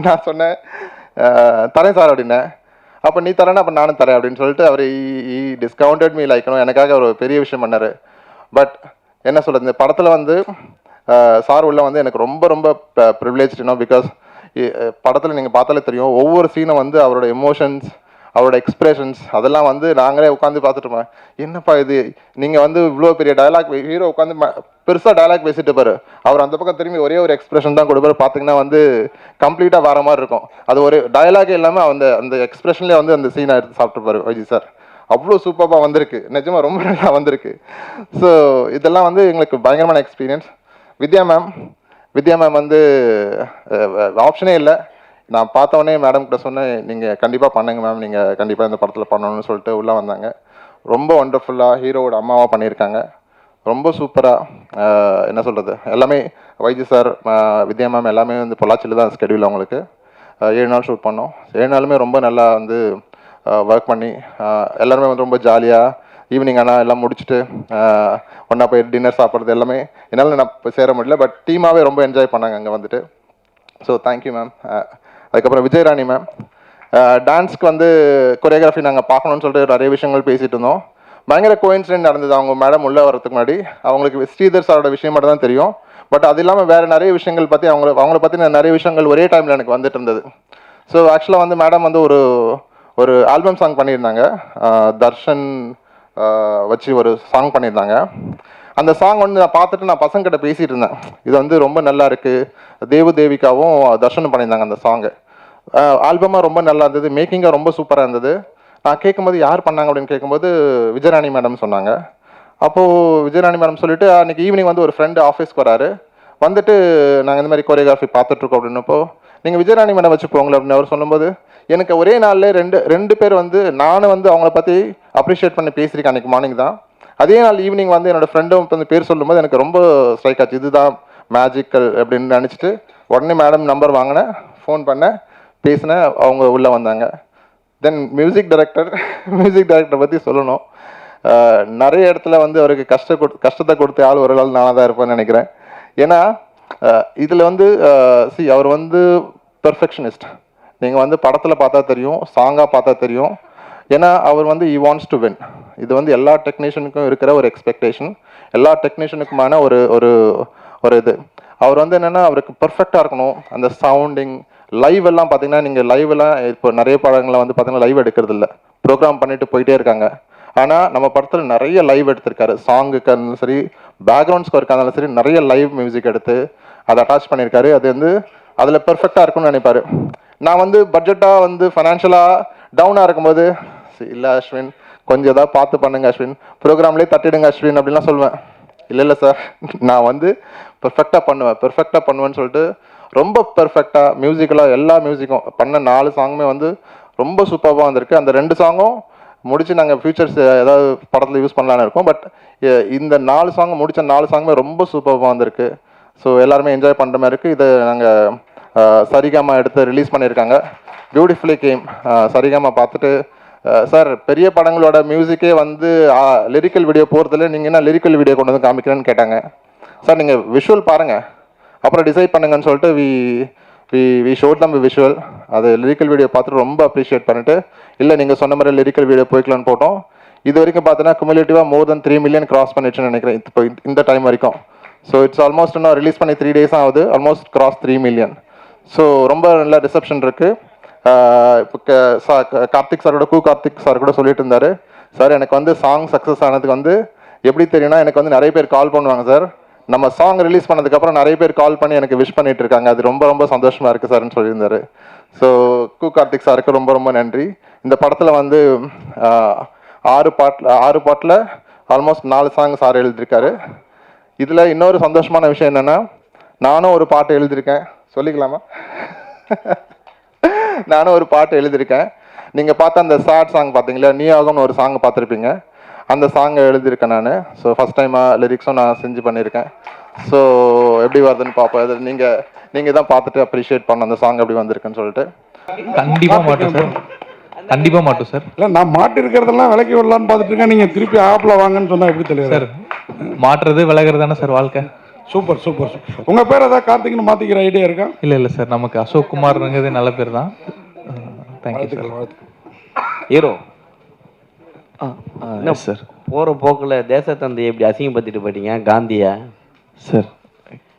நான் சொன்னேன் தரேன் சார் அப்படின்னேன். அப்போ நீ தரேன்னா அப்போ நானும் தரேன் அப்படின்னு சொல்லிட்டு அவர் டிஸ்கவுண்டட் மீ லைக்கணும், எனக்காக ஒரு பெரிய விஷயம் பண்ணார். பட் என்ன சொல்கிறது, இந்த படத்தில் வந்து சார் உள்ள வந்து எனக்கு ரொம்ப ரொம்ப ப்ரிவிலேஜ்னோ, பிகாஸ் படத்தில் நீங்கள் பார்த்தாலே தெரியும் ஒவ்வொரு சீனும் வந்து அவரோட எமோஷன்ஸ், அவரோட எக்ஸ்பிரஷன்ஸ் அதெல்லாம் வந்து நாங்களே உட்காந்து பார்த்துட்டோம். என்னப்பா இது, நீங்கள் வந்து இவ்வளோ பெரிய டயலாக், ஹீரோ உட்காந்து பெருசாக டயலாக் பேசிட்டு பாரு, அவர் அந்த பக்கம் திரும்பி ஒரே ஒரு எக்ஸ்பிரஷன் தான் கொடுப்பாரு. பார்த்தீங்கன்னா வந்து கம்ப்ளீட்டாக வேறு மாதிரி இருக்கும். அது ஒரு டயலாகே இல்லாமல் அந்த எக்ஸ்பிரஷன்லேயே வந்து அந்த சீனை எடுத்து சாப்பிட்டுப்பாரு வைஜி சார். அவ்வளோ சூப்பராக வந்திருக்கு, நிஜமாக ரொம்ப நல்லா வந்திருக்கு. ஸோ இதெல்லாம் வந்து எங்களுக்கு பயங்கரமான எக்ஸ்பீரியன்ஸ். வித்யா மேம் வந்து ஆப்ஷனே இல்லை. நான் பார்த்தவொடனே மேடம் கிட்ட சொன்னேன், நீங்கள் கண்டிப்பாக பண்ணுங்க மேம், நீங்கள் கண்டிப்பாக இந்த படத்தில் பண்ணணும்னு சொல்லிட்டு உள்ளே வந்தாங்க. ரொம்ப ஒண்டர்ஃபுல்லாக ஹீரோவோட அம்மாவாக பண்ணியிருக்காங்க. ரொம்ப சூப்பராக என்ன சொல்கிறது, எல்லாமே வைஜி சார், வித்யா மேம் எல்லாமே வந்து பொள்ளாச்சியில் தான் ஸ்கெடியூல் அவங்களுக்கு. 7 நாள் ஷூட் பண்ணோம். 7 நாளுமே ரொம்ப நல்லா வந்து ஒர்க் பண்ணி எல்லாருமே வந்து ரொம்ப ஜாலியாக ஈவினிங் ஆனால் எல்லாம் முடிச்சுட்டு ஒன்றா போய் டின்னர் சாப்பிட்றது எல்லாமே என்னால் நான் சேர முடியல. பட் டீமாகவே ரொம்ப என்ஜாய் பண்ணாங்க அங்கே வந்துட்டு. So thank you ma'am. அதுக்கப்புறம் விஜயராணி மேம், டான்ஸ்க்கு வந்து கொரியோகிராஃபி நாங்கள் பார்க்கணுன்னு சொல்லிட்டு நிறைய விஷயங்கள் பேசிகிட்டு இருந்தோம். பயங்கர கோயின்சிடென்ட் நடந்தது. அவங்க மேடம் உள்ளே வரதுக்கு முன்னாடி அவங்களுக்கு ஸ்ரீதர் சாரோட விஷயம் மட்டும் தான் தெரியும். பட் அது இல்லாமல் வேறு நிறைய விஷயங்கள் பற்றி அவங்கள பற்றி நிறைய விஷயங்கள் ஒரே டைமில் எனக்கு வந்துட்டு இருந்தது. ஸோ ஆக்சுவலாக வந்து மேடம் வந்து ஒரு ஆல்பம் சாங் பண்ணியிருந்தாங்க, தர்ஷன் வச்சு ஒரு சாங் பண்ணியிருந்தாங்க. அந்த சாங் வந்து நான் பார்த்துட்டு நான் பசங்கிட்ட பேசிகிட்டு இருந்தேன், இது வந்து ரொம்ப நல்லா இருக்குது. தேவிகாவும் தர்ஷனும் பண்ணியிருந்தாங்க அந்த சாங்கு. ஆல்பமாக ரொம்ப நல்லா இருந்தது, மேக்கிங்காக ரொம்ப சூப்பராக இருந்தது. நான் கேட்கும்போது யார் பண்ணாங்க அப்படின்னு கேட்கும்போது விஜயராணி மேடம் சொன்னாங்க. அப்போது விஜயராணி மேடம் சொல்லிவிட்டு அன்றைக்கி ஈவினிங் வந்து ஒரு ஃப்ரெண்டு ஆஃபீஸ்க்கு வராரு. வந்துட்டு நாங்கள் இந்த மாதிரி கொரியோகிராஃபி பார்த்துட்ருக்கோம் அப்படின்னப்போ, நீங்கள் விஜயராணி மேடம் வச்சு போங்களேன் அப்படின்னு அவர் சொல்லும்போது, எனக்கு ஒரே நாளில் ரெண்டு பேர் வந்து நானும் வந்து அவங்கள பற்றி அப்ரிஷியேட் பண்ணி பேசியிருக்கேன் அன்றைக்கி மார்னிங் தான். அதே நாள் ஈவினிங் வந்து என்னோடய ஃப்ரெண்டும் வந்து பேர் சொல்லும்போது எனக்கு ரொம்ப ஸ்ட்ரைக் ஆச்சு, இதுதான் மேஜிக்கல் அப்படின்னு நினச்சிட்டு உடனே மேடம் நம்பர் வாங்கினேன், ஃபோன் பண்ணேன், பேசினேன், அவங்க உள்ளே வந்தாங்க. தென் மியூசிக் டைரக்டரை பற்றி சொல்லணும். நிறைய இடத்துல வந்து அவருக்கு கஷ்டத்தை கொடுத்த ஆள் ஒரு நாள் நானாக தான் இருப்பேன்னு நினைக்கிறேன். ஏன்னா இதில் வந்து அவர் வந்து பெர்ஃபெக்ஷனிஸ்ட். நீங்கள் வந்து படத்தில் பார்த்தா தெரியும், சாங்காக பார்த்தா தெரியும். ஏன்னா அவர் வந்து he wants to win. இது வந்து எல்லா டெக்னீஷியனுக்கும் இருக்கிற ஒரு எக்ஸ்பெக்டேஷன், எல்லா டெக்னீஷியனுக்குமான ஒரு ஒரு ஒரு இது. அவர் வந்து என்னென்னா அவருக்கு பர்ஃபெக்டாக இருக்கணும். அந்த சவுண்டிங் லைவ் எல்லாம் பார்த்தீங்கன்னா, நீங்கள் லைவ் எல்லாம் இப்போ நிறைய படங்களை வந்து பார்த்தீங்கன்னா லைவ் எடுக்கிறது இல்லை, ப்ரோக்ராம் பண்ணிட்டு போயிட்டே இருக்காங்க. ஆனால் நம்ம படத்தில் நிறைய லைவ் எடுத்திருக்காரு. சாங்குக்கு இருந்தாலும் சரி, பேக்ரவுண்ட் ஸ்கோருக்கு இருந்தாலும் சரி, நிறைய லைவ் மியூசிக் எடுத்து அதை அட்டாச் பண்ணியிருக்காரு. அது வந்து அதில் பெர்ஃபெக்டாக இருக்கும்னு நினைப்பாரு. நான் வந்து பட்ஜெட்டாக வந்து ஃபைனான்ஷியலாக டவுனாக இருக்கும்போது, இல்லை அஸ்வின் கொஞ்சம் ஏதாவது பார்த்து பண்ணுங்க அஸ்வின், ப்ரோக்ராம்லேயே தட்டிடுங்க அஸ்வின் அப்படின்லாம் சொல்லுவேன். இல்லை சார், நான் வந்து பெர்ஃபெக்டாக பண்ணுவேன்னு சொல்லிட்டு ரொம்ப பெர்ஃபெக்டாக மியூசிக்கலாக எல்லா மியூசிக்கும் பண்ண 4 சாங்குமே வந்து ரொம்ப சூப்பராக வந்திருக்கு. அந்த 2 சாங்கும் முடித்து நாங்கள் ஃபியூச்சர்ஸ் ஏதாவது படத்தில் யூஸ் பண்ணலான்னு இருக்கோம். பட் இந்த 4 சாங் முடித்த 4 சாங்குமே ரொம்ப சூப்பராக வந்திருக்கு. ஸோ எல்லாருமே என்ஜாய் பண்ணுற மாதிரி இருக்குது. இதை நாங்கள் சரிகமா எடுத்து ரிலீஸ் பண்ணியிருக்காங்க. Beautifully game. சரிகமா பார்த்துட்டு சார் பெரிய படங்களோட மியூசிக்கே வந்து லிரிக்கல் வீடியோ போகிறதுல நீங்கள் என்ன லிரிக்கல் வீடியோ கொண்டு வந்து காமிக்கிறேன்னு கேட்டாங்க. சார் நீங்கள் விஷுவல் பாருங்கள், அப்புறம் டிசைட் பண்ணுங்கன்னு சொல்லிட்டு வி ஷோட் தம் விஷுவல். அது லிரிக்கல் வீடியோ பார்த்துட்டு ரொம்ப அப்ரிஷியேட் பண்ணிட்டு, இல்லை நீங்கள் சொன்ன மாதிரி லிரிக்கல் வீடியோ போய்க்கலான்னு போட்டோம். இது வரைக்கும் பார்த்தீங்கன்னா குமுலேட்டிவாக more than 3 million கிராஸ் பண்ணிடுச்சுன்னு நினைக்கிறேன் இப்போ இந்த டைம் வரைக்கும். ஸோ இட்ஸ் ஆல்மோஸ்ட் இன்னும் ரிலீஸ் பண்ணி 3 days ஆகுது, ஆல்மோஸ்ட் கிராஸ் 3 million. ஸோ ரொம்ப நல்ல ரிசப்ஷன் இருக்குது. இப்போ கார்த்திக் சார் கூட சொல்லிட்டு இருந்தார், சார் எனக்கு வந்து சாங் சக்ஸஸ் ஆனதுக்கு வந்து எப்படி தெரியும்னா, எனக்கு வந்து நிறைய பேர் கால் பண்ணுவாங்க சார், நம்ம சாங் ரிலீஸ் பண்ணதுக்கப்புறம் நிறைய பேர் கால் பண்ணி எனக்கு விஷ் பண்ணிட்டு இருக்காங்க. அது ரொம்ப ரொம்ப சந்தோஷமா இருக்கு சார்ன்னு சொல்லியிருந்தாரு. ஸோ கார்த்திக் சாருக்கு ரொம்ப ரொம்ப நன்றி. இந்த படத்தில் வந்து 6 பாட்டில் ஆல்மோஸ்ட் 4 சாங் சார் எழுதியிருக்காரு. இதில் இன்னொரு சந்தோஷமான விஷயம் என்னென்னா, நானும் ஒரு பாட்டு எழுதியிருக்கேன். சொல்லிக்கலாமா? நானும் ஒரு பாட்டு எழுதியிருக்கேன். நீங்கள் பார்த்த அந்த சேட் சாங் பார்த்தீங்களா, நீயாகும்னு ஒரு சாங் பார்த்துருப்பீங்க. அந்த சாங்கை எழுதியிருக்கேன் நான். ஸோ ஃபஸ்ட் டைமாக லிரிக்ஸும் நான் செஞ்சு பண்ணியிருக்கேன். ஸோ எப்படி வருதுன்னு பார்ப்போம். அது நீங்கள் தான் பார்த்துட்டு அப்ரிஷியேட் பண்ண அந்த சாங் எப்படி வந்திருக்குன்னு சொல்லிட்டு. கண்டிப்பாக மாட்டோம் சார், கண்டிப்பாக மாட்டோம் சார். இல்லை, நான் மாட்டி இருக்கிறதெல்லாம் விலக்கி விடலான்னு பார்த்துட்டு இருக்கேன். நீங்கள் திருப்பி ஆப்பில் வாங்கன்னு சொன்னால் எப்படி தெரியும் சார்? மாட்டுறது விலகிறது தானே சார் வாழ்க்கை. Super super. உங்கள் பேர் ஏதாவது கார்த்திக்னு மாற்றிக்கிற ஐடியா இருக்கா? இல்லை சார், நமக்கு அசோக் குமார்ங்கிறது நல்ல பேர் தான். Thank you sir. ஹீரோ என்ன சார், போகிற போக்கில் தேசத்தந்தை எப்படி அசிங்கப்படுத்திட்டு போயிட்டீங்க காந்தியை? சார்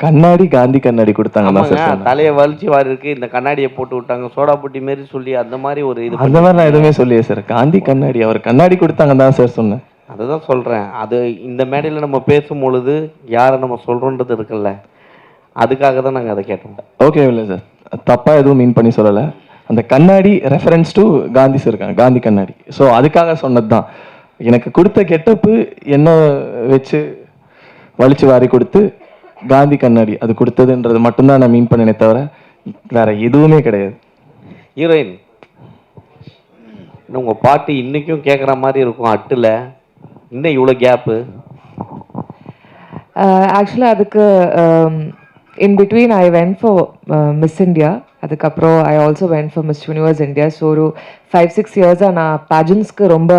கண்ணாடி காந்தி கண்ணாடி கொடுத்தாங்க சார். தலையை வலிச்சு வாரி இருக்கு, இந்த கண்ணாடியை போட்டு விட்டாங்க சோடா புட்டி மாரி சொல்லி அந்த மாதிரி ஒரு இது. அந்த மாதிரி நான் எதுவுமே சொல்லியே சார். காந்தி கண்ணாடி, அவர் கண்ணாடி கொடுத்தாங்க தான் சார் சொன்னேன். அதுதான் சொல்கிறேன். அது இந்த மேடையில் நம்ம பேசும் பொழுது யாரை நம்ம சொல்கிறோன்றது இருக்குல்ல, அதுக்காக தான் நாங்கள் அதை கேட்டோம். ஓகே இல்லை சார், தப்பாக எதுவும் மீன் பண்ணி சொல்லலை. அந்த கண்ணாடி ரெஃபரன்ஸ் டு காந்தி சார் இருக்காங்க, காந்தி கண்ணாடி. ஸோ அதுக்காக சொன்னது தான். எனக்கு கொடுத்த கெட்டப்பு என்ன வச்சு வலிச்சு வாரி கொடுத்து காந்தி கண்ணாடி அது கொடுத்ததுன்றது மட்டும்தான் நான் மீன் பண்ணினே தவிர வேற எதுவுமே கிடையாது. ஹீரோயின், உங்கள் பாட்டு இன்றைக்கும் கேட்குற மாதிரி இருக்கும் அட்டில், இன்னும் இவ்வளோ கேப்பு? ஆக்சுவலாக அதுக்கு in between I went for Miss India, அதுக்கப்புறம் I also went for Miss Universe India. So ஒரு 5-6 இயர்ஸாக நான் பேஜன்ஸ்க்கு ரொம்ப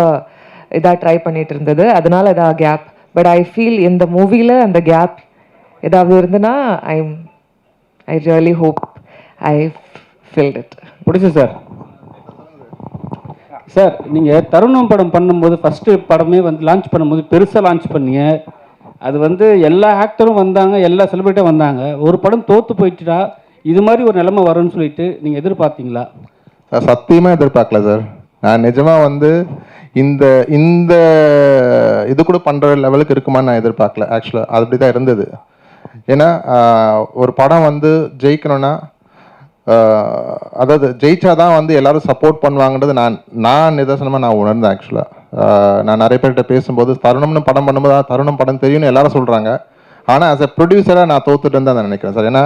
இதாக ட்ரை பண்ணிட்டு இருந்தது, அதனால இதாக கேப். பட் ஐ ஃபீல் இந்த மூவியில் அந்த கேப் ஏதாவது இருந்துன்னா I really hope I filled it. பிடிச்சி சார். சார், நீங்கள் தருணம் படம் பண்ணும்போது ஃபஸ்ட்டு படமே வந்து லான்ச் பண்ணும்போது பெருசாக லான்ச் பண்ணீங்க. அது வந்து எல்லா ஆக்டரும் வந்தாங்க, எல்லா செலிபிரிட்டியும் வந்தாங்க. ஒரு படம் தோற்று போயிட்டுட்டா இது மாதிரி ஒரு நிலைமை வரும்னு சொல்லிட்டு நீங்கள் எதிர்பார்த்தீங்களா? சார் சத்தியமாக எதிர்பார்க்கல சார். நான் நிஜமாக வந்து இந்த இந்த இது கூட பண்ணுற லெவலுக்கு இருக்குமான்னு நான் எதிர்பார்க்கல. ஆக்சுவலாக அது அப்படி தான் இருந்தது. ஏன்னா ஒரு படம் வந்து ஜெயிக்கணும்னா, அதாவது ஜெயிச்சாதான் வந்து எல்லாரும் சப்போர்ட் பண்ணுவாங்கன்றது நான் நிதர்சனமாக நான் உணர்ந்தேன். ஆக்சுவலாக நான் நிறைய பேர்கிட்ட பேசும்போது தருணம்னு படம் பண்ணும்போது தருணம் படம் தெரியும்னு எல்லாரும் சொல்கிறாங்க. ஆனால் ஆஸ் எ ப்ரொடியூசராக நான் தோத்துட்டு தான் நான் நினைக்கிறேன் சார். ஏன்னா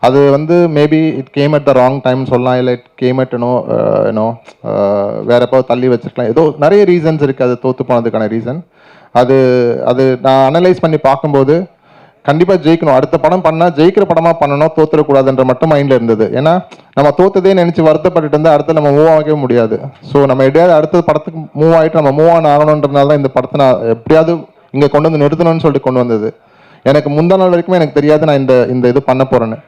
அது வந்து maybe it came at the wrong time சொல்லலாம், இல்லை இட் கேம் அட் யூனோ வேற எப்போ தள்ளி வச்சிருக்கலாம். ஏதோ நிறைய ரீசன்ஸ் இருக்குது அது தோற்று போனதுக்கான ரீசன். அது நான் அனலைஸ் பண்ணி பார்க்கும்போது கண்டிப்பாக ஜெயிக்கணும், அடுத்த படம் பண்ணால் ஜெயிக்கிற படமாக பண்ணணும், தோத்துடக்கூடாதுன்ற மட்டும் மைண்டில் இருந்தது. ஏன்னா நம்ம தோத்ததே நினச்சி வருத்தப்பட்டு இருந்தால் அடுத்து நம்ம மூவ் ஆகவே முடியாது. ஸோ நம்ம எப்படியாவது அடுத்த படத்துக்கு மூவ் ஆகிட்டு நம்ம மூவ் ஆன் ஆகணுன்றதுனால தான் இந்த படத்தை நான் எப்படியாவது இங்கே கொண்டு வந்து நிறுத்தணும்னு சொல்லிட்டு கொண்டு வந்தது. எனக்கு முந்தா நாள் வரைக்குமே எனக்கு தெரியாது நான் இந்த இது பண்ண போகிறேன்னு.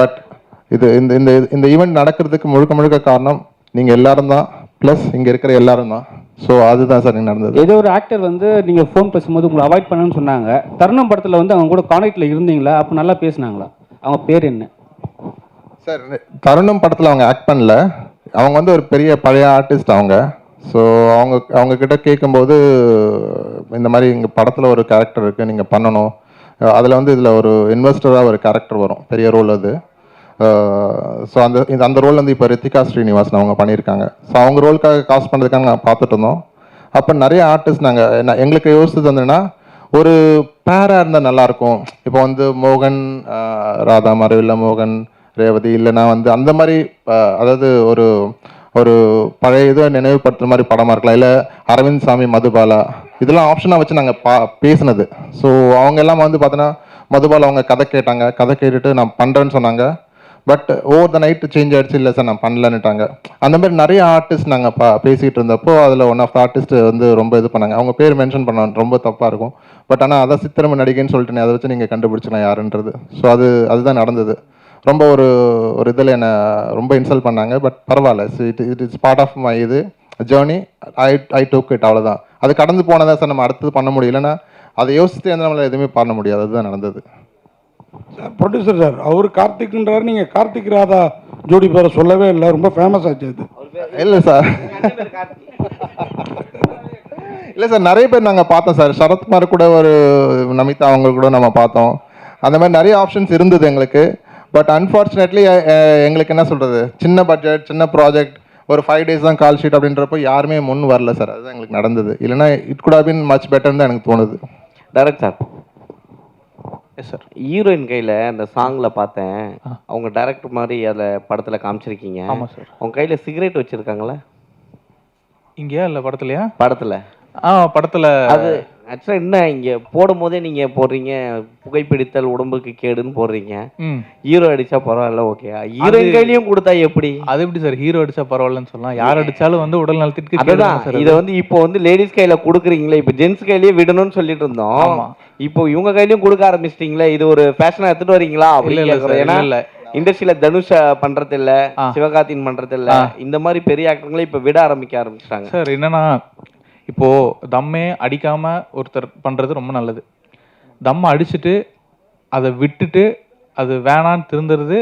பட் இது இந்த ஈவெண்ட் நடக்கிறதுக்கு முழுக்க காரணம் நீங்கள் எல்லாரும் தான், ப்ளஸ் இங்கே இருக்கிற எல்லாரும் தான். ஸோ அதுதான் சார் நடந்தது. ஏதோ ஒரு ஆக்டர் வந்து நீங்கள் ஃபோன் பேசும்போது உங்களை அவாய்ட் பண்ணணும்னு சொன்னாங்க. தருணம் படத்தில் வந்து அவங்க கூட கான்டாக்டில் இருந்தீங்களா? அப்போ நல்லா பேசினாங்களா? அவங்க பேர் என்ன சார்? தருணம் படத்தில் அவங்க ஆக்ட் பண்ணல. அவங்க வந்து ஒரு பெரிய பழைய ஆர்டிஸ்ட் அவங்க. ஸோ அவங்க கிட்ட கேட்கும்போது இந்த மாதிரி எங்கள் படத்தில் ஒரு கேரக்டர் இருக்குது, நீங்கள் பண்ணணும். அதில் வந்து இதில் ஒரு இன்வெஸ்டராக ஒரு கேரக்டர் வரும், பெரிய ரோல் அது. ஸோ அந்த ரோல் வந்து இப்போ ரித்திகா ஸ்ரீனிவாசன் அவங்க பண்ணியிருக்காங்க. ஸோ அவங்க ரோலுக்காக காஸ்ட் பண்ணுறதுக்காக நாங்கள் பார்த்துட்டு இருந்தோம். அப்போ நிறைய ஆர்டிஸ்ட் எங்களுக்கு யோசிச்சது வந்துன்னா ஒரு பேராக இருந்தால் நல்லாயிருக்கும். இப்போ வந்து மோகன் ராதா மாதிரி, இல்லை மோகன் ரேவதி, இல்லைனா வந்து அந்த மாதிரி அதாவது ஒரு பழைய இதை நினைவுபடுத்துகிற மாதிரி படமாக இருக்கலாம், இல்லை அரவிந்த் சாமி மதுபாலா, இதெல்லாம் ஆப்ஷனாக வச்சு நாங்கள் பேசினது. ஸோ அவங்க எல்லாம் வந்து பார்த்தோன்னா மதுபாலா அவங்க கதை கேட்டாங்க, கதை கேட்டுட்டு நான் பண்ணுறேன்னு சொன்னாங்க. But over the night change ஆகிடுச்சு, இல்லை சார் நான் பண்ணலன்னுட்டாங்க. அந்த மாதிரி நிறைய ஆர்டிஸ்ட் நாங்கள் பேசிகிட்டு இருந்தப்போ அதில் ஒன் ஆஃப் த ஆர்டிஸ்ட் வந்து ரொம்ப இது பண்ணாங்க. அவங்க பேர் மென்ஷன் பண்ண ரொம்ப தப்பாக இருக்கும். பட் ஆனால் அதான் சித்திரம நடிகைன்னு சொல்லிட்டு அதை வச்சு நீங்கள் கண்டுபிடிச்சிக்கலாம் யாருன்றது. ஸோ அதுதான் நடந்தது. ரொம்ப ஒரு இதில் என்னை ரொம்ப இன்சல்ட் பண்ணாங்க. பட் பரவாயில்ல, it is part of my இது ஜேர்னி. ஐ டூக் இட், அவ்வளோதான். அது கடந்து போனதான் சார் நம்ம அடுத்தது பண்ண முடியலன்னா அதை யோசித்து எந்த நம்மளால் எதுவுமே பண்ண முடியாது. அதுதான் நடந்தது. ப்ரொடியூசர் சார், அவர் கார்த்திக்ன்றார், நீங்கள் கார்த்திக் ராதா ஜோடி பேரை சொல்லவே இல்லை, ரொம்ப ஃபேமஸ் ஆச்சு அது. இல்லை சார், இல்லை சார், நிறைய பேர் நாங்கள் பார்த்தோம் சார். சரத்குமார் கூட ஒரு நமிதா அவங்க கூட நம்ம பார்த்தோம். அந்த மாதிரி நிறைய ஆப்ஷன்ஸ் இருந்தது எங்களுக்கு. பட் அன்ஃபார்ச்சுனேட்லி எங்களுக்கு என்ன சொல்கிறது, சின்ன பட்ஜெட், சின்ன ப்ராஜெக்ட், ஒரு 5 days தான் கால் ஷீட் அப்படின்றப்போ யாருமே முன் வரல சார். அதுதான் எங்களுக்கு நடந்தது. இல்லைனா it could have been much பெட்டர்னு தான் எனக்கு தோணுது. Director yes sir. ஹீரோயின் கையில் அந்த சாங்கில் பார்த்தேன், அவங்க டைரக்டர் மாதிரி அதில் படத்தில் காமிச்சிருக்கீங்க. ஆமாம் சார். அவங்க கையில் சிகரெட் வச்சுருக்காங்களே இங்கேயா இல்லை படத்துலையா? படத்தில். படத்தில் அது ஆக்சுவலாக என்ன, இங்கே போடும் போதே நீங்கள் போடுறீங்க புகைப்பிடித்தல் உடம்புக்கு கேடுன்னு போடுறீங்க. ஹீரோ அடித்தா பரவாயில்ல, ஓகே. ஹீரோயின் கையிலையும் கொடுத்தா எப்படி? அது எப்படி சார் ஹீரோ அடித்தா பரவாயில்லன்னு சொல்லலாம்? யார் அடித்தாலும் வந்து உடல் நலத்திற்கு அதுதான். இதை வந்து இப்போ வந்து லேடிஸ் கையில் கொடுக்குறீங்களே, இப்போ ஜென்ஸ் கையிலேயே விடணும்னு சொல்லிட்டு இருந்தோம். இப்போ இவங்க கையிலையும் கொடுக்க ஆரம்பிச்சிட்டிங்களே, இது ஒரு ஃபேஷனாக எடுத்துகிட்டு வரீங்களா அப்படின்னு. ஏன்னா இண்டஸ்ட்ரியில் தனுஷ் பண்ணுறது இல்லை, சிவகார்த்தின் பண்ணுறது இல்லை, இந்த மாதிரி பெரிய ஆக்டருங்களே இப்போ விட ஆரம்பிச்சிட்டாங்க சார். என்னன்னா இப்போது தம்மே அடிக்காமல் ஒருத்தர் பண்ணுறது ரொம்ப நல்லது. தம்மை அடிச்சுட்டு அதை விட்டுட்டு அது வேணான்னு திருந்துறது,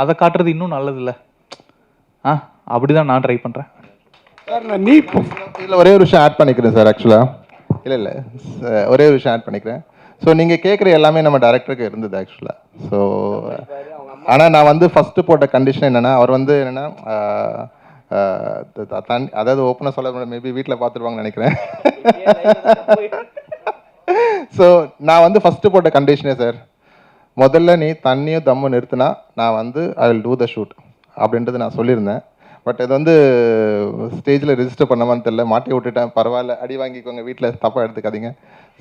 அதை காட்டுறது இன்னும் நல்லது இல்லை? அப்படி தான் நான் ட்ரை பண்ணுறேன். நீ இதில் ஒரே ஒரு விஷயம் ஆட் பண்ணிக்கிறேன் சார். ஆக்சுவலாக இல்லை ஒரே ஒரு விஷயம் ஆட் பண்ணிக்கிறேன். ஸோ நீங்கள் கேட்குற எல்லாமே நம்ம டேரக்டருக்கு இருந்தது ஆக்சுவலாக. ஸோ ஆனால் நான் வந்து ஃபஸ்ட்டு போட்ட கண்டிஷன் என்னென்னா, அவர் வந்து என்னென்னா அதாவது ஓப்பனாக சொல்ல மேபி வீட்டில் பார்த்துருவாங்கன்னு நினைக்கிறேன். ஸோ நான் வந்து ஃபஸ்ட்டு போட்ட கண்டிஷனே சார், முதல்ல நீ தண்ணியும் தம்மும் நிறுத்தினா நான் வந்து I will do the shoot அப்படின்றது நான் சொல்லியிருந்தேன். பட் இது வந்து ஸ்டேஜில் ரெஜிஸ்டர் பண்ணமான்னு தெரியல, மாட்டி விட்டுட்டேன். பரவாயில்ல, அடி வாங்கிக்கோங்க, வீட்டில் தப்பாக எடுத்துக்காதீங்க.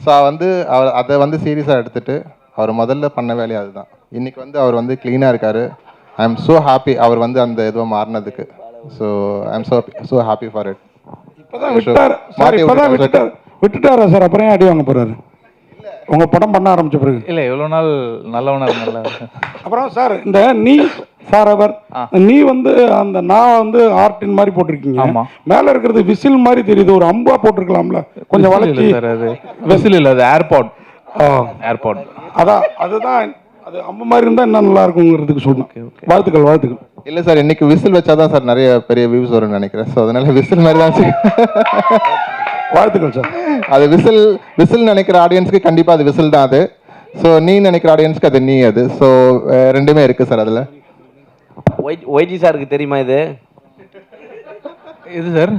ஸோ வந்து அவர் அதை வந்து சீரியஸாக எடுத்துகிட்டு அவர் முதல்ல பண்ண வேலையை அதுதான். இன்றைக்கி வந்து அவர் வந்து க்ளீனாக இருக்கார். ஐ எம் ஸோ ஹாப்பி அவர் வந்து அந்த இதுவாக மாறினதுக்கு. So I am so happy for it. இப்போதான் விட்டுட்டாரா சார்? அப்புறம் ஏன் அடி வாங்க போகிறாரு? உங்கள் படம் பண்ண ஆரம்பிச்ச பிறகு இல்லை, எவ்வளோ நாள் நல்லவனாக இருந்தால. அப்புறம் சார் இந்த நீ ஃபார் எவர், நீ வந்து அந்த நான் வந்து ஆர்டின் மாதிரி போட்டிருக்கீங்க. ஆமாம். மேலே இருக்கிறது விசில் மாதிரி தெரியுது, ஒரு அம்பா போட்டிருக்கலாம்ல கொஞ்சம் வளர்ச்சி. சார் அது விசில் இல்லை, அது ஏர்பாட். ஏர்பாட் அதான், அதுதான். அது அம்பு மாதிரி இருந்தால் என்ன நல்லா இருக்குங்கிறதுக்கு சொல்லுங்க. வாழ்த்துக்கள். இல்லை சார், இன்னைக்கு விசில் வச்சாதான் சார் நிறைய பெரிய வியூஸ் வரும்னு நினைக்கிறேன். ஸோ அதனால விசில் மாதிரி தான் சார். வாழ்த்துக்கள் சார். அது விசில் நினைக்கிற ஆடியன்ஸ்க்கு கண்டிப்பாக அது விசில் தான் அது. ஸோ நீ நினைக்கிற ஆடியன்ஸ்க்கு அது நீ அது. ஸோ ரெண்டுமே இருக்குது சார் அதில். ஒய்ஜி சாருக்கு தெரியுமா இது? இது சார்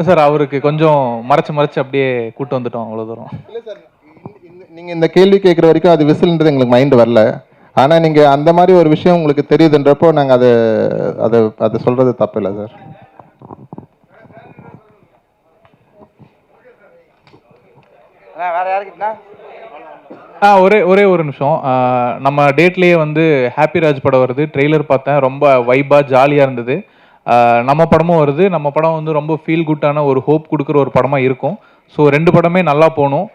சார் அவருக்கு கொஞ்சம் மறைச்சு அப்படியே கூட்டு வந்துட்டோம், அவ்வளோ தூரம். இல்லை சார், நீங்கள் இந்த கேள்வி கேட்குற வரைக்கும் அது விசில்ன்றது எங்களுக்கு மைண்டு வரல. ஆனால் நீங்கள் அந்த மாதிரி ஒரு விஷயம் உங்களுக்கு தெரியுதுன்றப்போ நாங்கள் அதை சொல்கிறது தப்பு இல்லை சார். வேற யாருக்கிட்டா ஒரே ஒரு நிமிஷம். நம்ம டேட்லேயே வந்து ஹாப்பி ராஜ் படம் வருது. ட்ரெய்லர் பார்த்தேன், ரொம்ப வைபாக ஜாலியாக இருந்தது. நம்ம படமும் வருது. நம்ம படம் வந்து ரொம்ப ஃபீல் குட்டான ஒரு ஹோப் கொடுக்குற ஒரு படமாக இருக்கும். ஸோ 2 படமே நல்லா போகணும்.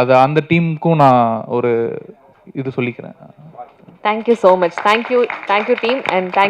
அது அந்த டீமுக்கும் நான் ஒரு இது சொல்லிக்கிறேன். Thank you so much. Thank you team, and thank